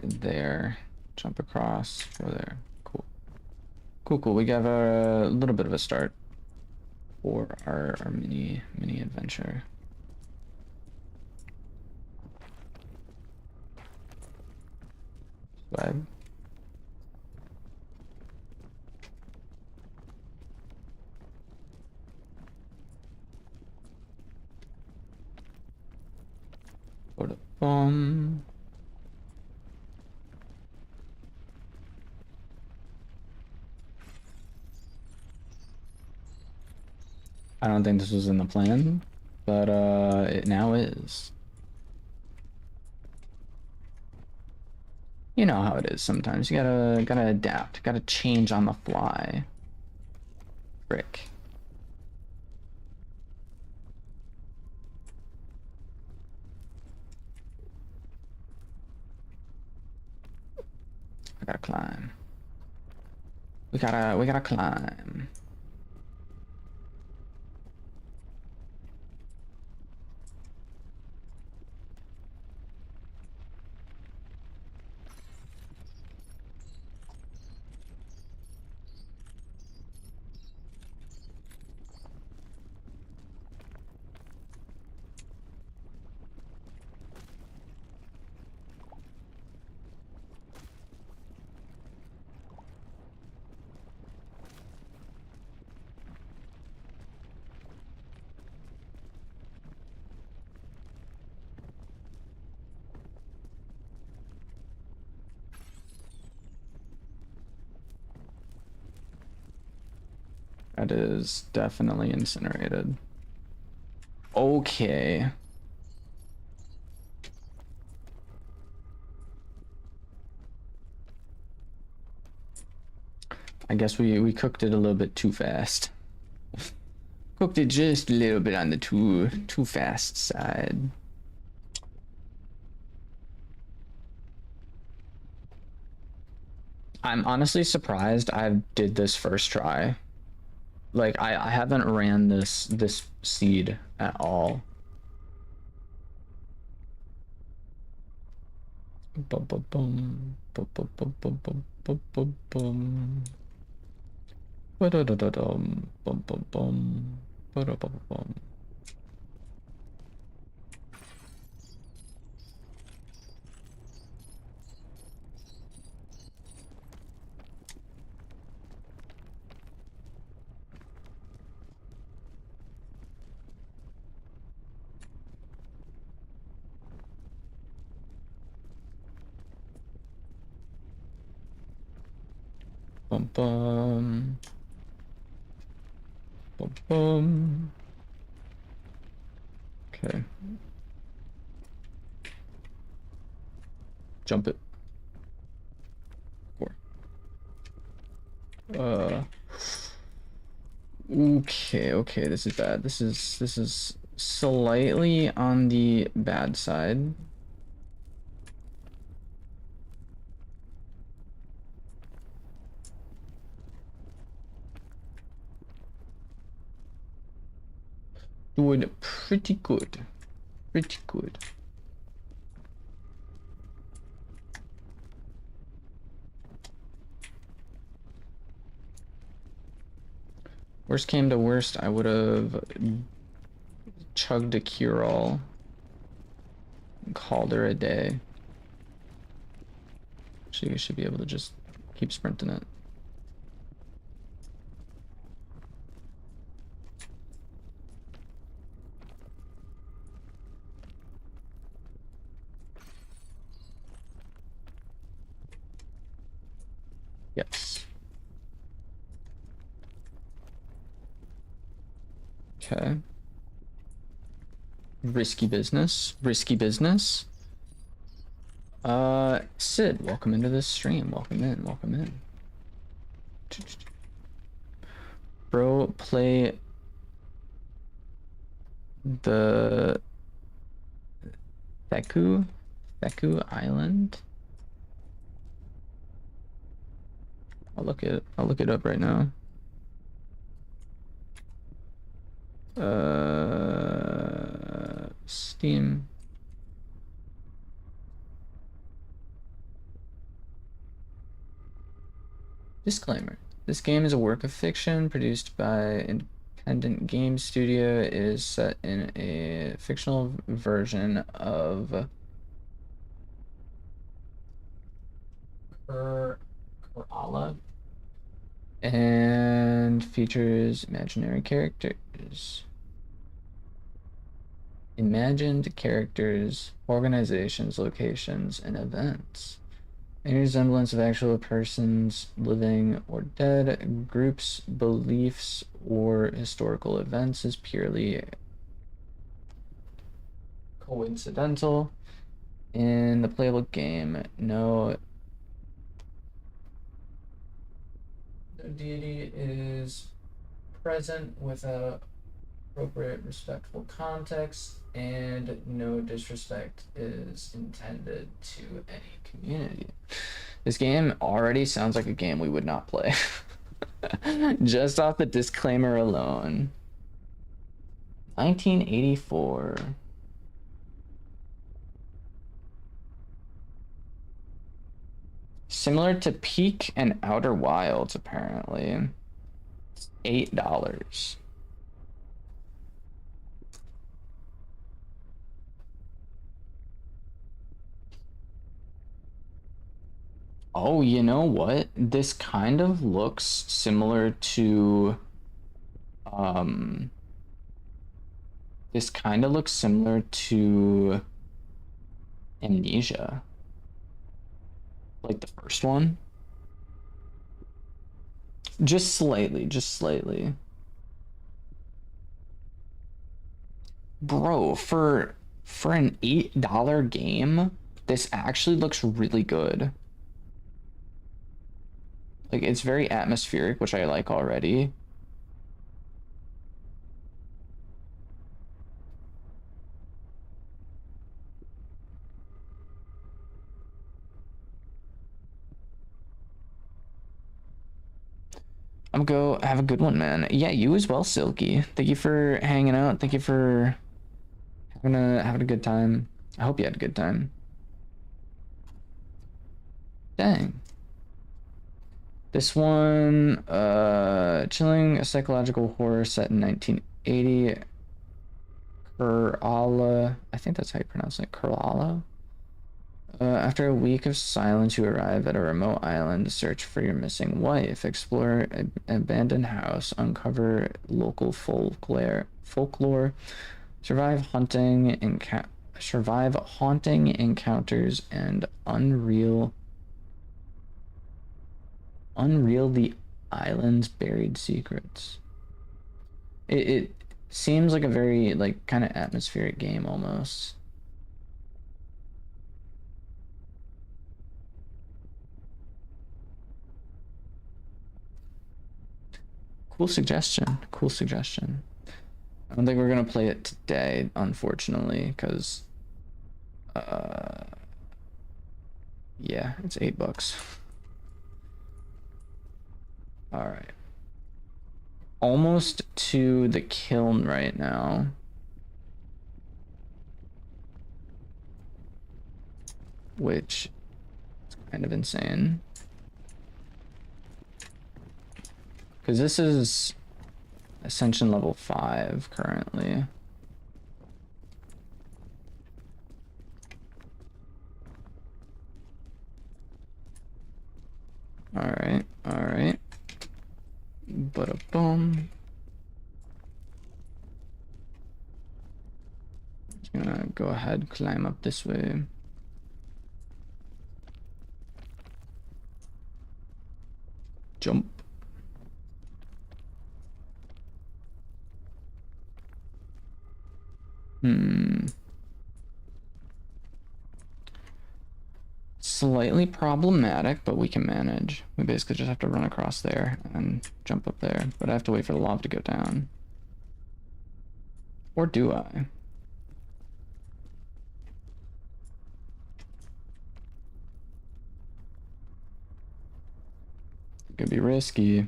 C: There. Jump across. Go there. Cool. Cool. We got a little bit of a start for our mini adventure. Swag. Go to bomb. I don't think this was in the plan, but it now is. You know how it is sometimes. You gotta adapt, gotta change on the fly. Frick. I gotta climb. We gotta climb. That is definitely incinerated. Okay. I guess we cooked it a little bit too fast. Cooked it just a little bit on the too fast side. I'm honestly surprised I did this first try. Like I haven't ran this seed at all. Bum bum bum bum bum bum bum bum bum bum bum. Ba-da-da-da-dum, bum bum bum, ba-da-bum-bum. Bum bum. Bum bum. Okay. Jump it. 4. Okay, this is bad. This is slightly on the bad side. Doing pretty good. Pretty good. Worst came to worst, I would have chugged a cure-all and called her a day. She should be able to just keep sprinting it. Yes. Okay. Risky business. Risky business. Sid, welcome into this stream. Welcome in. Welcome in. Bro, play the Theku Island. I'll look it up right now. Steam. Disclaimer. This game is a work of fiction produced by independent game studio. It is set in a fictional version of Kerala and features imagined characters, organizations, locations, and events. Any resemblance of actual persons, living or dead, groups, beliefs, or historical events is purely coincidental. In the playable game, no deity is present without appropriate respectful context, and no disrespect is intended to any community. This game already sounds like a game we would not play. Just off the disclaimer alone. 1984. Similar to Peak and Outer Wilds, apparently. It's $8. Oh, you know what? This kind of looks similar to this kind of looks similar to Amnesia. Like the first one. Just slightly, just slightly.
A: Bro, for an $8 game, this actually looks really good. Like, it's very atmospheric, which I like already. I'm gonna go have a good one, man. Yeah, you as well, Silky. Thank you for hanging out. Thank you for having a good time. I hope you had a good time. Dang. This one, chilling, a psychological horror set in 1980. Kerala, I think that's how you pronounce it, Kerala. After a week of silence, you arrive at a remote island to search for your missing wife, explore an abandoned house, uncover local folklore, survive haunting encounters, and unreal the island's buried secrets. It seems like a very like kind of atmospheric game almost. Cool suggestion. Cool suggestion. I don't think we're gonna play it today, unfortunately, because yeah, it's $8. All right. Almost to the kiln right now. Which is kind of insane. Because this is Ascension level 5 currently. Alright, alright. Bada boom. Just gonna go ahead, climb up this way. Jump. Slightly problematic, but we can manage. We basically just have to run across there and jump up there, but I have to wait for the lava to go down. Or do I? It could be risky.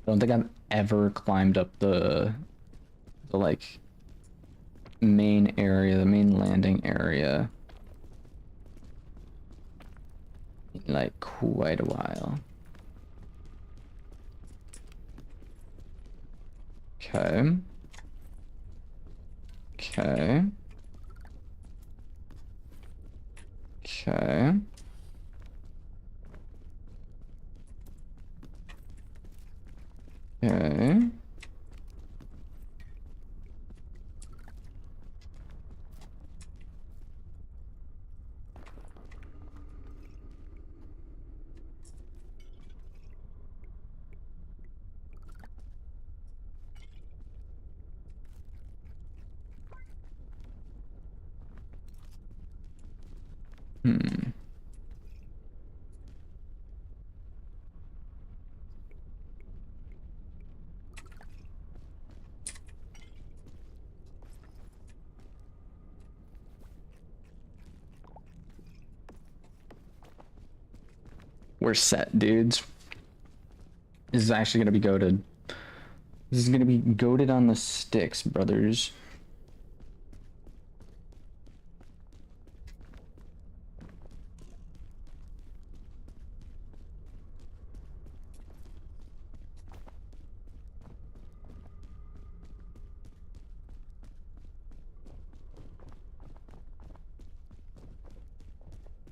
A: I don't think I've ever climbed up the like main area, the main landing area in like quite a while. Okay. Okay. Okay. Okay. We're set, dudes. This is actually gonna be goated. This is gonna be goated on the sticks, brothers.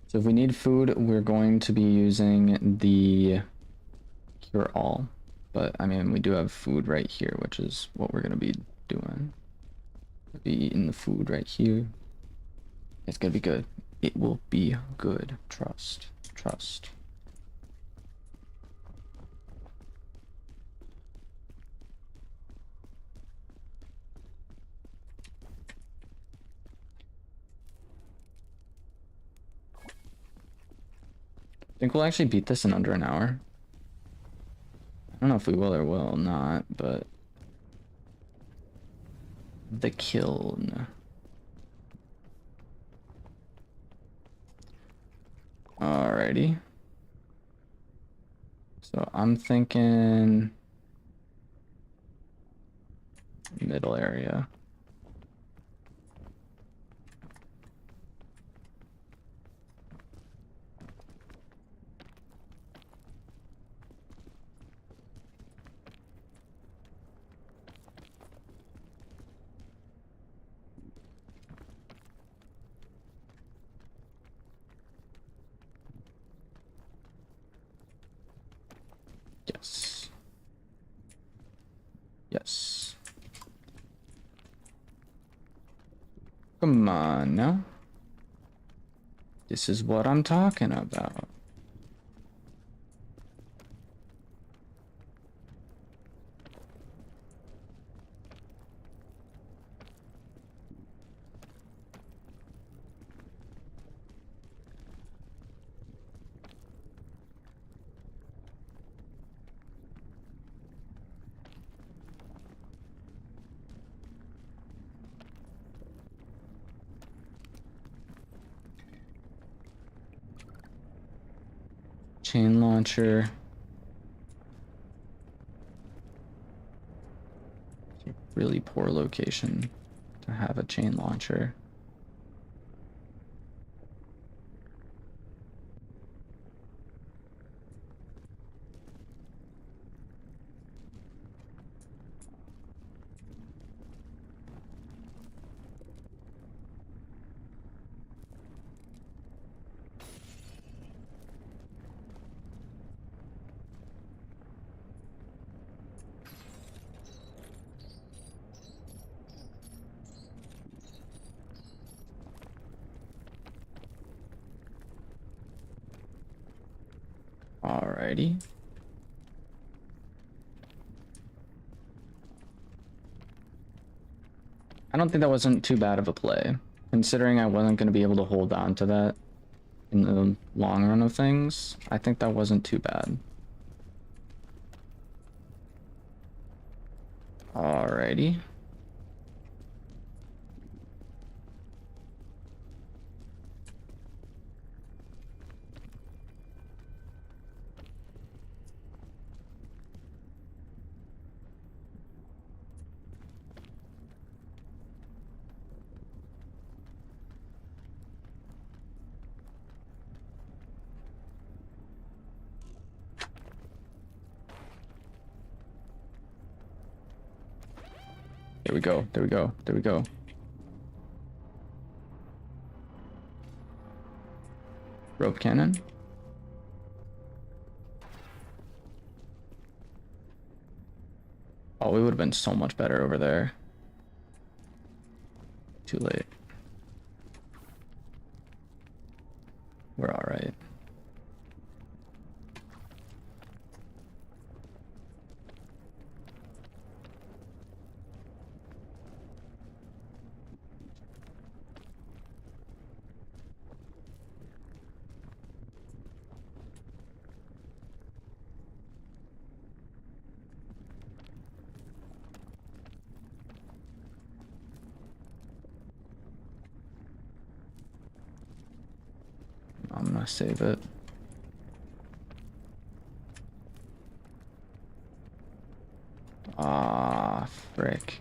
A: So if we need food, we're going to be using the cure all. But I mean, we do have food right here, which is what we're going to be doing. Be eating the food right here. It's gonna be good. It will be good. Trust. Trust. I think we'll actually beat this in under an hour. I don't know if we will or will not, but the kiln. Alrighty. So I'm thinking middle area. Yes. Yes. Come on now. This is what I'm talking about. Chain launcher. Really poor location to have a chain launcher. Alrighty. I don't think that wasn't too bad of a play, considering I wasn't going to be able to hold on to that in the long run of things. I think that wasn't too bad. Alrighty. There we go. There we go. There we go. Rope cannon. Oh, we would have been so much better over there. Too late. We're all right. I'm gonna save it. Ah, frick.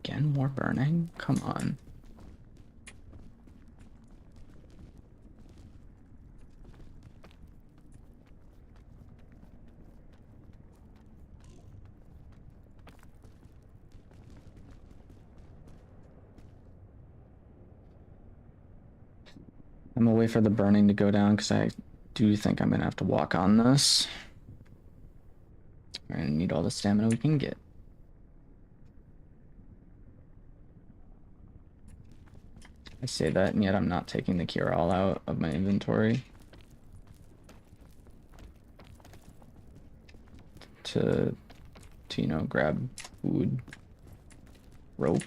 A: Again, more burning? Come on.
C: I'm gonna wait for the burning to go down because I do think I'm gonna have to walk on this. We're gonna need all the stamina we can get. I say that, and yet I'm not taking the Kiral out of my inventory to you know, grab food, rope.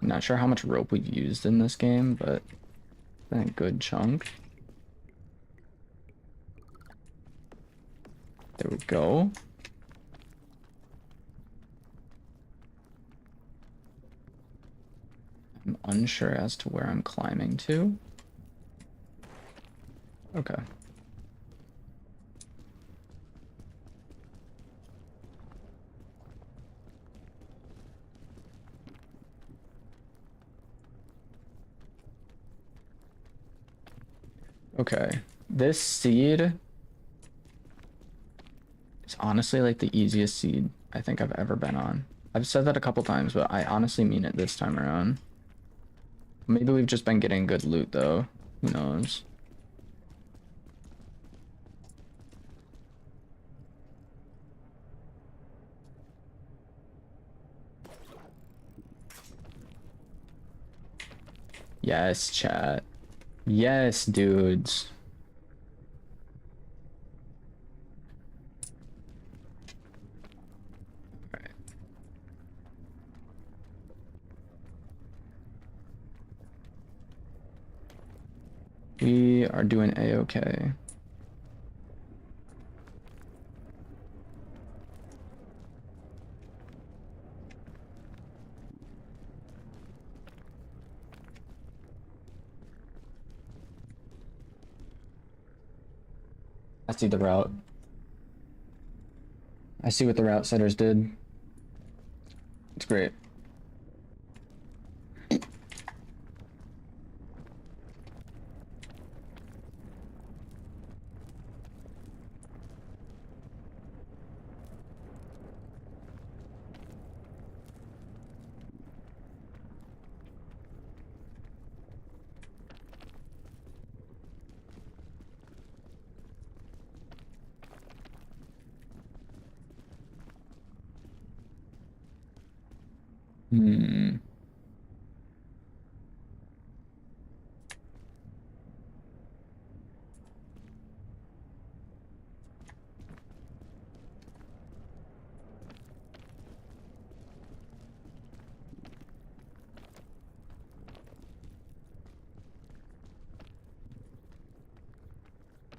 C: I'm not sure how much rope we've used in this game, but it's been a good chunk. There we go. I'm unsure as to where I'm climbing to. Okay. Okay. This seed is honestly like the easiest seed I think I've ever been on. I've said that a couple times, but I honestly mean it this time around. Maybe we've just been getting good loot though. Who knows? Yes, chat. Yes, dudes. Alright. We are doing A-okay. I see the route. I see what the route setters did. It's great. Hmm.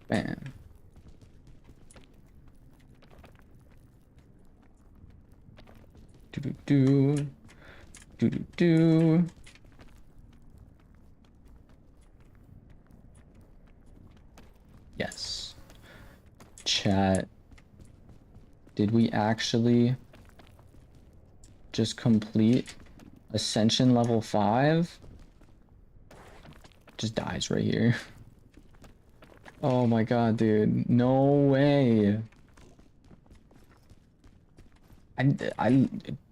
C: Bam. Do do do. Do do do. Yes. Chat. Did we actually just complete Ascension level 5? Just dies right here. Oh my god, dude. No way.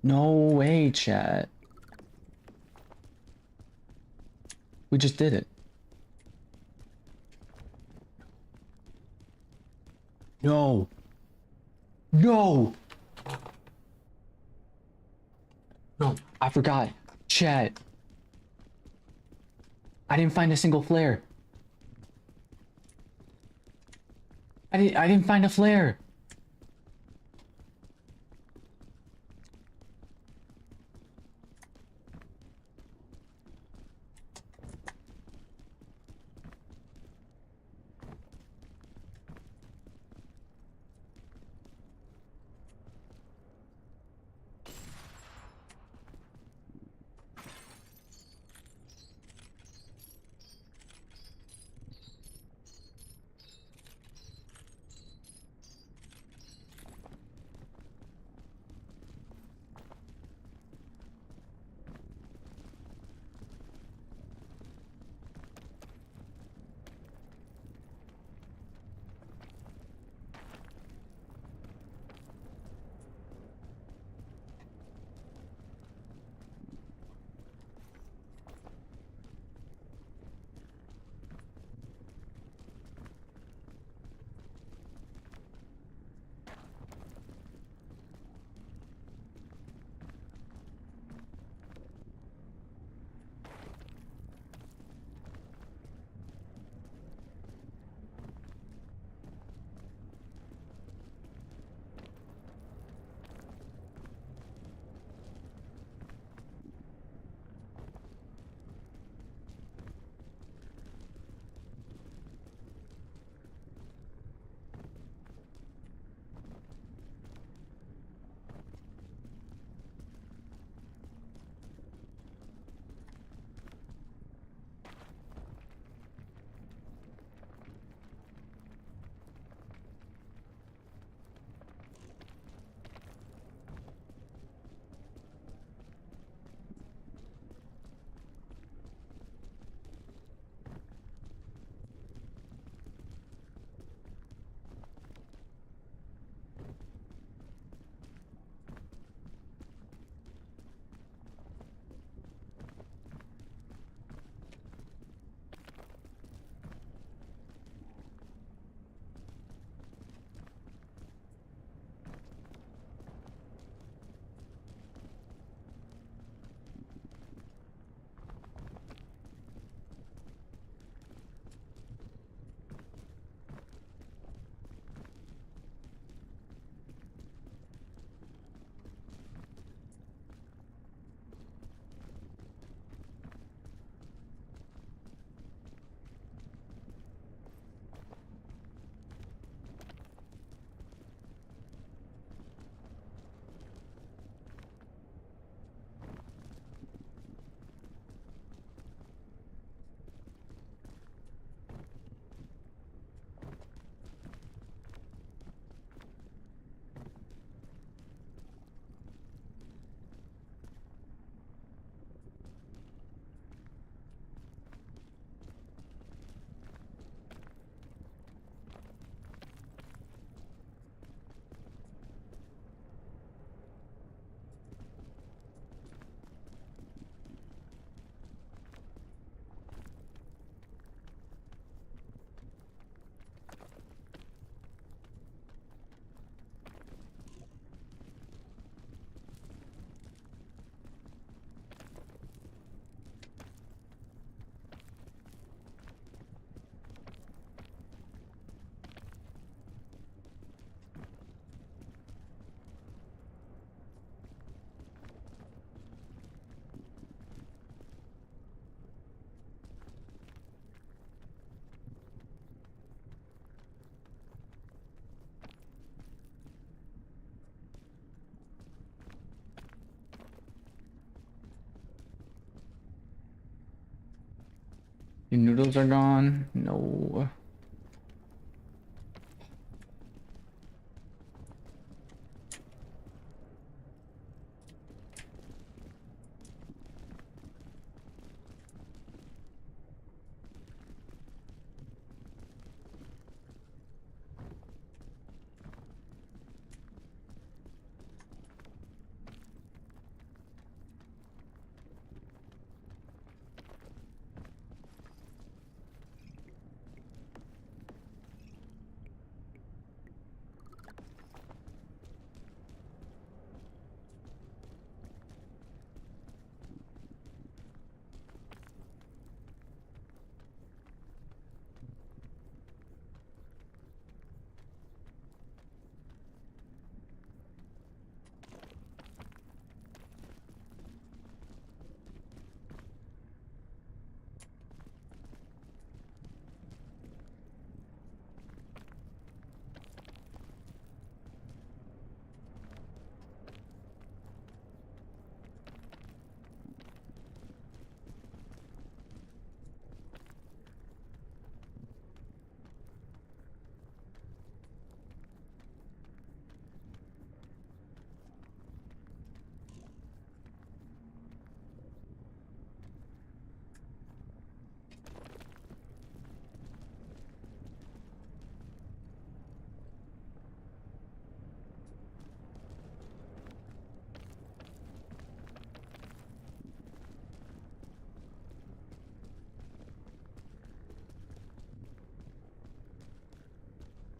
C: No way, chat. We just did it. No. No. No, I forgot. Chat. I didn't find a single flare. I didn't find a flare. Your noodles are gone? No.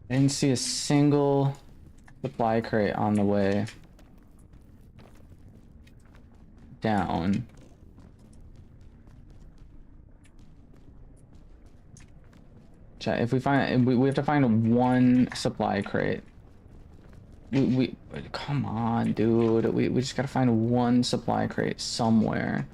C: I didn't see a single supply crate on the way down. Chat, if we find, we have to find one supply crate. We come on, dude. We just gotta find one supply crate somewhere.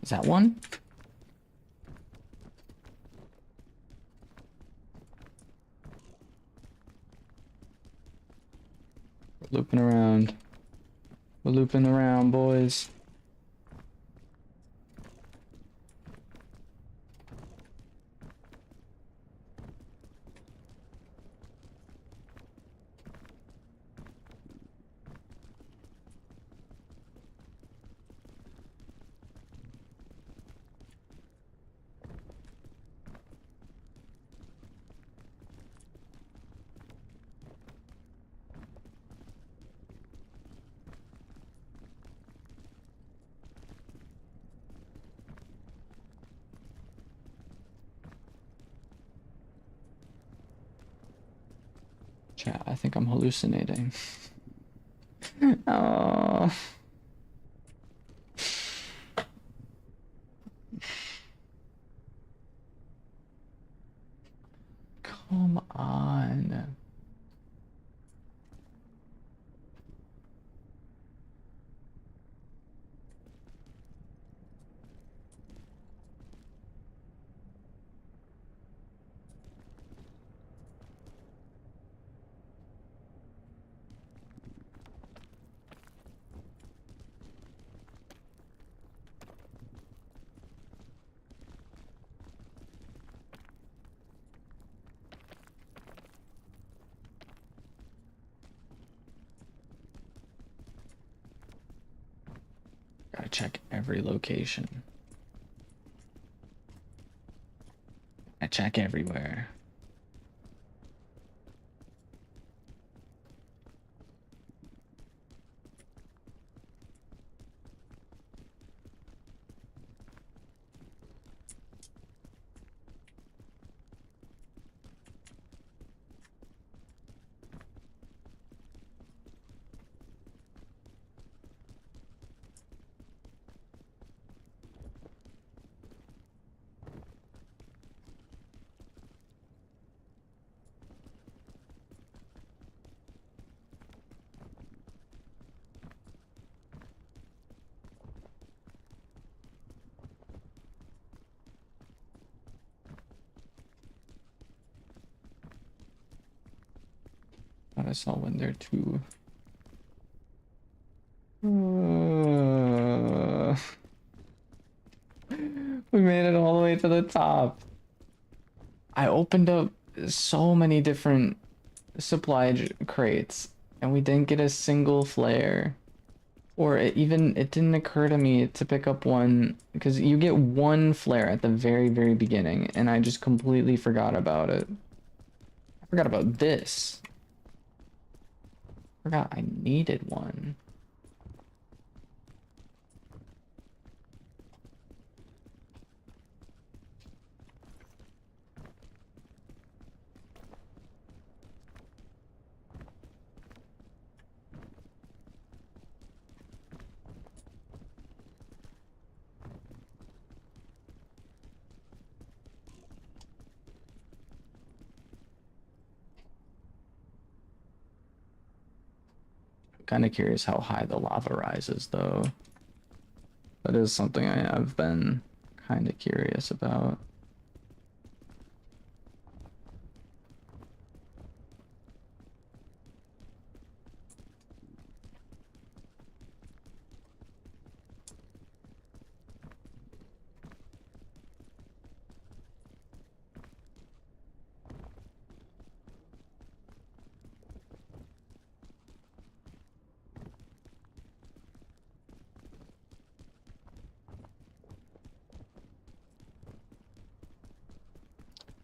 C: Is that one? We're looping around. We're looping around, boys. Chat, I think I'm hallucinating. Oh. Come on.
A: Gotta check every location. I check everywhere. Thought I saw one there too. We made it all the way to the top. I opened up so many different crates and we didn't get a single flare. Or it didn't occur to me to pick up one because you get one flare at the very, very beginning and I just completely forgot about it. I forgot about this. Forgot I needed one. Kind of curious how high the lava rises, though. That is something I've been kind of curious about.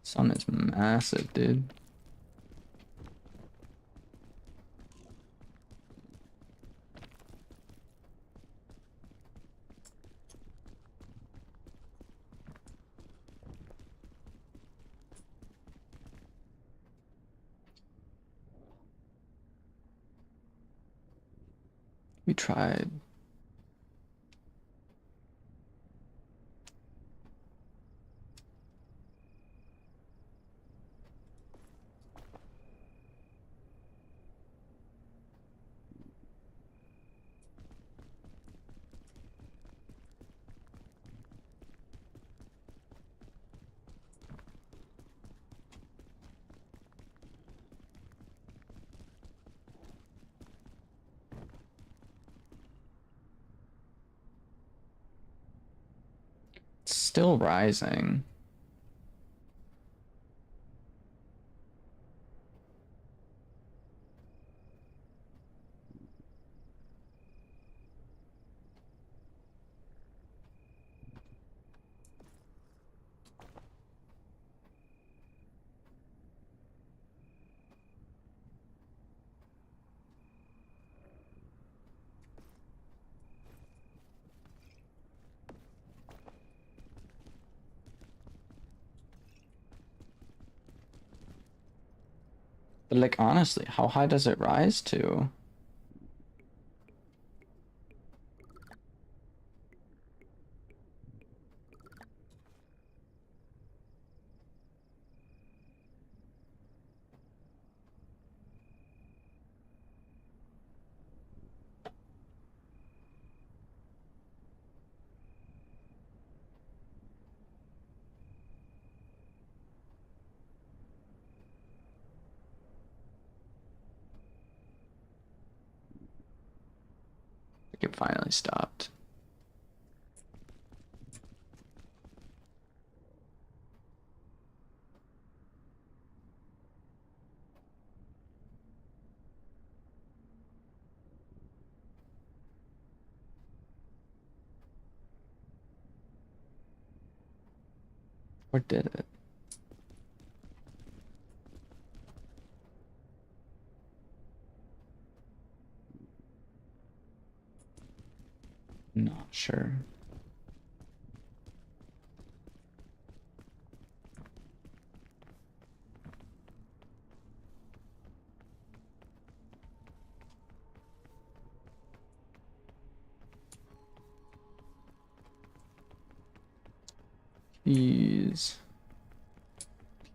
A: Sun is massive, dude. We tried. It's still rising. But like honestly, how high does it rise to? It finally stopped. Or did it? Not sure. Please.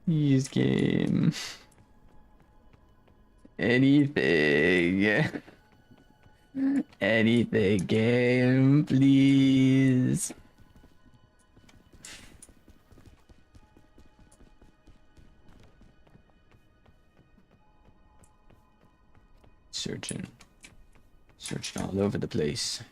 A: Please, game. Anything. Anything, game, please. Searching. Searching all over the place.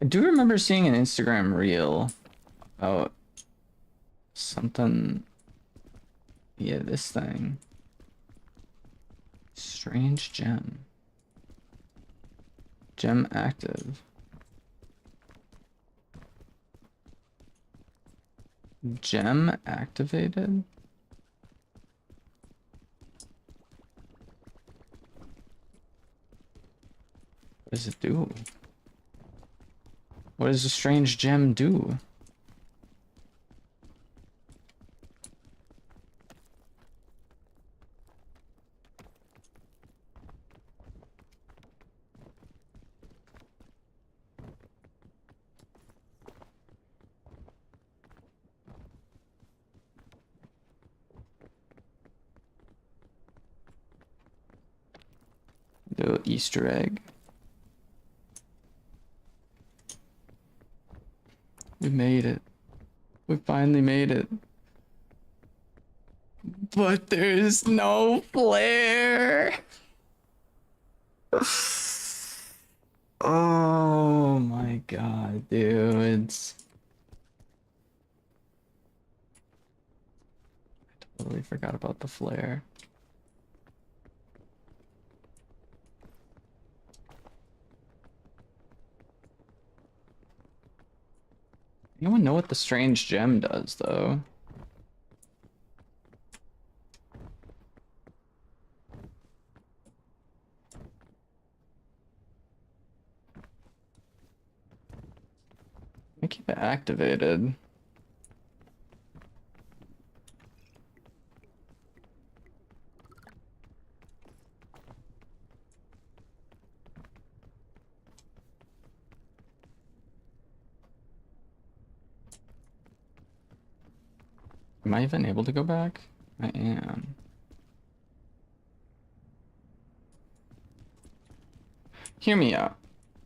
A: I do remember seeing an Instagram reel about something. Yeah, this thing. Strange gem. Gem active. Gem activated? What does it do? What does a strange gem do? Little Easter egg. We made it. We finally made it. But there's no flare. Oh my god, dudes. I totally forgot about the flare. Anyone know what the strange gem does, though? I keep it activated. Am I even able to go back? I am. Hear me out.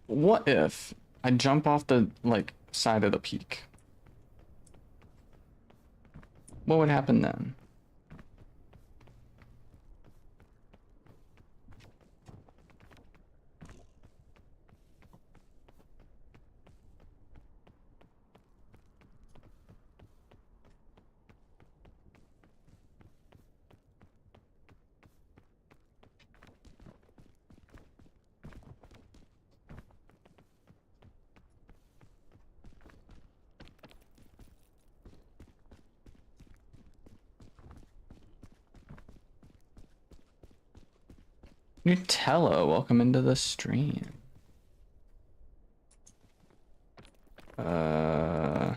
A: What if I jump off the, like, side of the peak? What would happen then? Nutella, welcome into the stream. Uh...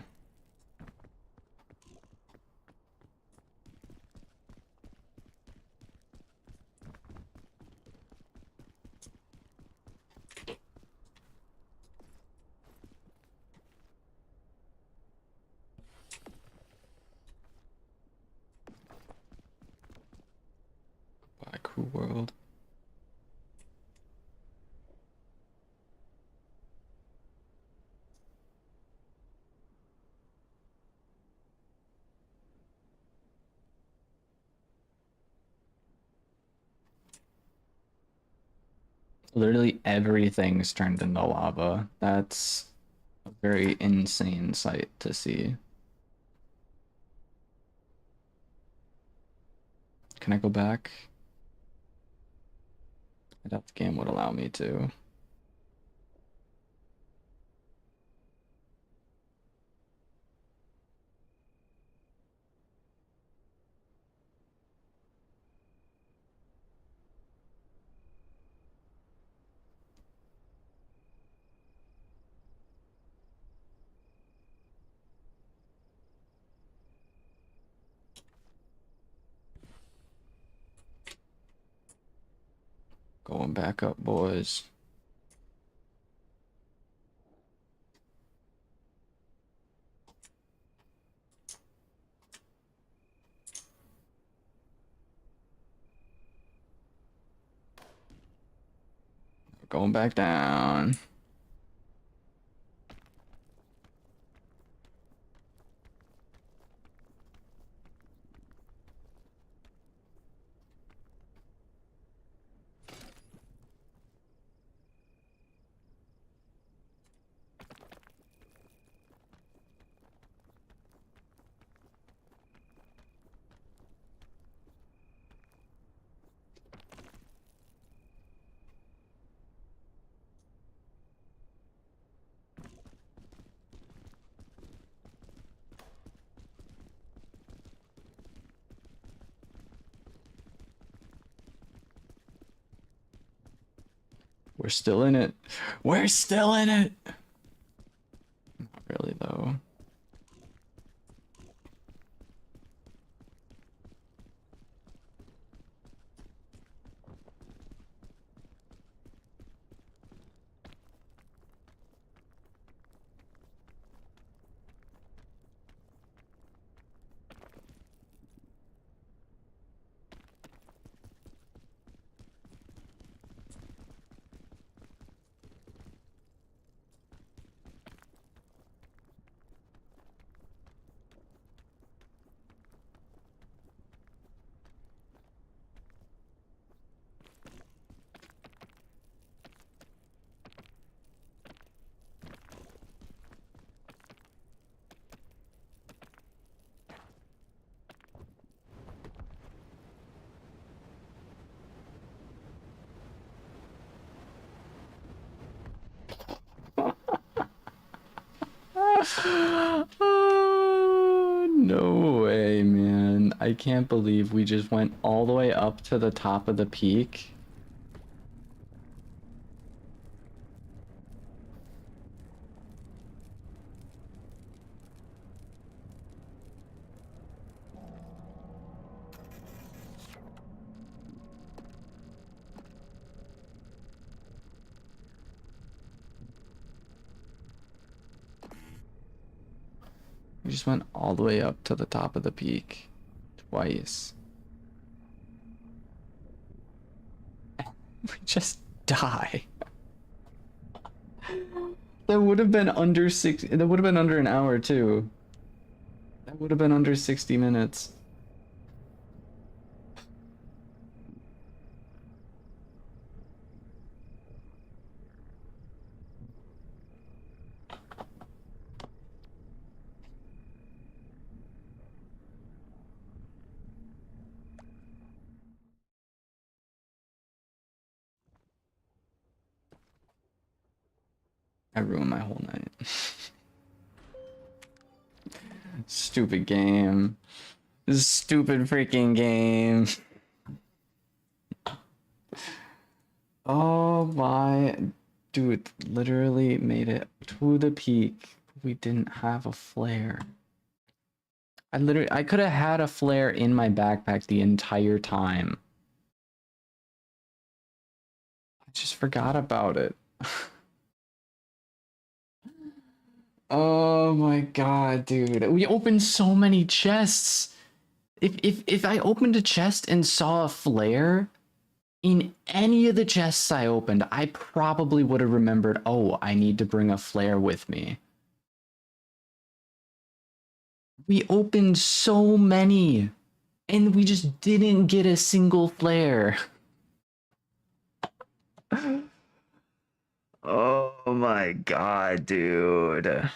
A: Black Who World.
C: Literally everything's turned into lava. That's a very insane sight to see. Can I go back? I doubt the game would allow me to. Going back up, boys. Going back down. We're still in it. We're still in it. Not really, though. Oh, no way, man. I can't believe we just went all the way up to the top of the peak. We just went all the way up to the top of the peak twice. We just die. That would have been under that would have been under an hour too. That would have been under 60 minutes. I ruined my whole night. Stupid game. This stupid freaking game. Oh my, dude, literally made it to the peak. We didn't have a flare. I could have had a flare in my backpack the entire time. I just forgot about it. Oh my god, dude. We opened so many chests. If I opened a chest and saw a flare in any of the chests I opened, I probably would have remembered, oh, I need to bring a flare with me. We opened so many and we just didn't get a single flare.
A: my god, dude.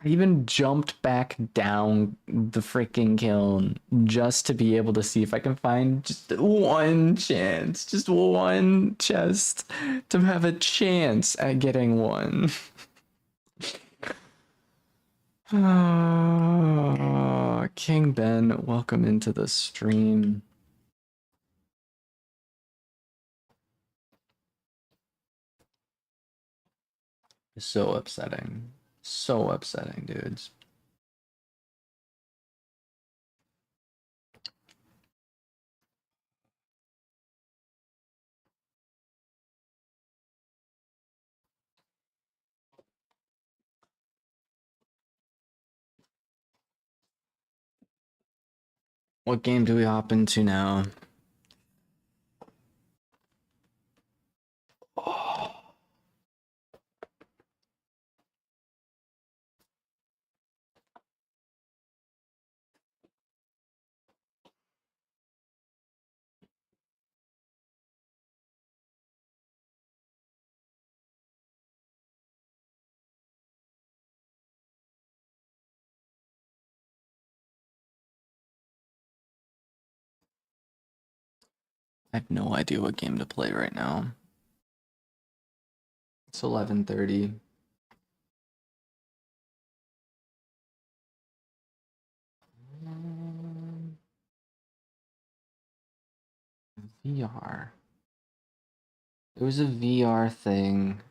A: I even jumped back down the freaking kiln just to be able to see if I can find just one chance, just one chest to have a chance at getting one. King Ben, welcome into the stream. So upsetting. So upsetting, dudes. What game do we hop into now? Oh. I have no idea what game to play right now. It's 11:30. VR. There was a VR thing.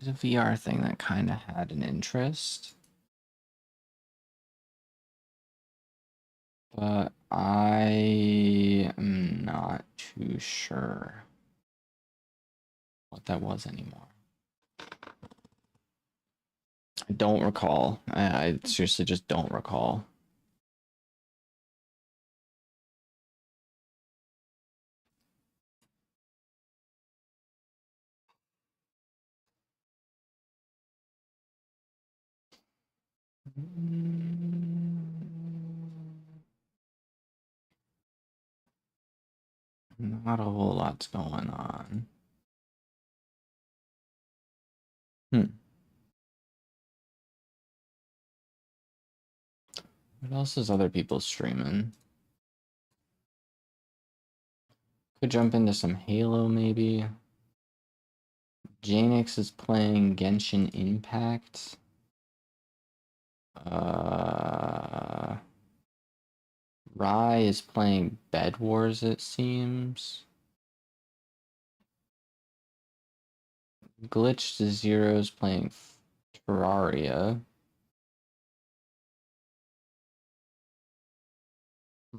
A: There's a VR thing that kind of had an interest. But I am not too sure what that was anymore. I don't recall. I seriously just don't recall. Not a whole lot's going on. What else is other people streaming? Could jump into some Halo maybe. Janix is playing Genshin Impact. Rai is playing Bed Wars, it seems. Glitch to Zero's playing Terraria.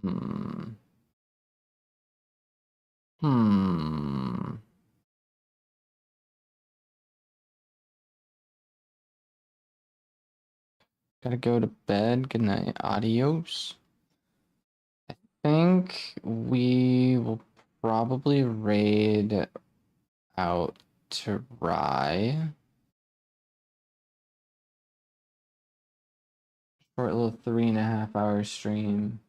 A: Hmm. Gotta go to bed. Good night. Adios. I think we will probably raid out to Rai. Short little 3.5 hour stream.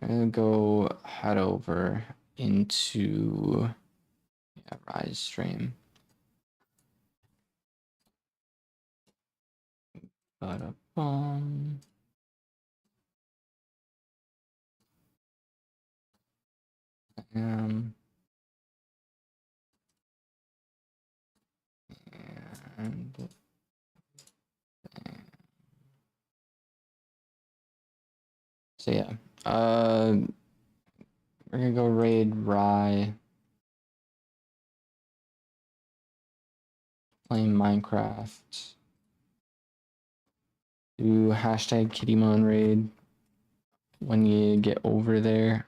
A: I'm gonna go head over into Rai's stream. Ba-da-bum. And so yeah, we're gonna go raid Rai, playing Minecraft, do hashtag Kittymon raid when you get over there.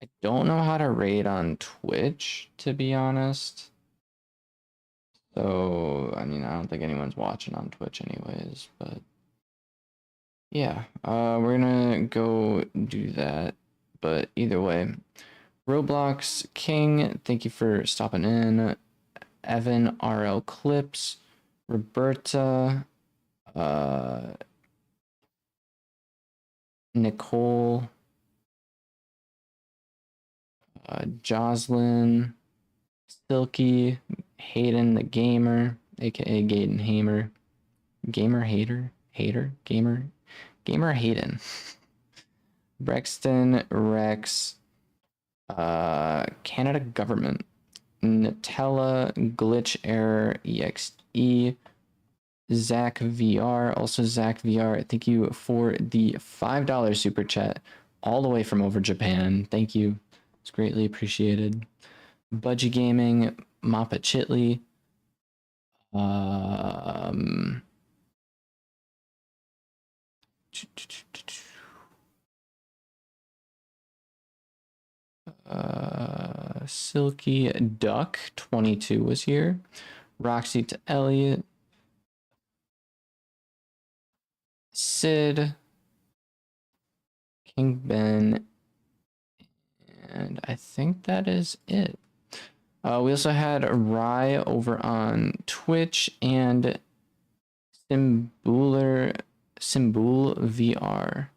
A: I don't know how to raid on Twitch, to be honest. So, I mean, I don't think anyone's watching on Twitch anyways, but yeah, we're gonna go do that. But either way, Roblox King, thank you for stopping in. Evan RL Clips, Roberta, Nicole, Jocelyn, Silky, Hayden the Gamer, aka Gaden Hamer, Gamer Hater, Gamer Hayden, Brexton, Rex, Canada Government, Nutella, Glitch Error, EXE, Zach VR, also Zach VR, thank you for the $5 super chat all the way from over Japan. Thank you. It's greatly appreciated. Budgie Gaming, Mappa Chitley, Silky Duck 22 was here. Roxy to Elliot, Sid, King Ben, and I think that is it. We also had Rye over on Twitch and Symbol VR.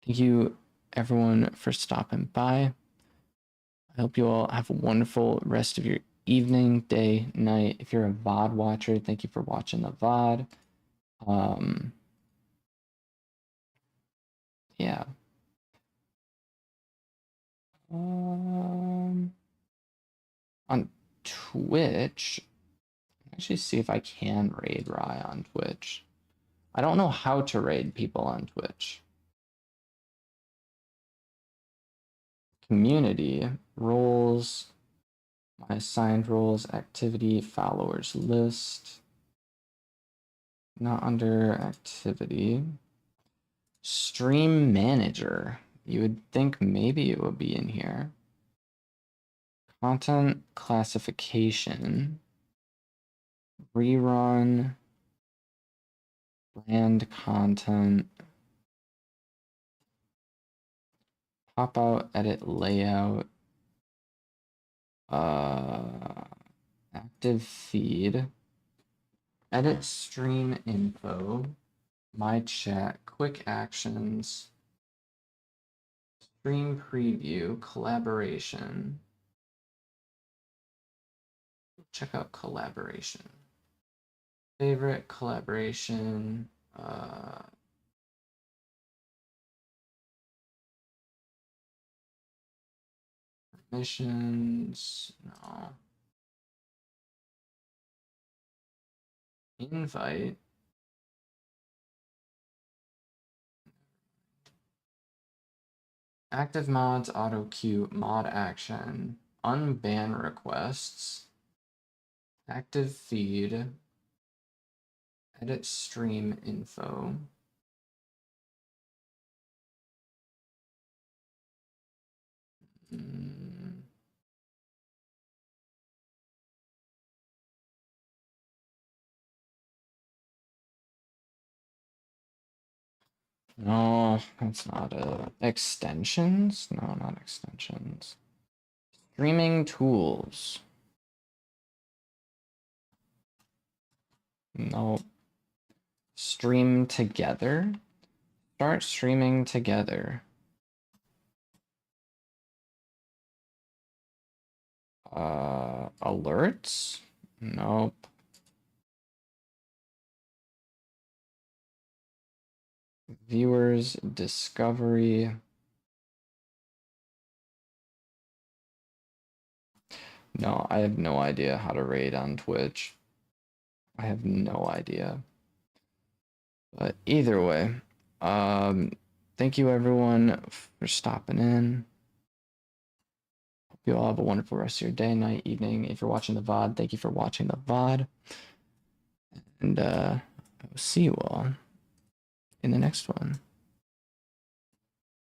A: Thank you everyone for stopping by. I hope you all have a wonderful rest of your evening, day, night. If you're a VOD watcher, thank you for watching the VOD. Yeah. On Twitch, actually see if I can raid Rye on Twitch. I don't know how to raid people on Twitch. Community, roles, my assigned roles, activity, followers list. Not under activity. Stream manager. You would think maybe it would be in here. Content classification. Rerun. Brand content. Pop out, edit layout. Active feed. Edit stream info. My chat, quick actions. Stream preview, collaboration. Check out collaboration. Favorite collaboration. Permissions. No. Invite. Active mods, auto queue, mod action, unban requests, active feed, edit stream info. No, that's not it. Extensions? No, not extensions. Streaming tools. No. Stream together? Start streaming together. Alerts? Nope. Viewers, discovery. No, I have no idea how to raid on Twitch. I have no idea. But either way, thank you everyone for stopping in. Hope you all have a wonderful rest of your day, night, evening. If you're watching the VOD, thank you for watching the VOD. And I will see you all in the next one.